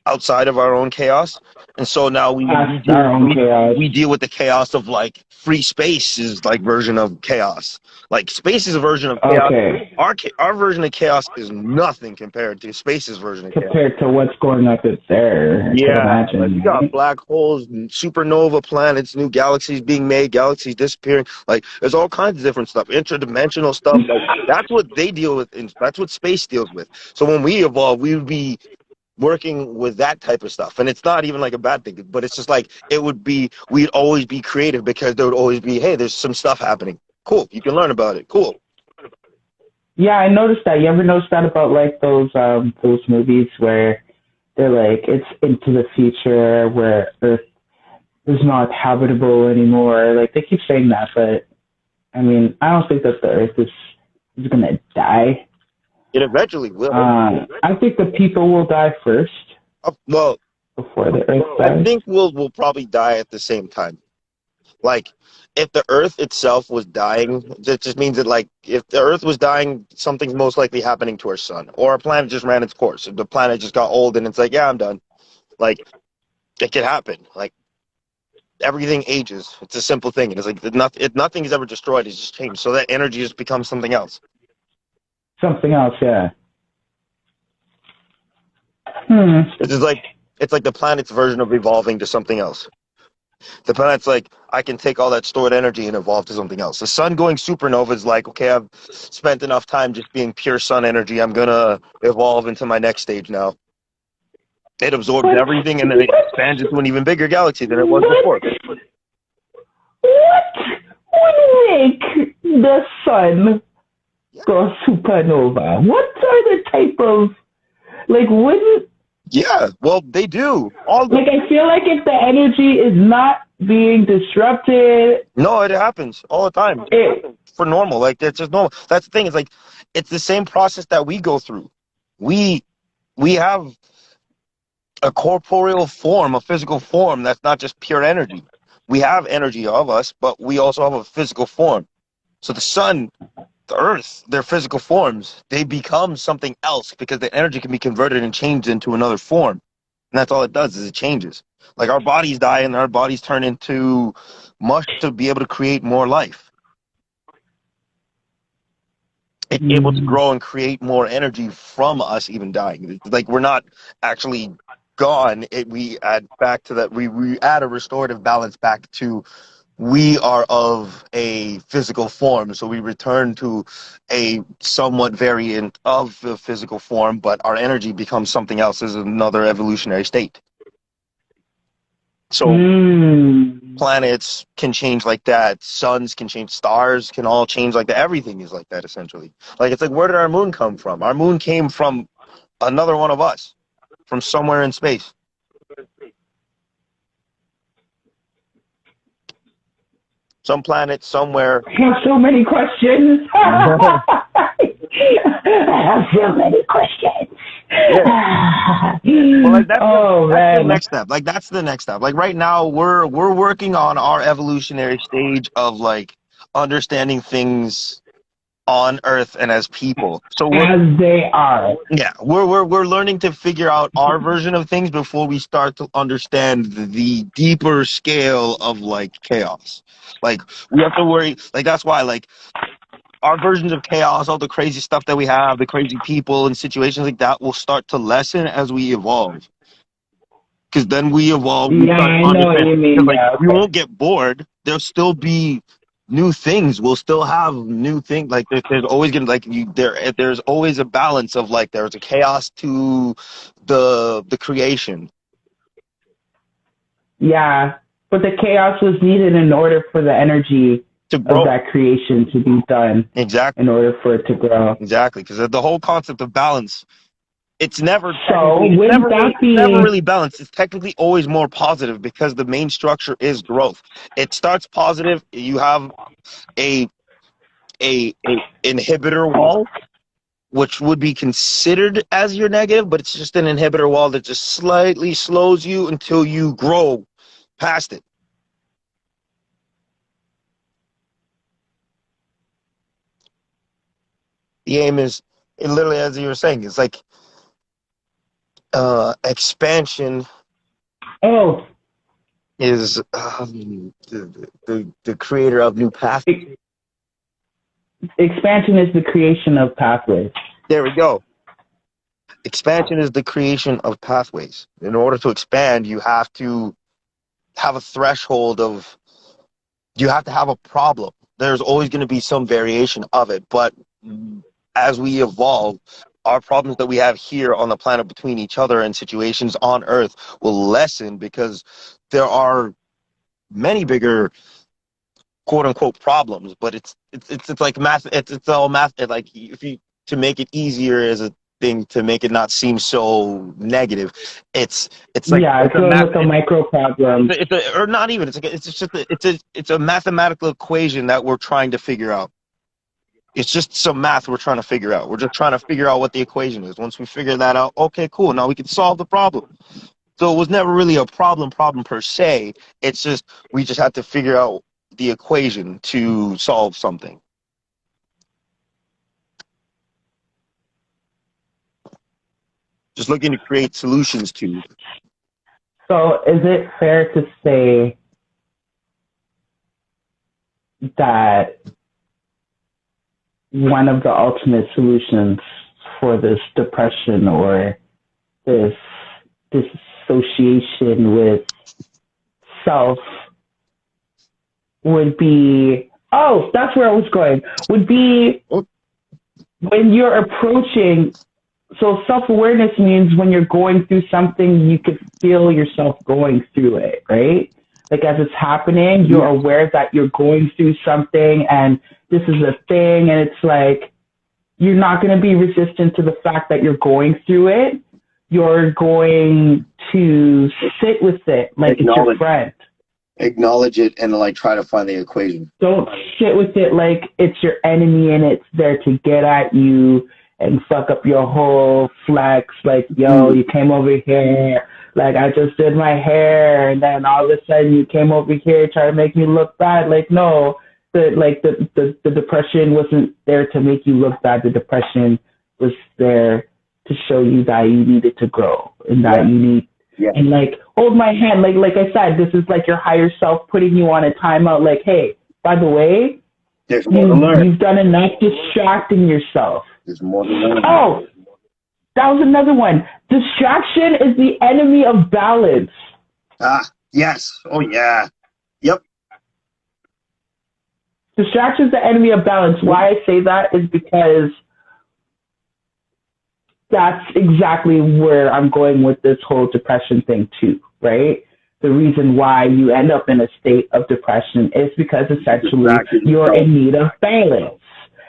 outside of our own chaos. And so now we deal with the chaos of like free space is like version of chaos. Like space is a version of chaos. Okay. Our version of chaos is nothing compared to space's version of chaos. Compared to what's going up there. Yeah, like you got black holes, supernova planets, new galaxies being made, galaxies disappearing. Like there's all kinds of different stuff, interdimensional stuff. Like that's what they deal with, and that's what space deals with. So when we evolve, we would be working with that type of stuff, and it's not even like a bad thing, but it's just like we'd always be creative, because there would always be, hey, there's some stuff happening, cool, you can learn about it, cool. Yeah, I noticed that. You ever notice that about like those movies where they're like, it's into the future where Earth is not habitable anymore? Like they keep saying that, but I mean, I don't think that the Earth is gonna die. It eventually will. I think the people will die first. Well, before the Earth dies. I think we'll probably die at the same time. Like, if the Earth itself was dying, that just means that, like, if the Earth was dying, something's most likely happening to our sun. Or our planet just ran its course. The planet just got old, and it's like, yeah, I'm done. Like, it could happen. Like, everything ages. It's a simple thing. It's like, nothing is ever destroyed. It's just changed. So that energy just becomes something else. Something else, yeah. It's like the planet's version of evolving to something else. The planet's like, I can take all that stored energy and evolve to something else. The sun going supernova is like, okay, I've spent enough time just being pure sun energy. I'm going to evolve into my next stage now. It absorbs everything, and then it expands into an even bigger galaxy than it was before. What would make the sun go supernova? What are the type of, like, wouldn't Yeah, well, they do. All the Like, I feel like if the energy is not being disrupted, No, it happens all the time. it, For normal, like it's just normal. That's the thing. It's like it's the same process that we go through. We we have a corporeal form, a physical form that's not just pure energy. We have energy of us, but we also have a physical form. So the sun, the earth, their physical forms, they become something else because the energy can be converted and changed into another form. And that's all it does is it changes. Like our bodies die and our bodies turn into mush to be able to create more life. It's able to grow and create more energy from us even dying. It's like we're not actually gone. We add back to that. We add a restorative balance back to we are of a physical form, so we return to a somewhat variant of the physical form, but our energy becomes something else as another evolutionary state. So planets can change like that, suns can change, stars can all change like that. Everything is like that essentially. Like it's like where did our moon come from? Our moon came from another one of us, from somewhere in space. Some planet somewhere. I have so many questions. I have so many questions. Yeah. Well, like that's the man. next step. Like that's the next step. Like right now we're working on our evolutionary stage of like understanding things on Earth and as people. So As they are. we're learning to figure out our version of things before we start to understand the deeper scale of like chaos. Like we have to worry. Like that's why like our versions of chaos, all the crazy stuff that we have, the crazy people and situations like that will start to lessen as we evolve. Because then we evolve, we Yeah, start I to know what understand. you Because mean. like Yeah, we okay. won't get bored. There'll still be new things. We'll still have new things. Like there's always gonna like you there. There's always a balance of like there's a chaos to the creation. Yeah, but the chaos was needed in order for the energy To of grow. that creation to be done, Exactly. in order for it to grow. Exactly. Because the whole concept of balance, So, wouldn't that it's never be, really balanced. It's technically always more positive because the main structure is growth. It starts positive. You have a a inhibitor wall, which would be considered as your negative, but it's just an inhibitor wall that just slightly slows you until you grow past it. The aim is literally, as you were saying, it's like expansion oh, is the creator of new paths. expansion is the creation of pathways. There we go. Expansion is the creation of pathways. In order to expand, you have to have a threshold of, you have to have a problem. There's always going to be some variation of it, but as we evolve, our problems that we have here on the planet between each other and situations on Earth will lessen because there are many bigger quote unquote problems, but it's like math. It's all math. Like if you to make it easier as a thing to make it not seem so negative, it's like Yeah, it's a dealing math. with the micro problems. Or not even. It's like it's just it's a mathematical equation that we're trying to figure out. It's just some math we're trying to figure out. We're just trying to figure out what the equation is. Once we figure that out, okay, cool. Now we can solve the problem. So it was never really a problem per se. It's just we just had to figure out the equation to solve something. Just looking to create solutions to. So, is it fair to say that one of the ultimate solutions for this depression or this disassociation with self would be, oh, that's where I was going, would be when you're approaching, so self-awareness means when you're going through something, you could feel yourself going through it, right? Like as it's happening, you're aware that you're going through something and this is a thing, and it's like you're not going to be resistant to the fact that you're going through it. you're going to sit with it like it's your friend. Acknowledge it and like try to find the equation. Don't sit with it like it's your enemy and it's there to get at you and fuck up your whole flex. Like, yo, you came over here. Like, I just did my hair, and then all of a sudden you came over here trying to make me look bad. Like, no, the depression wasn't there to make you look bad. The depression was there to show you that you needed to grow and that you need. Yeah. And like, hold my hand. Like I said, this is like your higher self putting you on a timeout. Like, hey, by the way, there's more to learn. You've done enough distracting yourself. There's more to learn. Oh, that was another one. Distraction is the enemy of balance. Yes. Oh, yeah. Yep. Distraction is the enemy of balance. Why I say that is because that's exactly where I'm going with this whole depression thing too, right? The reason why you end up in a state of depression is because essentially you're in need of balance.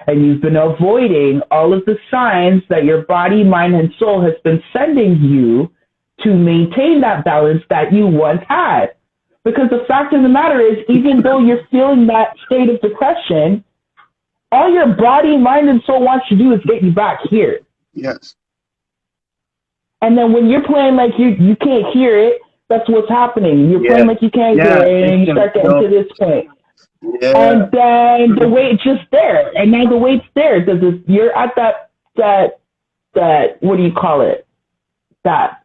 And you've been avoiding all of the signs that your body, mind, and soul has been sending you to maintain that balance that you once had. Because the fact of the matter is, even though you're feeling that state of depression, all your body, mind, and soul wants to do is get you back here. Yes. And then when you're playing like you can't hear it, that's what's happening. You're playing like you can't hear it, and you start getting to this point. Yeah. And then the weight's just there. And now the weight's there. You're at that what do you call it? That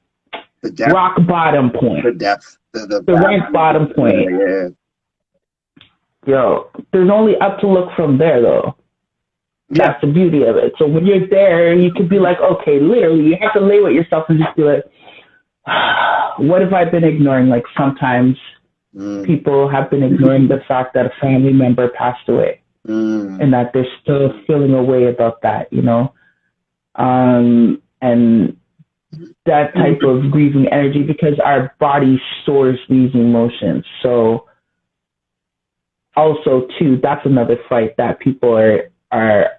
rock bottom point. The depth. The rock bottom point. Yeah. Yo, there's only up to look from there, though. Yeah. That's the beauty of it. So when you're there, you could be like, okay, literally, you have to lay with yourself and just be like, what have I been ignoring? Like sometimes people have been ignoring the fact that a family member passed away and that they're still feeling a way about that, you know? And that type of grieving energy, because our body stores these emotions. So also too, that's another fight that people are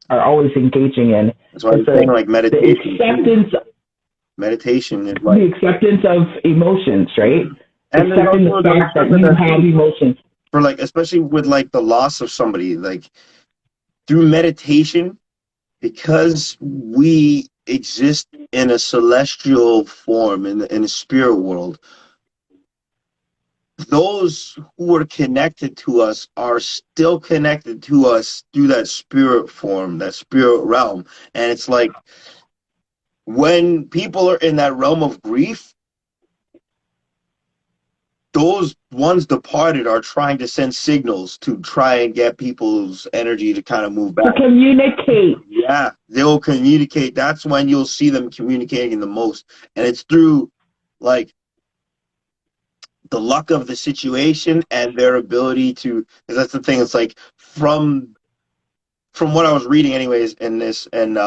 always engaging in. That's why I'm saying like meditation. Meditation is like the acceptance of emotions, right? And accepting the fact that you have emotions. For like, especially with like the loss of somebody, like through meditation, because we exist in a celestial form, in a spirit world, those who are connected to us are still connected to us through that spirit form, that spirit realm. And it's like, when people are in that realm of grief, those ones departed are trying to send signals to try and get people's energy to kind of move back. To communicate. Yeah, they'll communicate. That's when you'll see them communicating the most. And it's through, like, the luck of the situation and their ability to, because that's the thing, it's like, from what I was reading anyways in this, and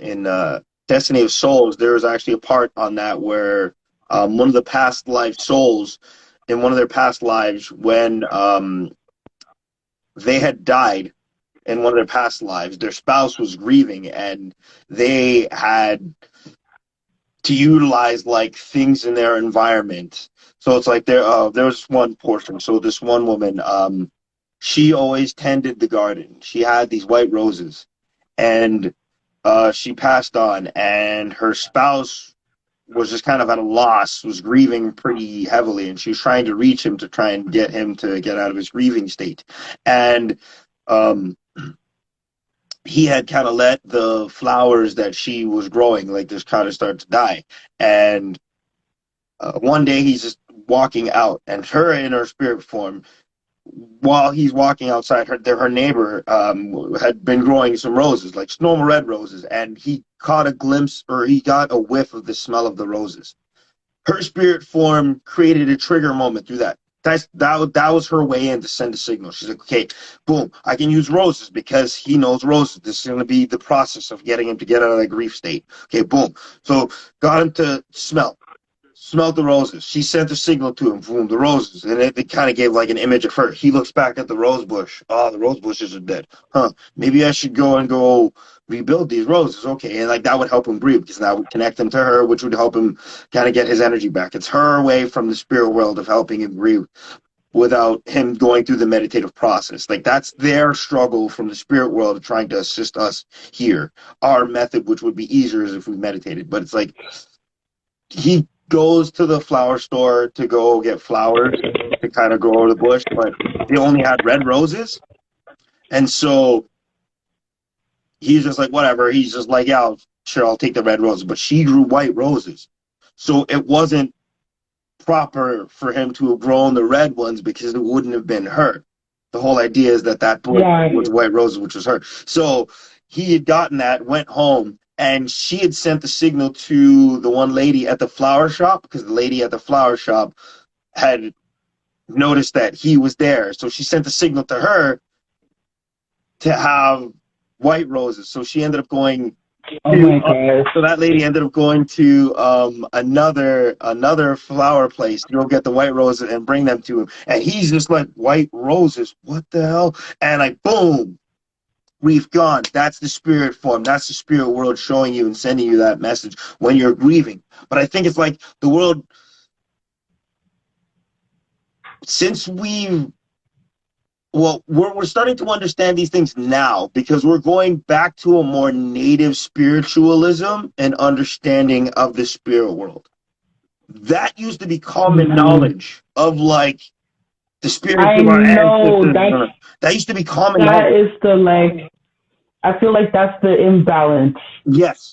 in Destiny of Souls, there was actually a part on that where one of the past life souls, in one of their past lives, when they had died in one of their past lives, their spouse was grieving, and they had to utilize like things in their environment. So it's like there was one portion. So this one woman, she always tended the garden. She had these white roses, and she passed on, and her spouse was just kind of at a loss, was grieving pretty heavily, and she was trying to reach him to try and get him to get out of his grieving state. And he had kind of let the flowers that she was growing, like, just kind of start to die. And one day he's just walking out, and her in her spirit form, while he's walking outside, her neighbor had been growing some roses, like normal red roses, and he caught a glimpse, or he got a whiff of the smell of the roses. Her spirit form created a trigger moment through that. That was her way in to send a signal. She's like, okay, boom, I can use roses because he knows roses. This is going to be the process of getting him to get out of that grief state. Okay, boom. So got him to smell. smelled the roses. She sent a signal to him, boom, the roses. And it kind of gave like an image of her. He looks back at the rose bush. Oh, the rose bushes are dead. Huh. Maybe I should go rebuild these roses. Okay. And like that would help him breathe because that would connect him to her, which would help him kind of get his energy back. It's her way from the spirit world of helping him breathe without him going through the meditative process. Like that's their struggle from the spirit world of trying to assist us here. Our method, which would be easier, is if we meditated. But it's like he goes to the flower store to go get flowers to kind of grow the bush, but they only had red roses. And so he's just like, whatever. He's just like, yeah, sure, I'll take the red roses. But she grew white roses. So it wasn't proper for him to have grown the red ones because it wouldn't have been her. The whole idea is that bush was white roses, which was her. So he had gotten that, went home, and she had sent the signal to the one lady at the flower shop because the lady at the flower shop had noticed that he was there. So she sent the signal to her to have white roses. So she ended up going so that lady ended up going to another flower place to go get the white roses and bring them to him. And he's just like, white roses? What the hell? And like, boom, we've gone. That's the spirit form. That's the spirit world showing you and sending you that message when you're grieving. But I think it's like the world, since we're starting to understand these things now because we're going back to a more native spiritualism and understanding of the spirit world. That used to be common knowledge of like the spirits of our ancestors. That used to be common knowledge. Is the I feel like that's the imbalance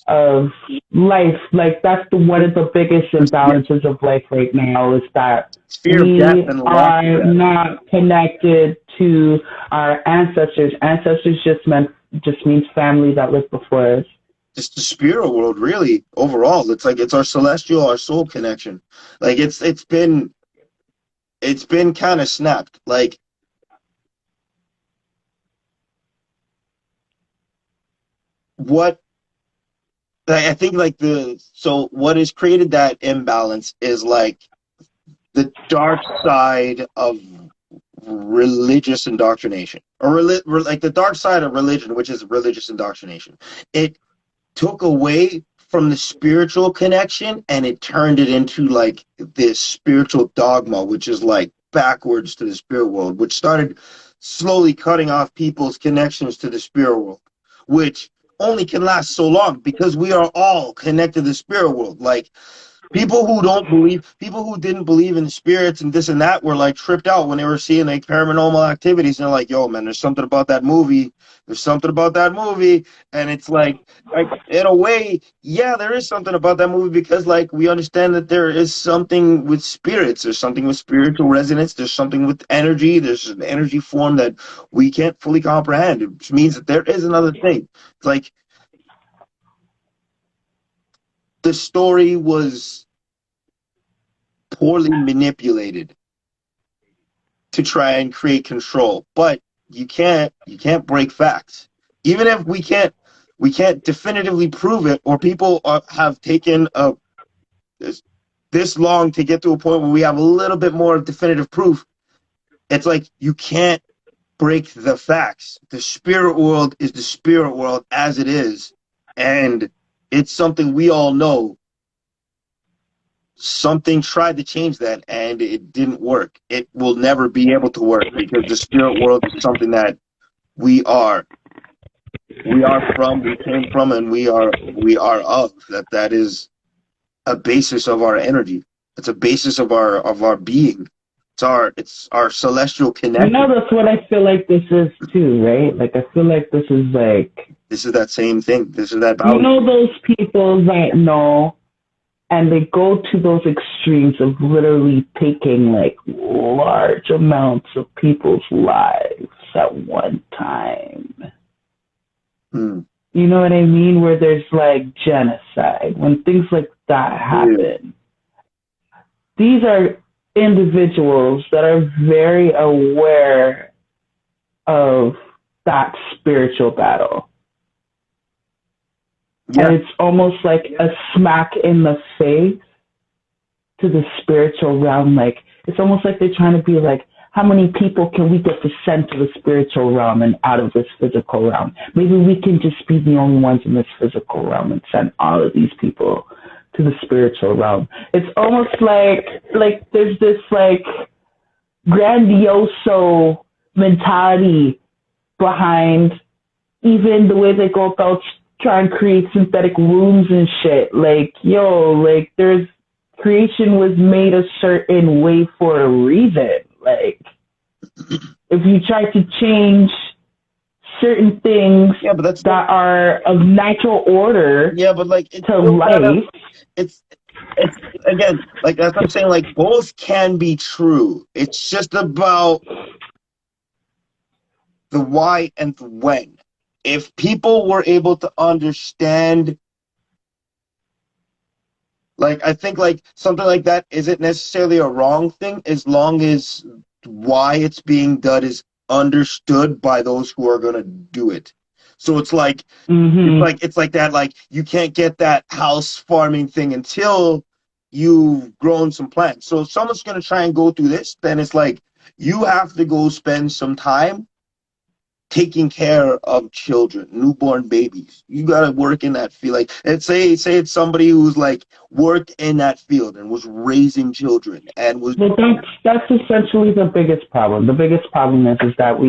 of life. Like that's one of the biggest imbalances of life right now is that we are not connected to our ancestors. Ancestors just means family that lived before us. Just the spirit world, really. Overall, it's like it's our celestial, our soul connection. Like it's been kind of snapped. Like what I think like what has created that imbalance is like the dark side of religious indoctrination, or like the dark side of religion, which is religious indoctrination. It took away from the spiritual connection and it turned it into like this spiritual dogma, which is like backwards to the spirit world, which started slowly cutting off people's connections to the spirit world, which only can last so long because we are all connected to the spirit world. Like people who didn't believe in spirits and this and that were like tripped out when they were seeing like paranormal activities, and they're like, yo man, there's something about that movie. And it's like in a way, yeah, there is something about that movie because like we understand that there is something with spirits, there's something with spiritual resonance, there's something with energy, there's an energy form that we can't fully comprehend, which means that there is another thing. It's like the story was poorly manipulated to try and create control, but you can't break facts. Even if we can't definitively prove it, or people have taken this long to get to a point where we have a little bit more definitive proof. It's like you can't break the facts. The spirit world is the spirit world as it is, and it's something we all know. Something tried to change that and it didn't work. It will never be able to work because the spirit world is something that we are from, we came from, and we are of. That is a basis of our energy. It's a basis of our being. It's our celestial connection. That's what I feel like this is too, right? Like I feel like this is that same thing. This is that balance. Those people that know and they go to those extremes of literally taking like large amounts of people's lives at one time. You know what I mean? Where there's like genocide, when things like that happen. These are individuals that are very aware of that spiritual battle. Yeah. And it's almost like a smack in the face to the spiritual realm. Like, it's almost like they're trying to be like, how many people can we get to send to the spiritual realm and out of this physical realm? Maybe we can just be the only ones in this physical realm and send all of these people to the spiritual realm. It's almost like there's this like grandioso mentality behind even the way they go about trying to create synthetic wombs and shit. Like, yo, like there's creation was made a certain way for a reason. Like, if you try to change certain things that are of natural order but like to life. It's again, like that's what I'm saying, like both can be true. It's just about the why and the when. If people were able to understand, like, I think like something like that isn't necessarily a wrong thing as long as why it's being done is understood by those who are going to do it. So it's like, it's like that, like you can't get that house farming thing until you've grown some plants. So if someone's going to try and go through this, then it's like you have to go spend some time taking care of children, newborn babies. You gotta work in that field. Like, let's say it's somebody who's like worked in that field and was raising children and was. Well, that's essentially the biggest problem. The biggest problem is that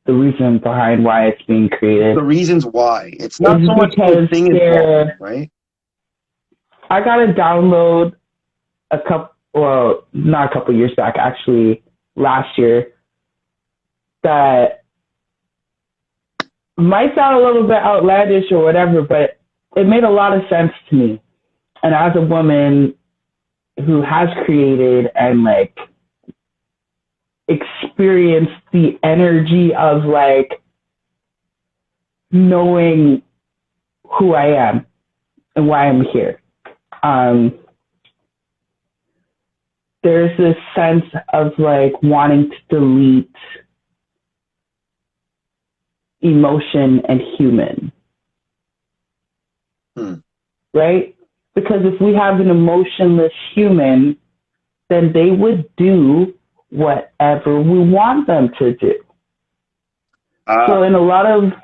the reason behind why it's being created. The reasons why it's not so much the thing involved, right? I got to download not a couple years back, actually last year, that might sound a little bit outlandish or whatever, but it made a lot of sense to me. And as a woman who has created and like experienced the energy of like knowing who I am and why I'm here, there's this sense of like wanting to delete emotion and human. Right? Because if we have an emotionless human, then they would do whatever we want them to do. So in a lot of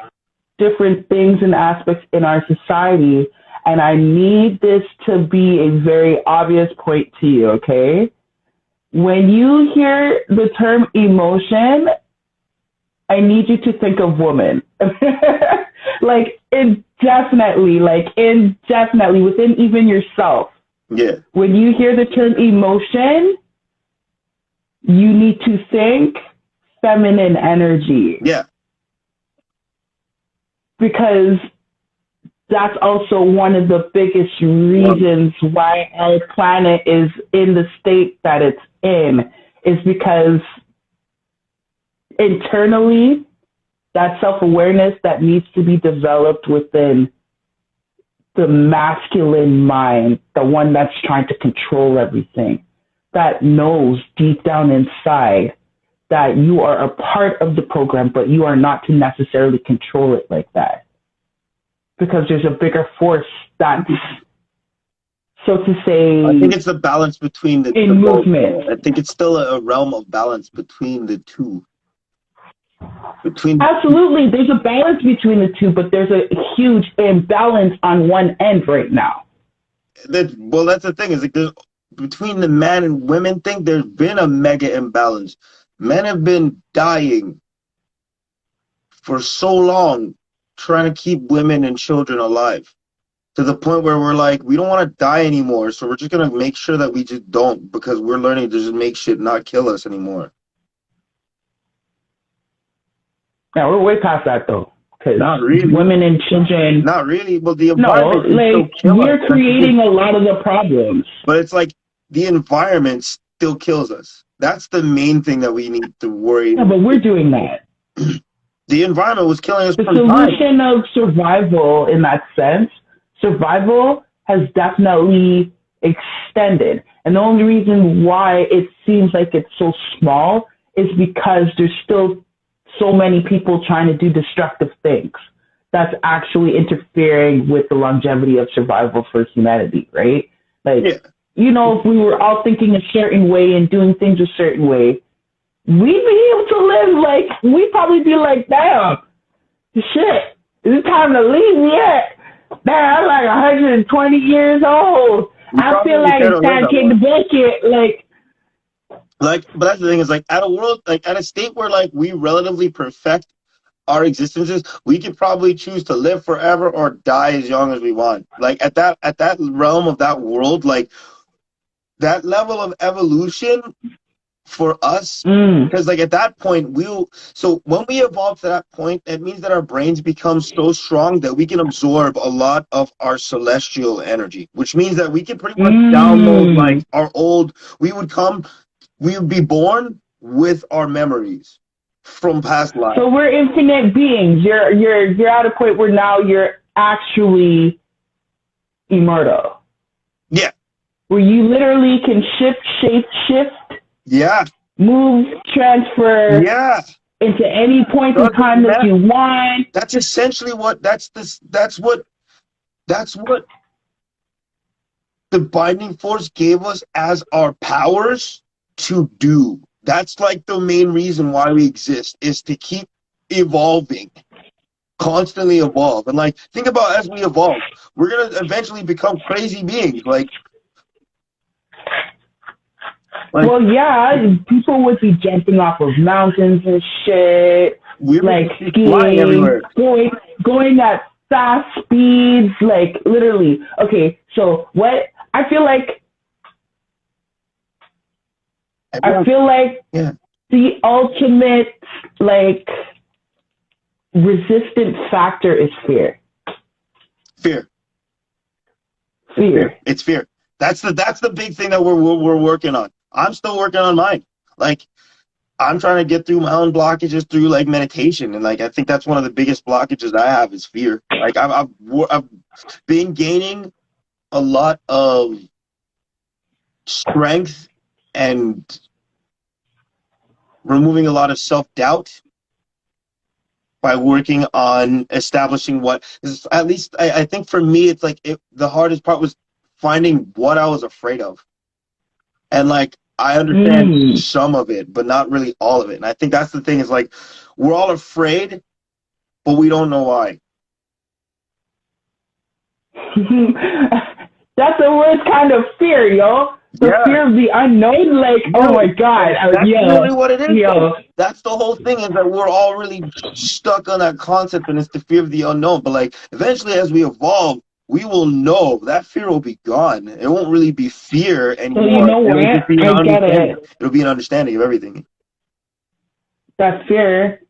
different things and aspects in our society, and I need this to be a very obvious point to you, okay? When you hear the term emotion, I need you to think of woman. like indefinitely within even yourself. Yeah. When you hear the term emotion, you need to think feminine energy. Yeah. Because that's also one of the biggest reasons why our planet is in the state that it's in, is because internally, that self-awareness that needs to be developed within the masculine mind, the one that's trying to control everything, that knows deep down inside that you are a part of the program, but you are not to necessarily control it like that. Because there's a bigger force that's, so to say, I think it's the balance between the movement. I think it's still a realm of balance between the two. Absolutely, there's a balance between the two, but there's a huge imbalance on one end right now. That's the thing, is like between the man and women thing, there's been a mega imbalance. Men have been dying for so long trying to keep women and children alive, to the point where we're like, we don't want to die anymore, so we're just going to make sure that we just don't, because we're learning to just make shit not kill us anymore. Now, we're way past that, though. Not really. Women and children. Not really. Well, the environment we're creating a lot of the problems. But it's like the environment still kills us. That's the main thing that we need to worry about. Yeah, but we're doing that. The environment was killing us. The solution of survival, in that sense, survival has definitely extended. And the only reason why it seems like it's so small is because there's still so many people trying to do destructive things that's actually interfering with the longevity of survival for humanity, right? Like, you know, if we were all thinking a certain way and doing things a certain way, we'd be able to live like, we'd probably be like, damn, shit, it's time to leave yet. Damn, I'm like 120 years old. I feel like it's time to kick the bucket. But that's the thing is, like, at a world, like, at a state where, like, we relatively perfect our existences, we could probably choose to live forever or die as young as we want. Like, at that realm of that world, like, that level of evolution for us, because, like, at that point, so when we evolve to that point, it means that our brains become so strong that we can absorb a lot of our celestial energy, which means that we can pretty much download, like, we would be born with our memories from past lives. So we're infinite beings. You're at a point where now you're actually immortal. Yeah. Where you literally can shift. Yeah. Move, transfer. Yeah. Into any point in time that you want. That's essentially what that's what the binding force gave us as our powers to do. That's like the main reason why we exist, is to keep evolving, constantly evolve. And, like, think about, as we evolve, we're gonna eventually become crazy beings. Like well, yeah, people would be jumping off of mountains and shit, like skiing, everywhere, going at fast speeds, like, literally. Okay, so what I feel like yeah. The ultimate, like, resistant factor is fear. Fear. It's fear. That's the big thing that we're working on. I'm still working on mine. Like, I'm trying to get through my own blockages through, like, meditation, and, like, I think that's one of the biggest blockages I have is fear. Like, I've been gaining a lot of strength and removing a lot of self-doubt by working on establishing what is, at least I think for me, it's like the hardest part was finding what I was afraid of. And, like, I understand some of it, but not really all of it. And I think that's the thing, is, like, we're all afraid, but we don't know why. That's the worst kind of fear, yo. The fear of the unknown, like, oh my God. That's really what it is. That's the whole thing, is that we're all really stuck on that concept, and it's the fear of the unknown. But, like, eventually, as we evolve, we will know that fear will be gone. It won't really be fear anymore. So, you know what? It'll be an understanding of everything. That fear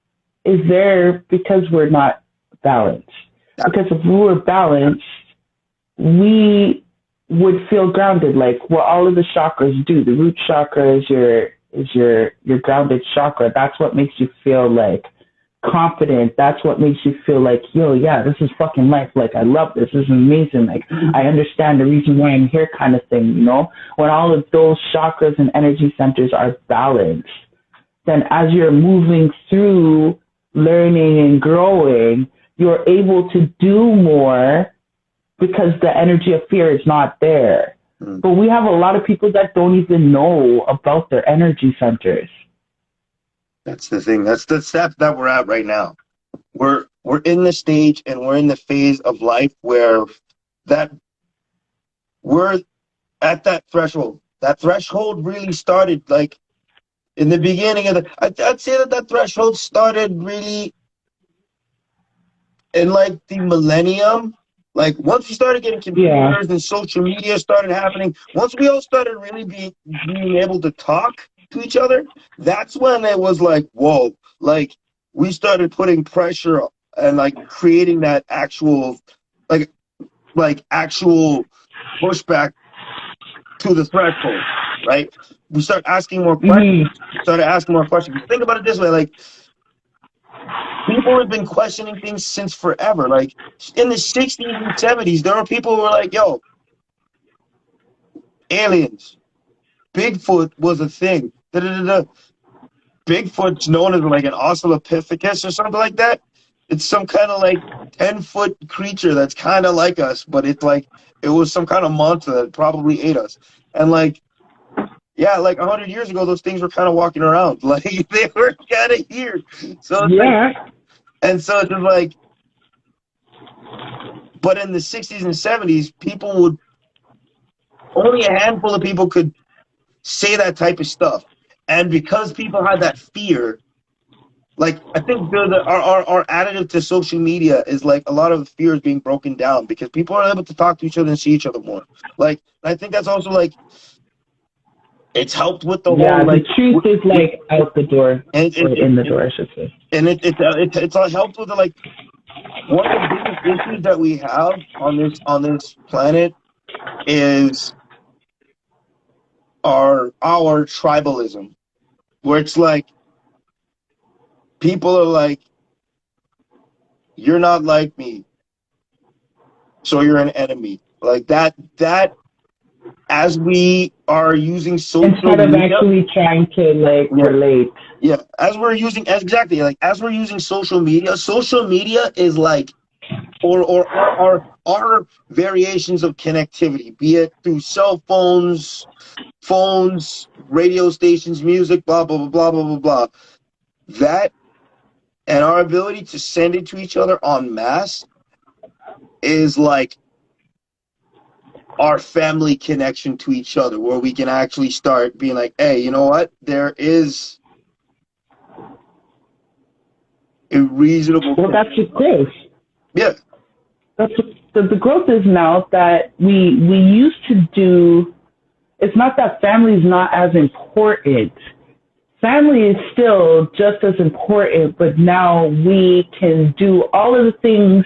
is there because we're not balanced. Because if we were balanced, we would feel grounded, like what all of the chakras do. The root chakra is your grounded chakra. That's what makes you feel, like, confident. That's what makes you feel like, yo, yeah, this is fucking life. Like, I love this. This is amazing. Like, I understand the reason why I'm here, kind of thing, you know? When all of those chakras and energy centers are balanced, then as you're moving through learning and growing, you're able to do more because the energy of fear is not there. But we have a lot of people that don't even know about their energy centers. That's the thing. That's the step that we're at right now. We're in the stage, and we're in the phase of life where we're at that threshold. That threshold really started, like, in the beginning of I'd say that threshold started really in, like, the millennium. Like, once we started getting computers and social media started happening, once we all started really being able to talk to each other, that's when it was like, whoa, like, we started putting pressure and, like, creating that actual, like actual pushback to the threshold, right? We start asking more questions. Think about it this way, like, people have been questioning things since forever. Like, in the 60s and 70s, there were people who were like, yo, aliens, Bigfoot was a thing. Bigfoot's known as, like, an Australopithecus or something like that. It's some kind of, like, 10-foot creature that's kind of like us, but it's like, it was some kind of monster that probably ate us. And like, yeah, like 100 years ago, those things were kind of walking around. Like they were kind of here. So it's Yeah. like, and so it's just like, but in the 60s and 70s, people would, only a handful of people could say that type of stuff. And because people had that fear, like I think our additive to social media is like a lot of fear is being broken down because people are able to talk to each other and see each other more. Like I think that's also like it's helped with the Yeah, whole the like truth is like out the door, and or in the door, I should say. and it's all helped with the, like one of the biggest issues that we have on this planet is our tribalism, where it's like people are like, you're not like me, so you're an enemy. Like that as we are using social Instead of media, actually trying to like yeah, relate. yeah, as we're using exactly like as we're using social media is like or our variations of connectivity, be it through cell phones, radio stations, music, blah blah blah blah blah blah blah. That and our ability to send it to each other en masse is like our family connection to each other, where we can actually start being like, hey, you know what? There is a reasonable. Well, that's the growth. Yeah. That's the growth is now that we used to do. It's not that family is not as important. Family is still just as important, but now we can do all of the things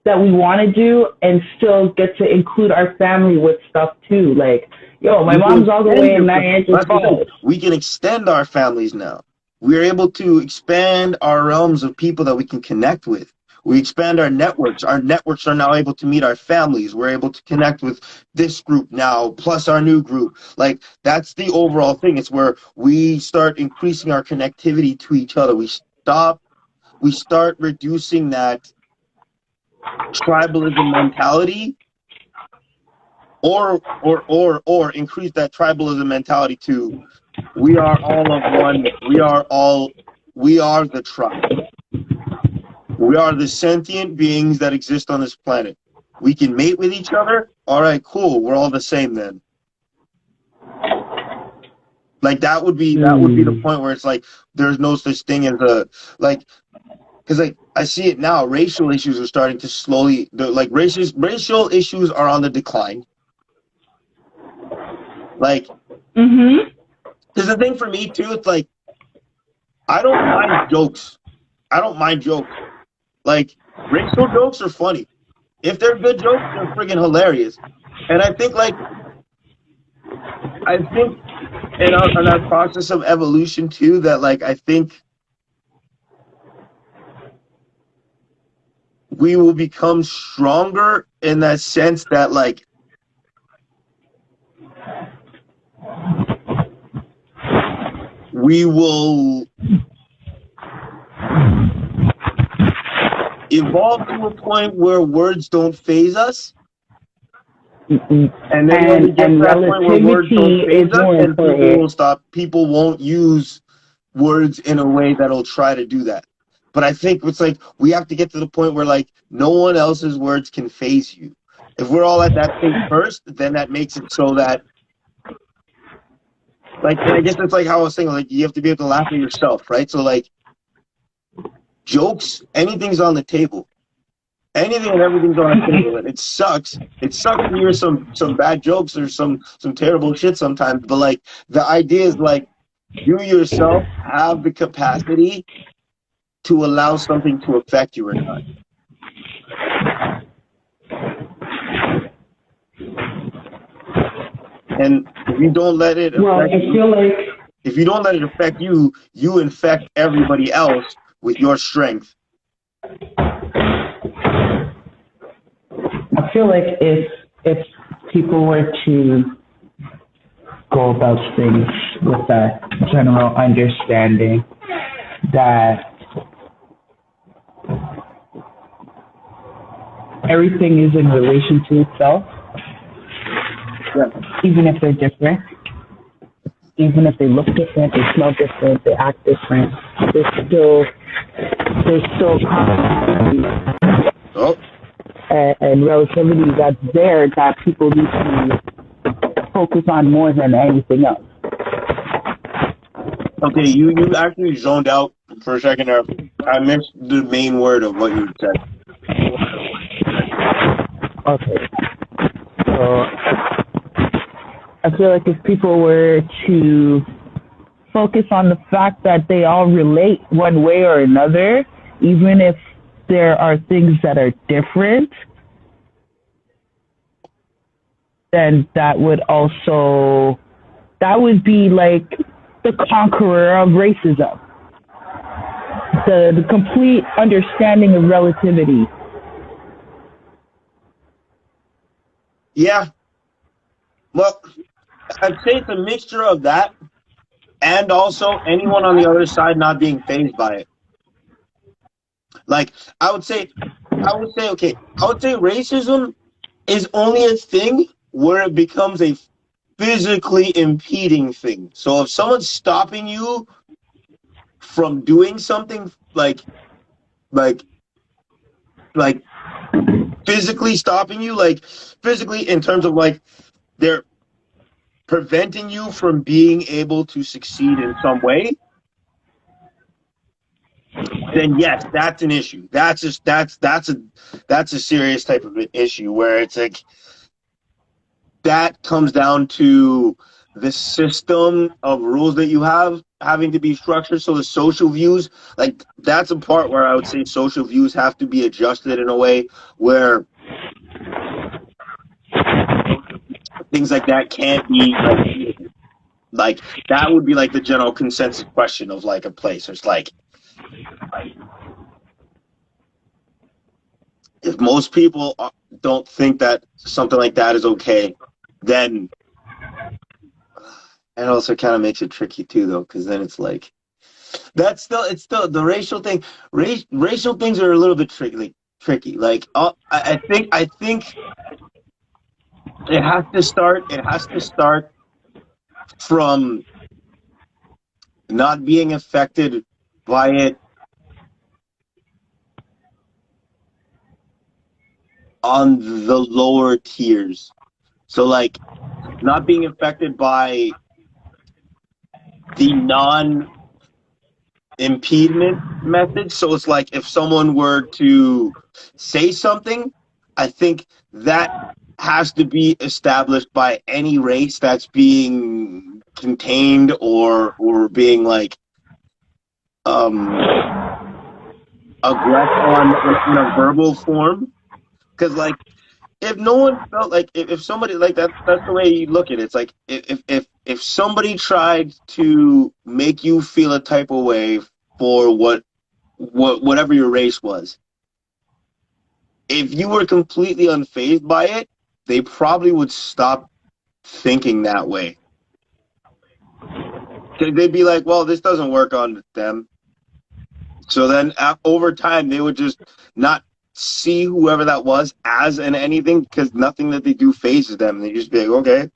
that we want to do and still get to include our family with stuff too. Like, yo, my mom's all the way in Niagara Falls. We can extend our families now. We're able to expand our realms of people that we can connect with. We expand our networks. Our networks are now able to meet our families. We're able to connect with this group now, plus our new group. Like, that's the overall thing. It's where we start increasing our connectivity to each other. We start reducing that tribalism mentality, or increase that tribalism mentality to we are all of one. We are the tribe. We are the sentient beings that exist on this planet. We can mate with each other. All right, cool. We're all the same then. Like that would be the point where it's like there's no such thing as a like, because like I see it now. Racial issues are starting to slowly like racial issues are on the decline. Like, because the thing for me too, it's like I don't mind jokes. Like, racial jokes are funny. If they're good jokes, they're friggin' hilarious. And I think in that process of evolution too, that like I think we will become stronger in that sense that like we will evolve to a point where words don't faze us. And then when we get to that point where words don't faze us, then people won't use words in a way that'll try to do that. But I think it's like we have to get to the point where like no one else's words can faze you. If we're all at that thing first, then that makes it so that like, and I guess that's like how I was saying, like you have to be able to laugh at yourself, right? So like jokes, anything's on the table. Anything and everything's on the table, and it sucks. It sucks to hear some bad jokes or some terrible shit sometimes. But like the idea is like you yourself have the capacity to allow something to affect you or not. And if you don't let it affect if you don't let it affect you, you infect everybody else with your strength. I feel like if people were to go about things with that general understanding that everything is in relation to itself, even if they're different, even if they look different, they smell different, they act different, there's still and relativity that's there that people need to focus on more than anything else. Okay, you actually zoned out for a second there. I missed the main word of what you said. Okay. So I feel like if people were to focus on the fact that they all relate one way or another, even if there are things that are different, then that would be like the conqueror of racism. The complete understanding of relativity. Yeah. Well, I'd say it's a mixture of that and also anyone on the other side not being fazed by it. Like, I would say racism is only a thing where it becomes a physically impeding thing. So if someone's stopping you from doing something like physically stopping you, like physically in terms of like they're preventing you from being able to succeed in some way, then yes, that's an issue. That's a serious type of an issue where it's like that comes down to the system of rules that you have having to be structured. So the social views, like that's a part where I would say social views have to be adjusted in a way where things like that can't be like that would be like the general consensus question of like a place. It's like if most people don't think that something like that is okay, then it also kind of makes it tricky too, though, because then it's like it's still the racial thing. Racial things are a little bit tricky. Like I think it has to start from not being affected by it on the lower tiers. So like not being affected by the non-impediment method. So it's like if someone were to say something, I think that has to be established by any race that's being contained or being like aggressed on in a verbal form. Because like if no one felt like if somebody like that's the way you look at it. It's like if somebody tried to make you feel a type of way for whatever your race was, if you were completely unfazed by it, they probably would stop thinking that way. They'd be like, well, this doesn't work on them. So then over time, they would just not see whoever that was as in anything because nothing that they do phases them. They just be like, okay,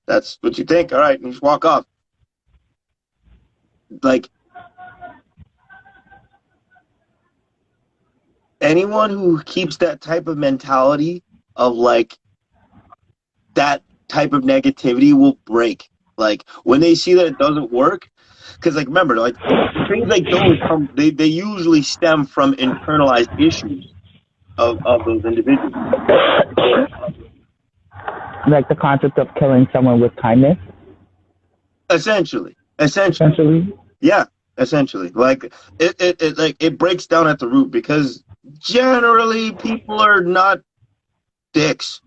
that's what you think. All right, and just walk off. Like anyone who keeps that type of mentality of like that type of negativity will break. Like when they see that it doesn't work, because like remember, like things like those they usually stem from internalized issues of those individuals. Like the concept of killing someone with kindness. Essentially. Yeah, essentially. Like it breaks down at the root because generally people are not dicks.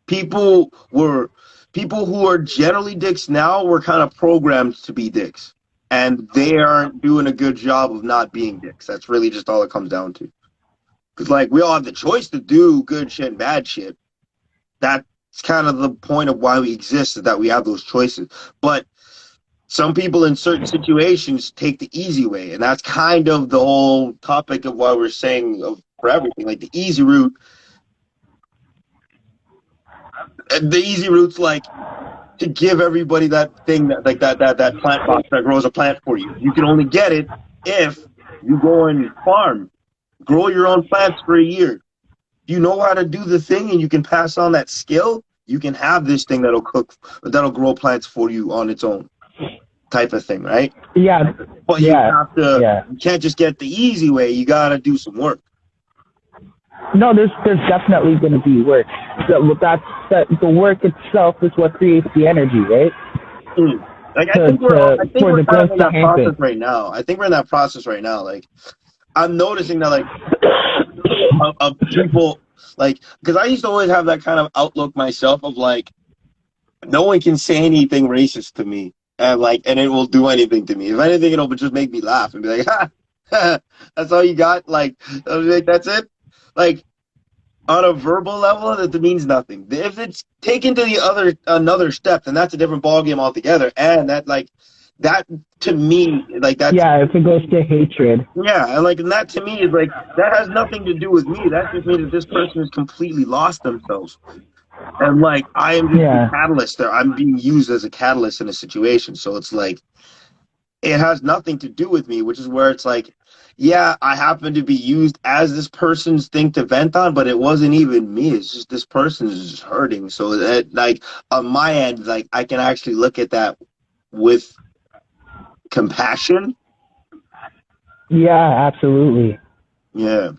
People who are generally dicks now were kind of programmed to be dicks. And they aren't doing a good job of not being dicks. That's really just all it comes down to. Because, like, we all have the choice to do good shit and bad shit. That's kind of the point of why we exist, is that we have those choices. But some people in certain situations take the easy way. And that's kind of the whole topic of why we're saying for everything. Like, the easy route The easy route's like to give everybody that thing that plant box that grows a plant for you. You can only get it if you go and farm, grow your own plants for a year. You know how to do the thing, and you can pass on that skill. You can have this thing that'll grow plants for you on its own, type of thing, right? Yeah, But you yeah, have to. yeah. You can't just get the easy way. You gotta do some work. No, there's definitely going to be work. So the work itself is what creates the energy, right? Like I think For we're the kind of growth in to that process happen. right now. I think we're in that process right now. Like I'm noticing that like of people like because I used to always have that kind of outlook myself of like no one can say anything racist to me and it will do anything to me. If anything, it'll just make me laugh and be like, ha, that's all you got. Like that's it. Like on a verbal level, that means nothing. If it's taken to the another step, then that's a different ballgame altogether. And that to me, like that's Yeah, if it goes to hatred. yeah, and that to me is like that has nothing to do with me. That just means that this person has completely lost themselves. And like I am just the Yeah, catalyst there. I'm being used as a catalyst in a situation. So it's like it has nothing to do with me, which is where it's like, yeah, I happen to be used as this person's thing to vent on, but it wasn't even me. It's just this person is just hurting. So that like on my end, like I can actually look at that with compassion. yeah, absolutely. Yeah.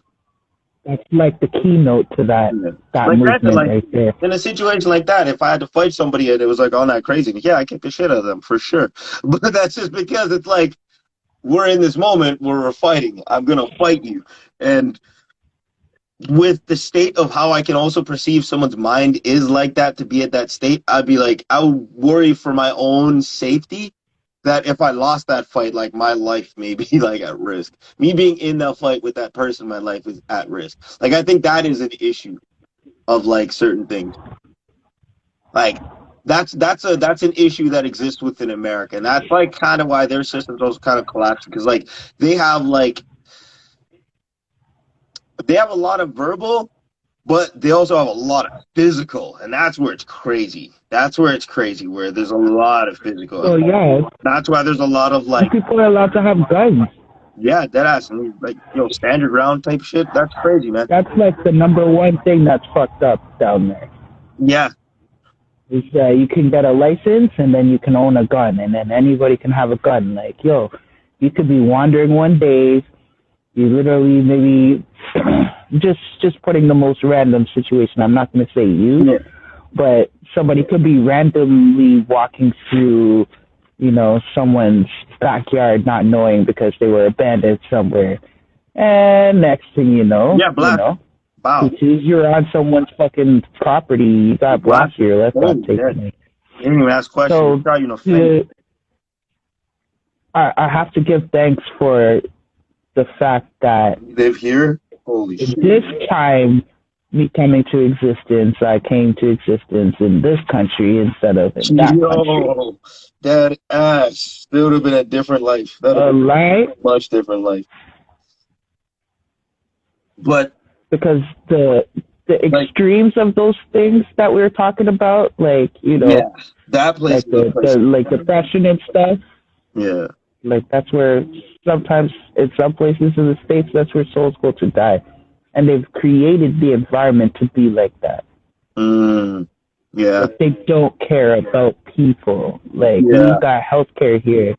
That's like the keynote to Yeah. that Like granted, movement like right there. in a situation like that, if I had to fight somebody and it was like all that crazy, yeah, I kick the shit out of them for sure. But that's just because it's like we're in this moment where we're fighting. I'm gonna fight you. And with the state of how I can also perceive someone's mind is like that to be at that state, I'd be like, I would worry for my own safety that if I lost that fight, like my life may be like at risk. Me being in that fight with that person, my life is at risk. Like I think that is an issue of like certain things. Like that's an issue that exists within America, and that's like kind of why their systems also kind of collapse because like they have like they have a lot of verbal, but they also have a lot of physical, and that's where it's crazy. That's where it's crazy, where there's a lot of physical. So yeah, That's why there's a lot of like, people are allowed to have guns. yeah, dead ass, and like stand your ground type shit. That's crazy, man. That's like the number one thing that's fucked up down there. Yeah, Is you can get a license and then you can own a gun, and then anybody can have a gun. Like, yo, you could be wandering one day, you literally maybe just putting the most random situation. I'm not going to say you, yeah, but somebody could be randomly walking through, someone's backyard, not knowing because they were abandoned somewhere, and next thing yeah, blast. Wow. you're on someone's fucking property. You got blocked here. Let's not take it. You didn't even ask questions. So I have to give thanks for the fact that you live here. Holy shit! this time me coming to existence, I came to existence in this country instead of in that country. That ass. That would have been a different life. That would have been a much different life. But because the extremes of those things that we were talking about, like that place, like like depression and stuff. Yeah, like that's where sometimes in some places in the States, that's where souls go to die, and they've created the environment to be like that. Yeah, like they don't care about people. Like we got healthcare here.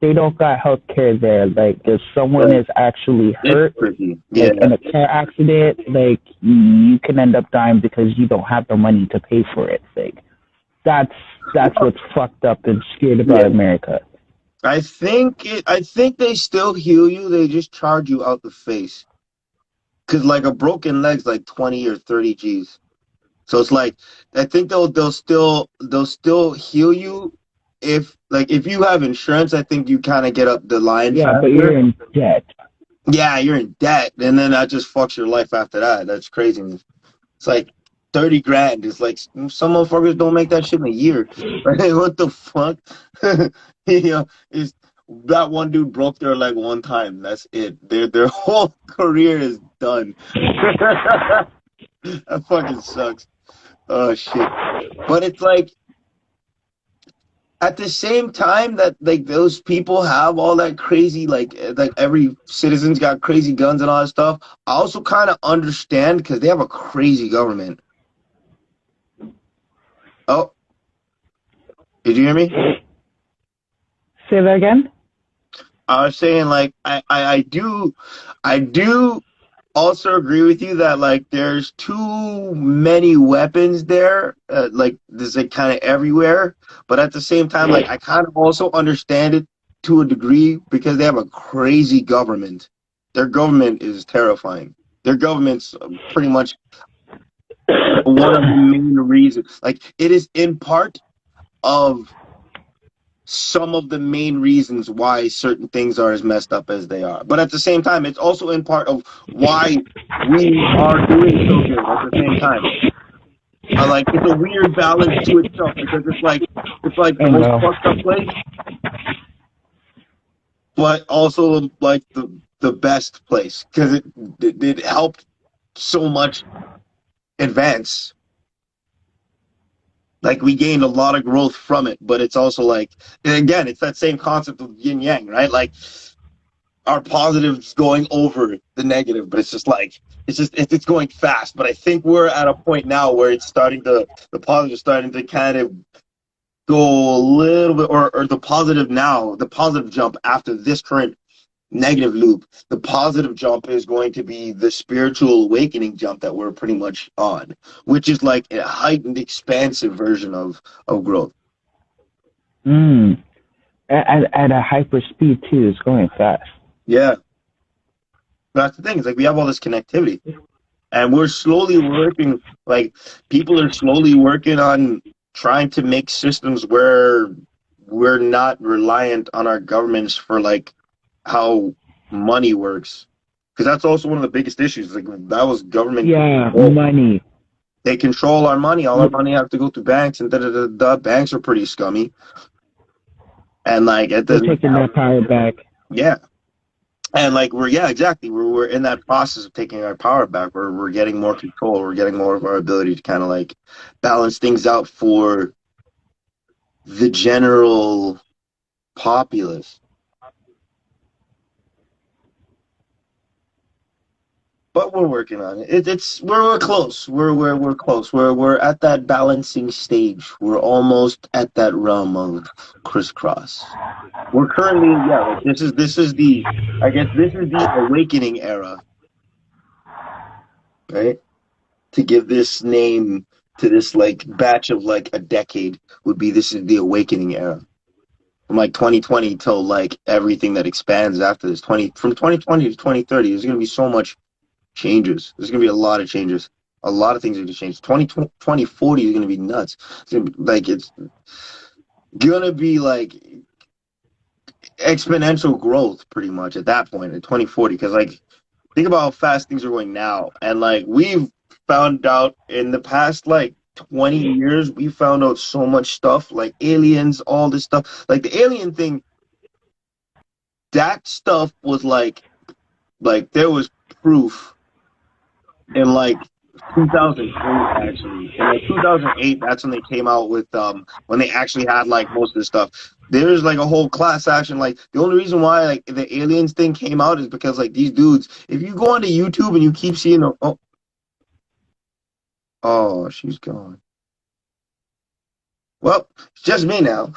They don't got healthcare there. Like if someone is actually hurt, like in a car accident, like you can end up dying because you don't have the money to pay for it. Like that's what's fucked up and scared about America. I think they still heal you. They just charge you out the face. Cause like a broken leg's like 20 or 30 G's. So it's like I think they'll still heal you if you have insurance. I think you kind of get up the line. Yeah, but you're in debt. Yeah, you're in debt, and then that just fucks your life after that. That's crazy. It's like 30 grand. It's like some motherfuckers don't make that shit in a year. Right? What the fuck? It's that one dude broke their leg one time. That's it. Their whole career is done. That fucking sucks. Oh shit. But it's like at the same time that like those people have all that crazy like every citizen's got crazy guns and all that stuff. I also kind of understand because they have a crazy government. Oh, did you hear me? Say that again? I was saying like I do also agree with you that like there's too many weapons there, like there's like kind of everywhere. But at the same time, like I kind of also understand it to a degree because they have a crazy government. Their government is terrifying. Their government's pretty much one of the main reasons. Like it is in part of some of the main reasons why certain things are as messed up as they are. But at the same time, it's also in part of why we are doing so good at the same time. Like it's a weird balance to itself because it's like the I most know. fucked up place, but also like the best place because it helped so much advance. Like we gained a lot of growth from it, but it's also like, and again, it's that same concept of yin yang, right? Like our positives going over the negative, but it's just like it's going fast. But I think we're at a point now where it's starting to the positive starting to kind of go a little bit, or the positive now, the positive jump after this current negative loop, the positive jump is going to be the spiritual awakening jump that we're pretty much on, which is like a heightened, expansive version of growth. Mm. At a hyper speed too. It's going fast. Yeah, that's the thing. It's like we have all this connectivity and we're slowly working like people are slowly working on trying to make systems where we're not reliant on our governments for like how money works because that's also one of the biggest issues like that was government Yeah, control. money. They control our money, all our money have to go through banks and da. Banks are pretty scummy and like it We're doesn't taking help. that power back. Yeah, and like we're yeah exactly we're in that process of taking our power back. We're getting more control. We're getting more of our ability to kind of like balance things out for the general populace. But we're working on it. It's we're close. We're close. We're at that balancing stage. We're almost at that realm of crisscross. We're currently yeah like this is the I guess this is the awakening era, right? To give this name to this like batch of like a decade would be this is the awakening era from like 2020 till like everything that expands after this 20 from 2020 to 2030 there's going to be so much changes. There's going to be a lot of changes, a lot of things are going to change. 2040 is going to be nuts. It's going to be like it's going to be like exponential growth pretty much at that point in 2040 because like think about how fast things are going now. And like we've found out in the past like 20 years, we found out so much stuff like aliens, all this stuff. Like the alien thing, that stuff was like there was proof in like 2008 actually. In like 2008, that's when they came out with when they actually had like most of the stuff. There's like a whole class action. Like the only reason why like the aliens thing came out is because like these dudes. If you go onto YouTube and you keep seeing them, oh, she's gone. Well, it's just me now.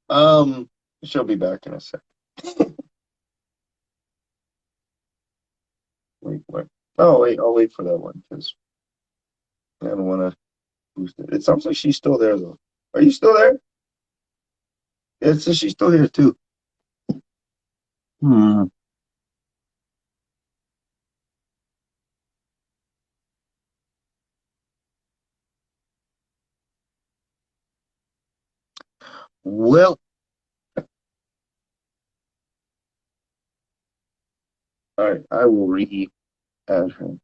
um, she'll be back in a sec. Wait, what? Oh, wait, I'll wait for that one because I don't want to boost it. It sounds like she's still there though. Are you still there? Yeah, it says she's still here too. Hmm. Well, all right. I will re-add her.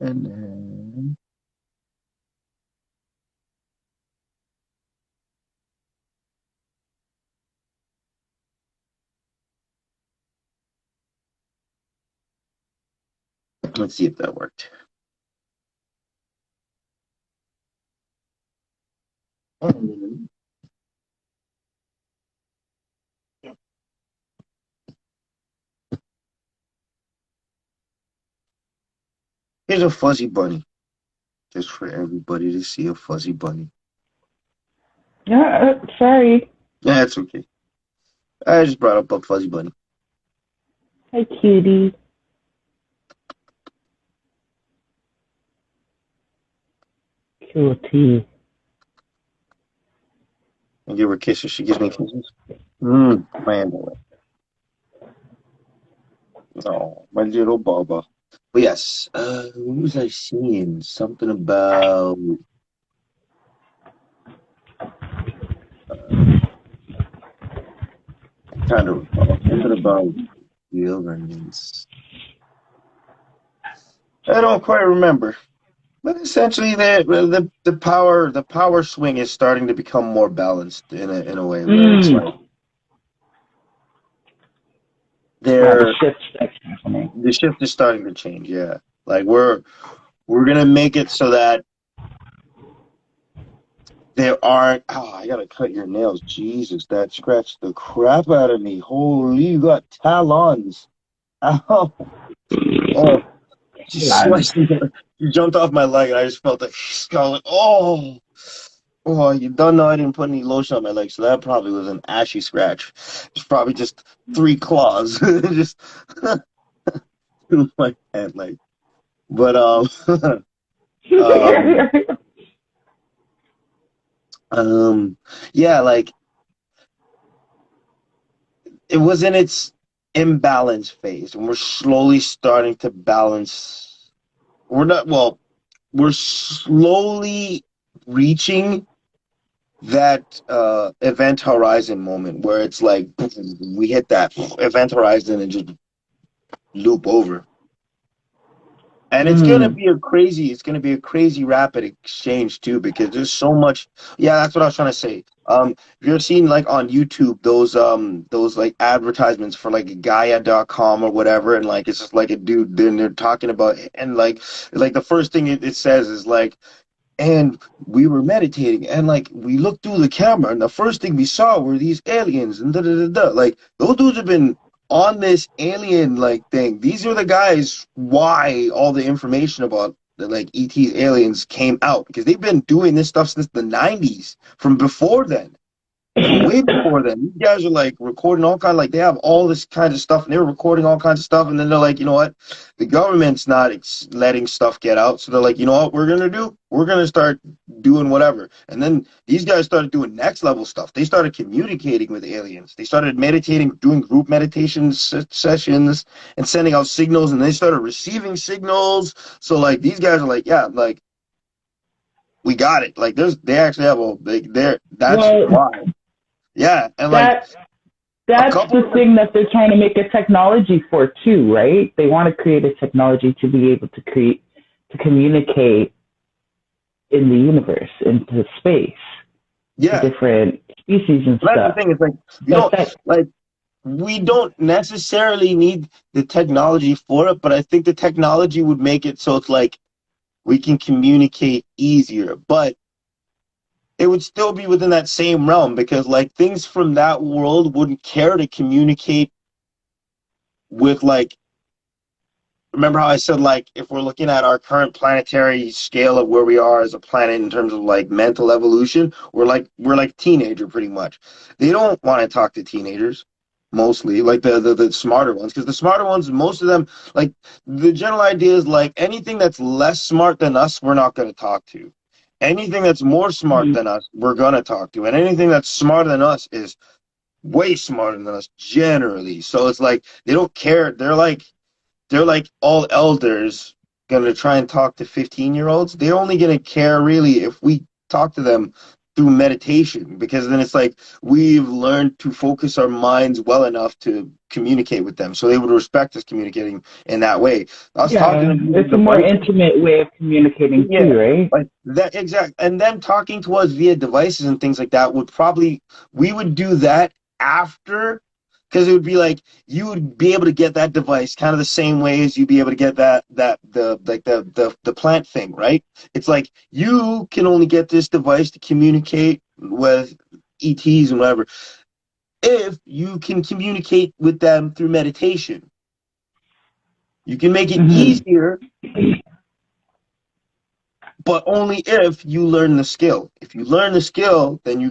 And then, Let's see if that worked. Here's a fuzzy bunny. Just for everybody to see a fuzzy bunny. Yeah, sorry. Yeah, it's okay. I just brought up a fuzzy bunny. Hi, cutie. Cutie. I give her kisses. She gives me kisses. My hand away. Oh, my little Baba. But yes, what was I seeing? Something about trying to recall. Something about governance. I don't quite remember. But essentially, the power swing is starting to become more balanced in a way where it's like The they're shift that's happening. the shift is starting to change. Yeah, like we're gonna make it so that there aren't. Oh, I gotta cut your nails. Jesus, that scratched the crap out of me. Holy, you got talons. Ow. Oh, she sliced me. You jumped off my leg, and I just felt that skull. Oh. Oh, you don't know I didn't put any lotion on my leg, so that probably was an ashy scratch. It's probably just 3 claws, just through my hand, like. But um, yeah, like it was in its imbalance phase, and we're slowly starting to balance. We're not well. We're slowly reaching that event horizon moment where it's like we hit that event horizon and just loop over. And it's gonna be a crazy rapid exchange too, because there's so much. Yeah, that's what I was trying to say. If you're seeing like on YouTube those like advertisements for like Gaia.com or whatever, and like it's just like a dude, then they're talking about, and like the first thing it says is like, and we were meditating, and like we looked through the camera, and the first thing we saw were these aliens, and da da da da. Like those dudes have been on this alien like thing. These are the guys why all the information about the like ET's aliens came out, because they've been doing this stuff since the 90s, from before then. From way before then. These guys are like recording all kind of, like they have all this kind of stuff, and they're recording all kinds of stuff, and then they're like, you know what, the government's not letting stuff get out, so they're like, you know what we're gonna do, we're gonna start doing whatever. And then these guys started doing next level stuff. They started communicating with aliens. They started meditating, doing group meditation sessions and sending out signals, and they started receiving signals. So like these guys are like, yeah, like we got it. Like they actually have a big there. That's Well, why. Yeah, and like that a that's couple the of thing that they're trying to make a technology for too, right? They want to create a technology to be able to communicate in the universe, into space, to yeah, different species and that's the stuff. thing. It's like you But don't that like we don't necessarily need the technology for it, but I think the technology would make it so it's like we can communicate easier, but it would still be within that same realm, because like things from that world wouldn't care to communicate with like, remember how I said like if we're looking at our current planetary scale of where we are as a planet in terms of like mental evolution, we're like teenager pretty much. They don't want to talk to teenagers mostly, like the smarter ones, because the smarter ones, most of them, like the general idea is like anything that's less smart than us we're not going to talk to. Anything that's more smart than us we're going to talk to, and anything that's smarter than us is way smarter than us generally. So it's like they don't care. They're like all elders gonna try and talk to 15-year-olds. They're only gonna care really if we talk to them through meditation, because then it's like we've learned to focus our minds well enough to communicate with them, so they would respect us communicating in that way. I was talking yeah, to them using it's a the more bunny. intimate way of communicating Yeah, too, right? like that exact. And them talking to us via devices and things like that would probably we would do that after, Because it would be like you would be able to get that device kind of the same way as you'd be able to get the plant thing, right? It's like you can only get this device to communicate with ETs and whatever if you can communicate with them through meditation. You can make it Mm-hmm. easier, but only if you learn the skill. If you learn the skill, then you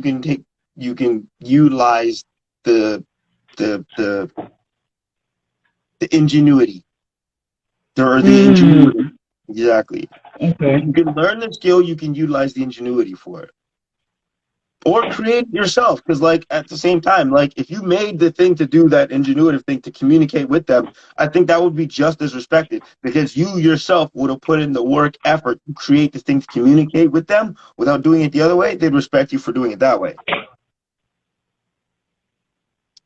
can utilize the the the, the ingenuity. There are the ingenuity. Mm. Exactly. If Okay. you can learn the skill, you can utilize the ingenuity for it. Or create it yourself. Because like at the same time, like if you made the thing to do that ingenuitive thing to communicate with them, I think that would be just as respected. Because you yourself would have put in the work effort to create the thing to communicate with them without doing it the other way, they'd respect you for doing it that way.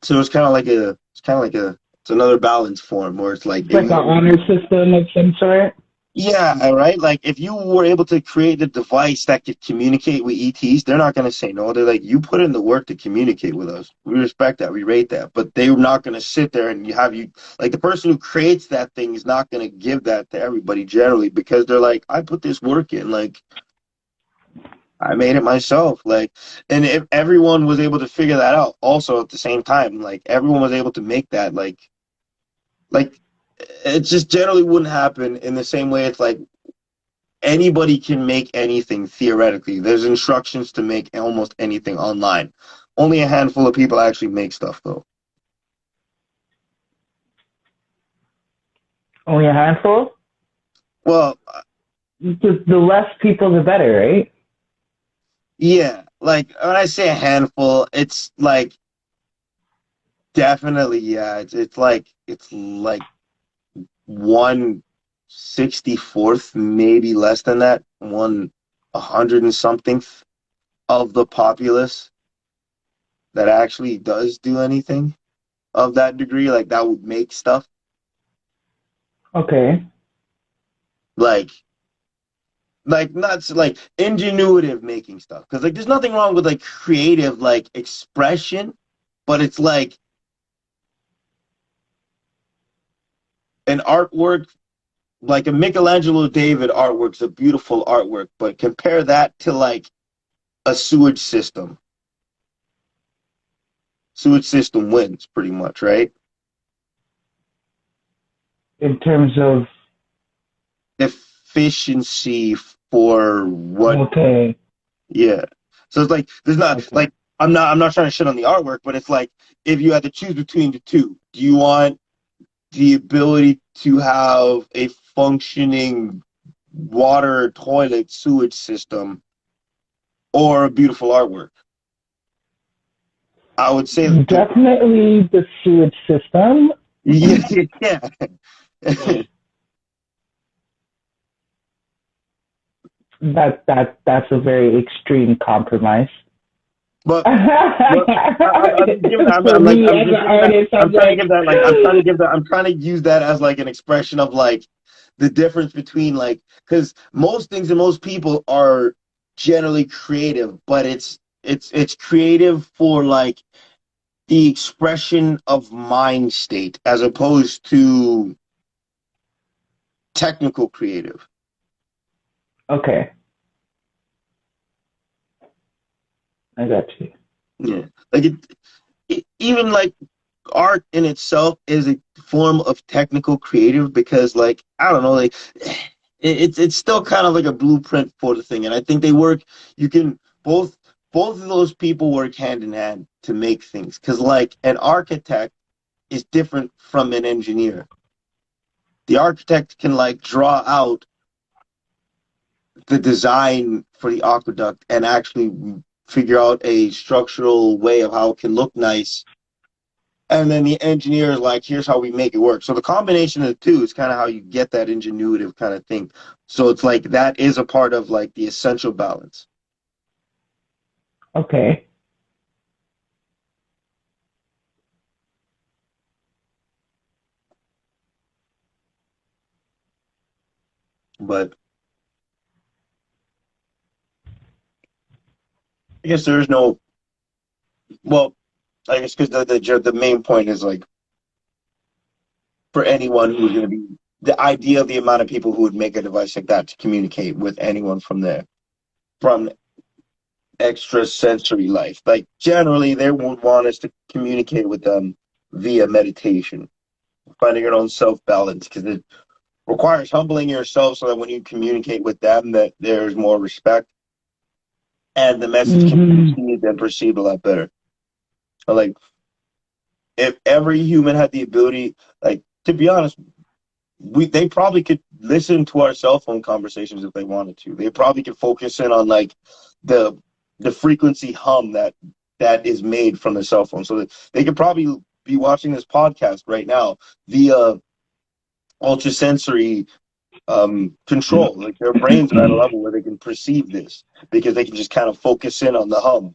So it's another balance form where it's like It's if like an you honor system of some sort. yeah, right. Like if you were able to create a device that could communicate with ETs, they're not going to say no. They're like, you put in the work to communicate with us. We respect that. We rate that. But they're not going to sit there and you like the person who creates that thing is not going to give that to everybody generally because they're like, I put this work in. Like I made it myself. Like, and if everyone was able to figure that out also at the same time, like everyone was able to make that like it just generally wouldn't happen in the same way it's like anybody can make anything theoretically. There's instructions to make almost anything online. Only a handful of people actually make stuff though. Only a handful. Well, The less people, the better, right? yeah, like when I say a handful, it's like definitely yeah. It's like 1/64th, maybe less than that, 100 and something of the populace that actually does do anything of that degree, like that would make stuff. Okay. Like not like ingenuitive making stuff because like there's nothing wrong with like creative like expression, but it's like an artwork like a Michelangelo David artwork's a beautiful artwork, but compare that to like a sewage system. Sewage system wins pretty much, right? In terms of Efficiency for what okay, yeah. So it's like there's not okay. like I'm not trying to shit on the artwork, but it's like if you had to choose between the two, do you want the ability to have a functioning water toilet sewage system or a beautiful artwork? I would say that Definitely the sewage system. yeah, yeah. That's a very extreme compromise. but but I'm just giving For me as an artist, I'm I'm trying to like, give that I'm trying to use that as like an expression of like the difference between like because most things and most people are generally creative, but it's creative for like the expression of mind state as opposed to technical creative. okay, I got you. Yeah, like even like art in itself is a form of technical creative because like I don't know like it's still kind of like a blueprint for the thing and I think they work you can both of those people work hand in hand to make things because like an architect is different from an engineer. The architect can like draw out the design for the aqueduct and actually figure out a structural way of how it can look nice. And then the engineer is like, here's how we make it work. So the combination of the two is kind of how you get that ingenuitive kind of thing. So it's like that is a part of like the essential balance. Okay, But I guess there is no well. I guess because the main point is like for anyone who's going to be the idea of the amount of people who would make a device like that to communicate with anyone from there, from extrasensory life. Like generally, they would want us to communicate with them via meditation, finding your own self balance, because it requires humbling yourself so that when you communicate with them, that there's more respect and the message can be received and perceived a lot better. So, like, if every human had the ability, like, to be honest, they probably could listen to our cell phone conversations if they wanted to. They probably could focus in on like the frequency hum that is made from the cell phone, so that they could probably be watching this podcast right now via ultrasensory control. Like their brains are at a level where they can perceive this because they can just kind of focus in on the hum.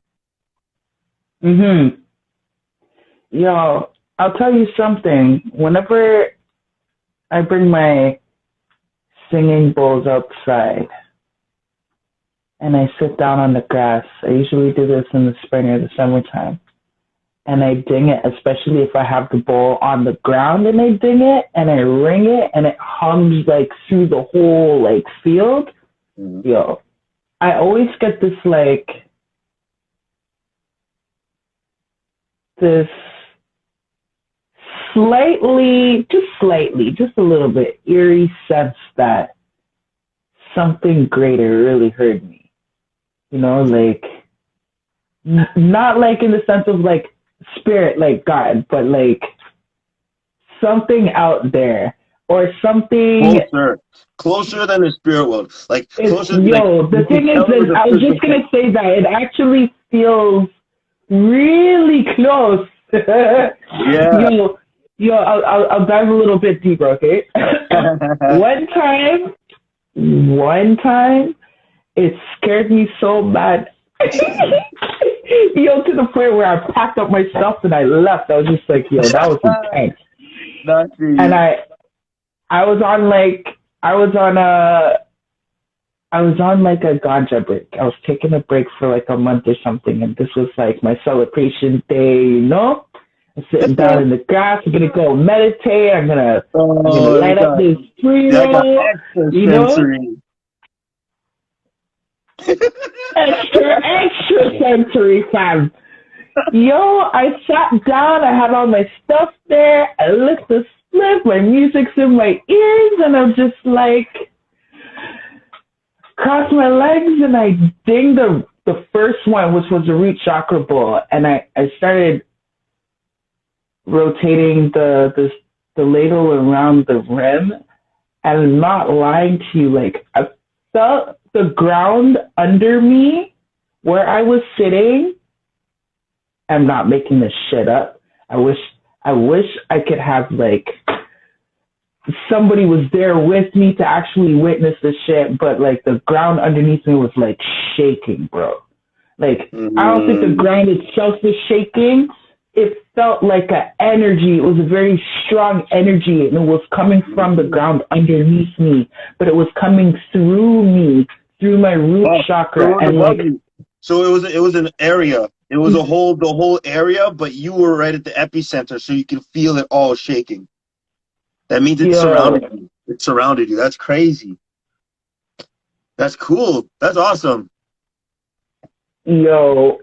Yo, I'll tell you something. Whenever I bring my singing bowls outside and I sit down on the grass, I usually do this in the spring or the summertime, and I ding it, especially if I have the bowl on the ground, and I ding it and I ring it and it hums like through the whole like field. Yo, I always get this like this just a little bit eerie sense that something greater really heard me. You know, like not like in the sense of like spirit, like God, but like something out there or something closer than the spirit world. Like closer. The thing is that I was just gonna say that it actually feels really close. Yeah. I'll dive a little bit deeper, okay? One time, it scared me so bad. To the point where I packed up my stuff and I left. I was just like, that was intense. And I was on like a ganja break. I was taking a break for like a month or something, and this was like my celebration day, you know? I'm sitting down in the grass. I'm gonna go meditate. I'm gonna light up this pre-roll. You know, extra sensory, fam. I sat down. I had all my stuff there. I lit the spliff. My music's in my ears, and I'm just like cross my legs, and I dinged the first one, which was a root chakra ball, and I started rotating the ladle around the rim, and I'm not lying to you, like I felt the ground under me where I was sitting. I'm not making this shit up. I wish I could have like somebody was there with me to actually witness the shit, but like the ground underneath me was like shaking, bro. Like I don't think the ground itself was shaking. It felt like an energy. It was a very strong energy, and it was coming from the ground underneath me, but it was coming through me, through my root chakra, and like. So it was an area. It was the whole area, but you were right at the epicenter, so you can feel it all shaking. That means it surrounded you. It surrounded you. That's crazy. That's cool. That's awesome. Yo,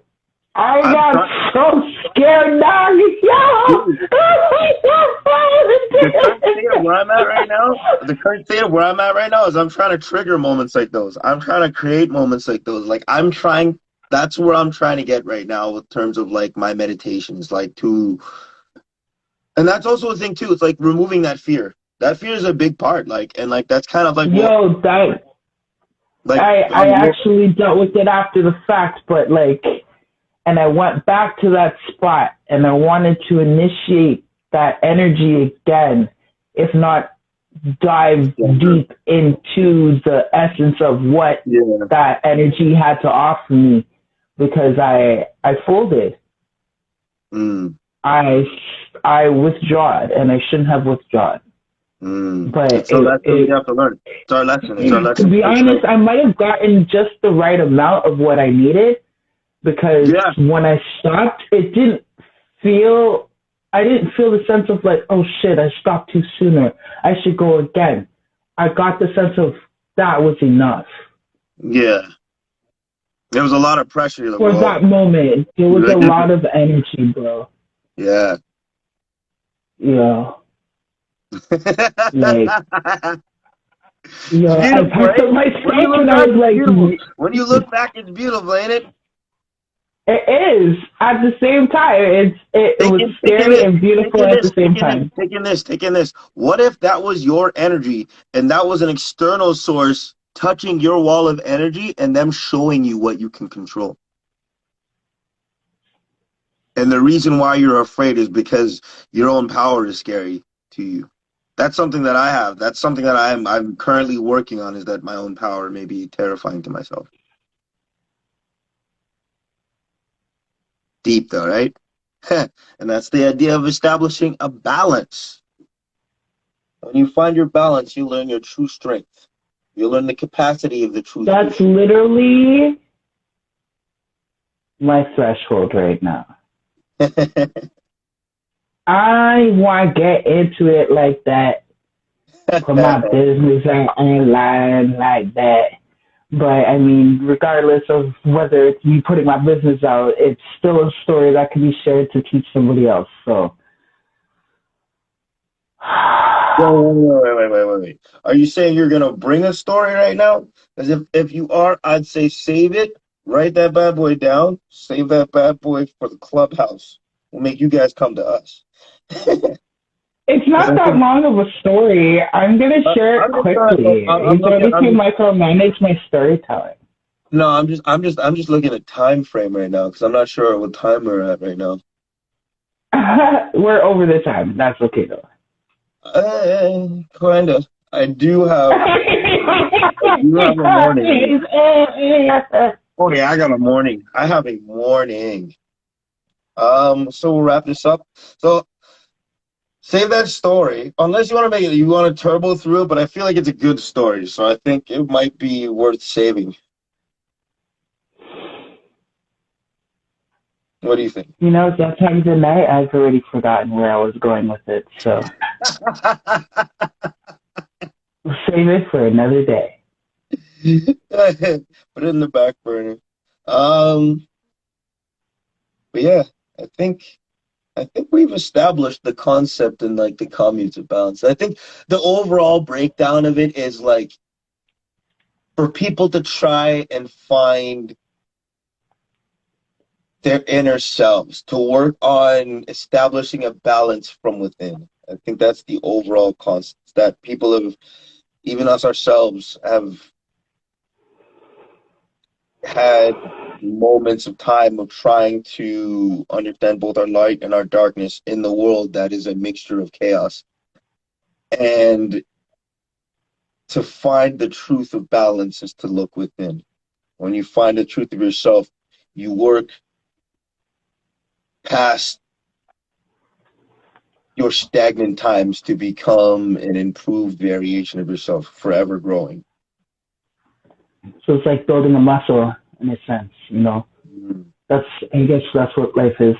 I got so scared now. Yo! The current state of where I'm at right now is I'm trying to trigger moments like those. I'm trying to create moments like those. Like that's where I'm trying to get right now in terms of like my meditations, and that's also a thing too. It's like removing that fear. That fear is a big part. That's kind of like I actually dealt with it after the fact, but and I went back to that spot and I wanted to initiate that energy again, if not dive deep into the essence of what that energy had to offer me, because I folded. I withdrawed, and I shouldn't have withdrawn. But that's what you have to learn. It's our lesson. To be honest, I might have gotten just the right amount of what I needed, because when I stopped, it didn't feel, I didn't feel the sense of like, oh shit, I stopped too sooner. I should go again. I got the sense of that was enough. Yeah. There was a lot of pressure. You're like, For whoa. that moment, there was You're a like, lot of energy, bro. yeah. Yeah. Like, It's yeah, I beautiful, packed right? up my When you stuff look and I back, was it's beautiful. like, When you look back, it's beautiful, ain't it? it is. At the same time, it was Taking scary this, and beautiful taking at the this, same taking this, time. taking this, taking this. What if that was your energy and that was an external source touching your wall of energy and them showing you what you can control? And the reason why you're afraid is because your own power is scary to you. That's something that I have. That's something that I'm currently working on, is that my own power may be terrifying to myself. Deep though, right? And that's the idea of establishing a balance. When you find your balance, you learn your true strength. You learn the capacity of the truth That's within. literally my threshold right now. I want to get into it like that, put my business out online like that. But I mean, regardless of whether it's me putting my business out, it's still a story that can be shared to teach somebody else. So, Wait. Are you saying you're gonna bring a story right now? Because if you are, I'd say save it, write that bad boy down, save that bad boy for the clubhouse. We'll make you guys come to us. it's Because not I that think long of a story. I'm going to share it I'm just trying. quickly. You I'm don't looking. need to micromanage my storytelling. No, I'm just looking at time frame right now because I'm not sure what time we're at right now. We're over the time. That's okay, though. Kind of. I do have. I do have a morning. Oh yeah, I got a morning. I have a morning. So we'll wrap this up. So save that story. Unless you want to make it, you want to turbo through it, but I feel like it's a good story, so I think it might be worth saving. What do you think? You know, that time of the night, I've already forgotten where I was going with it. So we'll save it for another day. Put it in the back burner. Um, but yeah, I think I think we've established the concept and like the commutative balance. I think the overall breakdown of it is like for people to try and find their inner selves, to work on establishing a balance from within. I think that's the overall concept that people have, even us ourselves, have had moments of time of trying to understand both our light and our darkness in the world that is a mixture of chaos. And to find the truth of balance is to look within. When you find the truth of yourself, you work past your stagnant times to become an improved variation of yourself, forever growing. So it's like building a muscle in a sense, you know. Mm. That's I guess that's what life is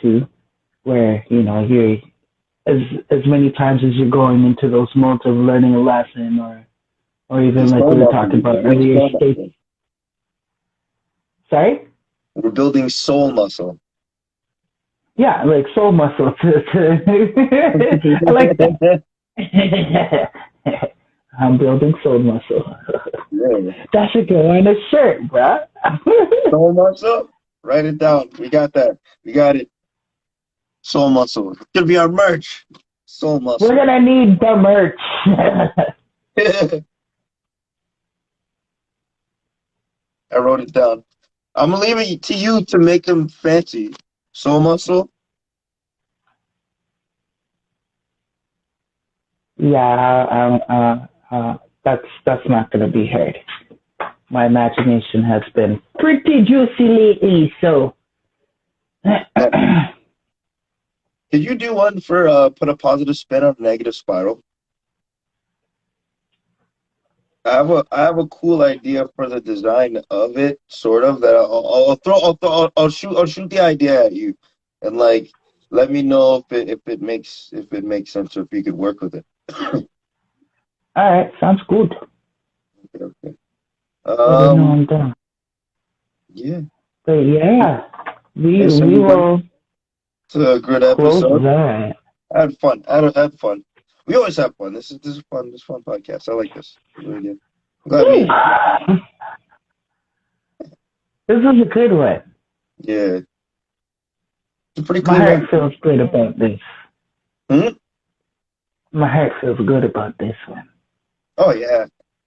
too, where you know you're as many times as you're going into those modes of learning a lesson or The even like soul we were muscle. talking We're about building earlier soul states. muscle. Sorry? We're building soul muscle. Yeah, like soul muscle. I like that. I'm building soul muscle. Yeah. That should go on a shirt, bruh. Soul muscle? Write it down. We got that. We got it. Soul muscle. It's gonna be our merch. Soul We're muscle. gonna need the merch. I wrote it down. I'm gonna leave it to you to make them fancy. Soul muscle. Yeah, that's not gonna be heard. My imagination has been pretty juicy lately, so. Could you do one for put a positive spin on a negative spiral? I have a cool idea for the design of it, sort of that I'll shoot the idea at you, and like let me know if it makes sense or if you could work with it. All right, sounds good. Okay. Well, then I'm done. Yeah. But yeah, Thanks we everybody. will It's a good close episode. that. I had fun. I had fun. We always have fun. This is fun. This is fun podcast. I like this. Really good. I'm glad Woo! we. This is a good one. Yeah. It's a pretty My clean heart one. feels good about this. Hmm? My heart feels good about this one. Oh yeah.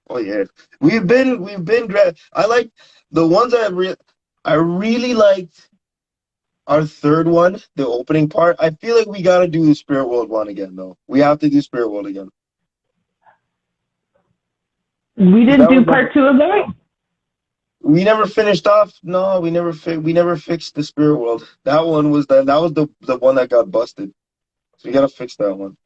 Oh yeah. We've been I like the ones I really liked our third one, the opening part. I feel like we gotta do the Spirit World one again though. We have to do Spirit World again. We 'Cause didn't that do was like part two of that? we never finished off. No, we never fixed the Spirit World. That one was that was the one that got busted. So we gotta fix that one.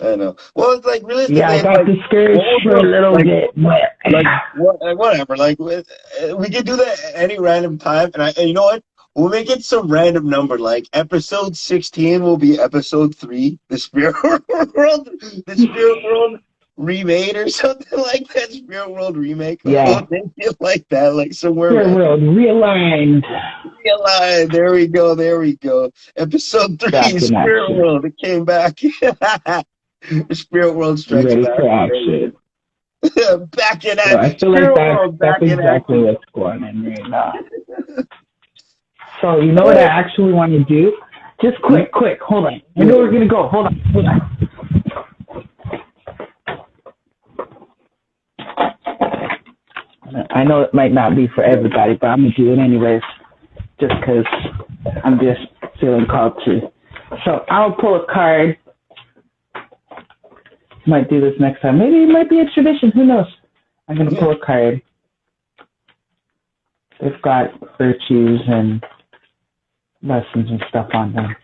I know. Well, it's like Yeah, realistically, I it's got like discouraged what for a little bit, but whatever. Like we could do that at any random time, and you know what? We'll make it some random number. Like episode 16 will be episode 3, the Spirit World, the Spirit World remade or something like that. Spirit World remake. We'll yeah, make it like that, like somewhere Spirit random. World realigned. Realize, there we go, there we go. Episode 3, Back in Spirit action. World. It came back. Spirit World strikes Ready back. for There we action. go. Back in So I action. feel like Spirit World that's back in exactly action. what's going on right now. So you know what I actually want to do? Just quick, hold on. I know we're gonna go. Hold on. I know it might not be for everybody, but I'm gonna do it anyways, just because I'm just feeling called to. So I'll pull a card. Might do this next time. Maybe it might be a tradition. Who knows? I'm gonna pull a card. They've got virtues and lessons and stuff on them.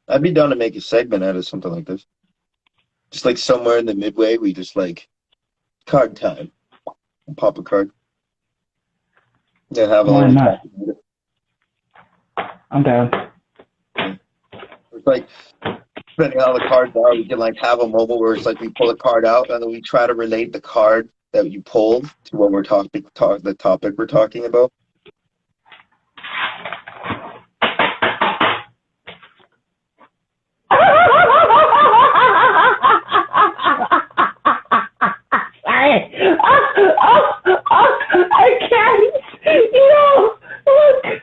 I'd be down to make a segment out of something like this. Just like somewhere in the midway, we just like card time. Pop a card. Then have a Why little not? talk about it. I'm down. It's like depending on how the cards are, we can like have a moment where it's like we pull a card out and then we try to relate the card that you pulled to what we're the topic we're talking about. Sorry. I can't. Look.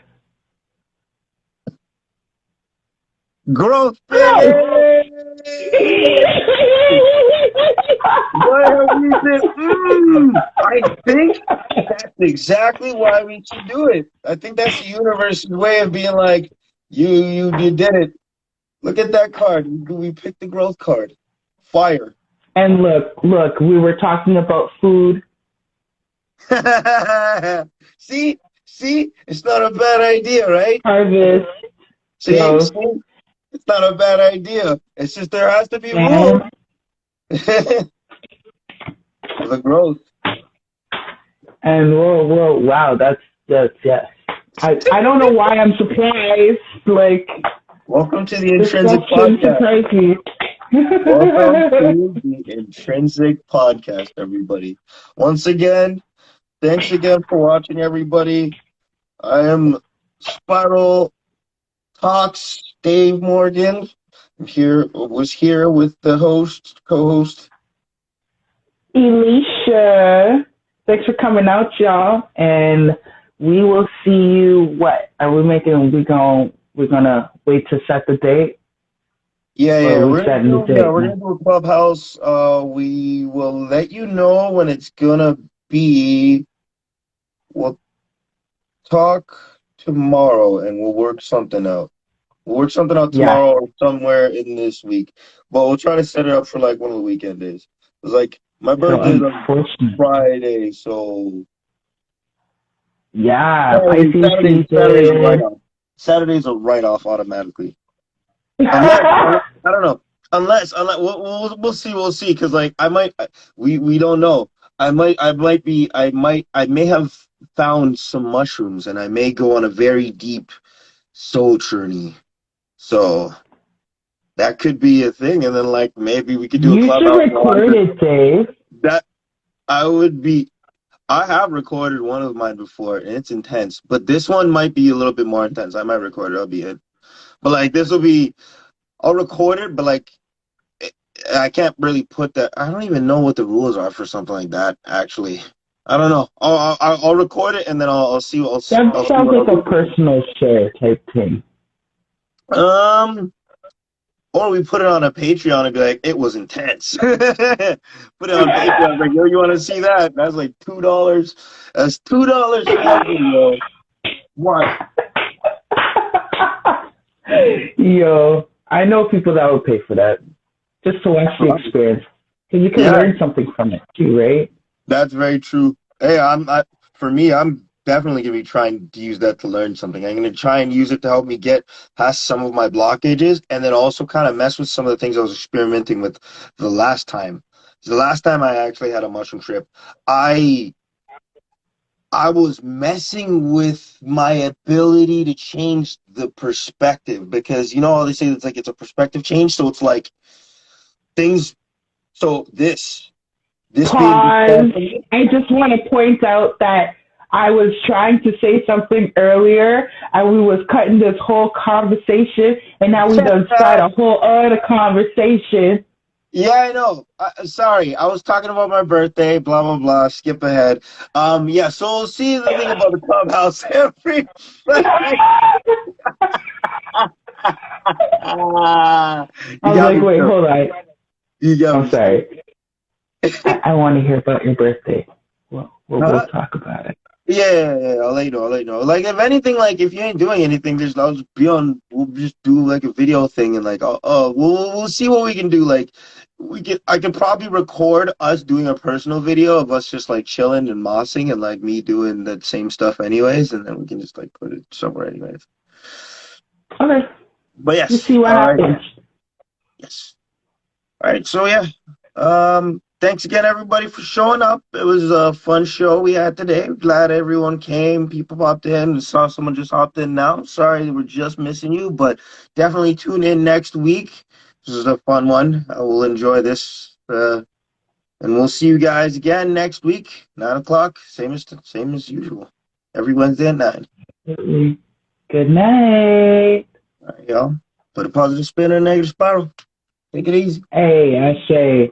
Growth, No. baby! What have we been? I think that's exactly why we should do it. I think that's the universe's way of being like, you did it. Look at that card. We picked the growth card. Fire. And look, we were talking about food. See, it's not a bad idea, right? Harvest, See, growth, it's not a bad idea. It's just there has to be room and for the growth. And wow, that's yes. I don't know why I'm surprised. Like, Welcome to the this Intrinsic stuff shouldn't Podcast. surprise me. Welcome to the Intrinsic Podcast, everybody. Once again, thanks again for watching, everybody. I am Spiral Talks Dave Morgan. Was here with the co-host. Elisha, thanks for coming out, y'all. And we will see you. What are we making? We're gonna wait to set the date. Yeah. We're gonna Date, do a clubhouse. We will let you know when it's gonna be. We'll talk tomorrow and we'll work something out. We'll work something out tomorrow or somewhere in this week. But we'll try to set it up for like one of the weekend days. It's like my birthday's on Friday, so yeah, Saturday's a write-off automatically. Unless I don't know. unless we'll see because like I might we don't know. I may have found some mushrooms and I may go on a very deep soul journey. So that could be a thing, and then like maybe we could do a You should clubhouse live. record it, Dave. That I would be. I have recorded one of mine before, and it's intense. But this one might be a little bit more intense. I might record it. I'll be in. But like this will be. I'll record it, but like I can't really put that. I don't even know what the rules are for something like that. Actually, I don't know. I'll record it and then I'll see. That I'll see sounds what I'll like a do. personal share type thing. Or we put it on a Patreon and be like, it was intense. Put it on Patreon, like, yo, you want to see that? That's like $2. That's $2 for that video. What? Yo, I know people that would pay for that just to watch the experience. Because you can Yeah, learn something from it too, right? that's very true. Hey, for me, I'm definitely gonna be trying to use that to learn something. I'm gonna try and use it to help me get past some of my blockages, and then also kind of mess with some of the things I was experimenting with the last time. The last time I actually had a mushroom trip, I I was messing with my ability to change the perspective because you know how they say it's like it's a perspective change, so it's like things. So this being Pause. I just want to point out that I was trying to say something earlier and we was cutting this whole conversation and now we done start a whole other conversation. yeah, I know. Sorry, I was talking about my birthday. Blah blah blah. Skip ahead. Yeah. So we'll see the thing about the clubhouse every. I You was got like, me. wait, hold on. You got I'm me. sorry. I want to hear about your birthday. We'll Huh? talk about it. Yeah. I'll let you know. I'll let you know. Like, if anything, like, if you ain't doing anything, just I'll just be on. We'll just do like a video thing and like, we'll see what we can do. Like, I can probably record us doing a personal video of us just like chilling and mossing and like me doing the same stuff anyways, and then we can just like put it somewhere anyways. Okay. But You yes, see what all right, happens. yes, all right. So yeah, thanks again everybody for showing up. It was a fun show we had today. Glad everyone came. People popped in. Saw someone just hopped in now. Sorry we're just missing you, but definitely tune in next week. This is a fun one. I will enjoy this. And we'll see you guys again next week, 9 o'clock, same as usual. Every Wednesday at 9. Good night. All right, y'all. Put a positive spin in a negative spiral. Take it easy. Hey, I say.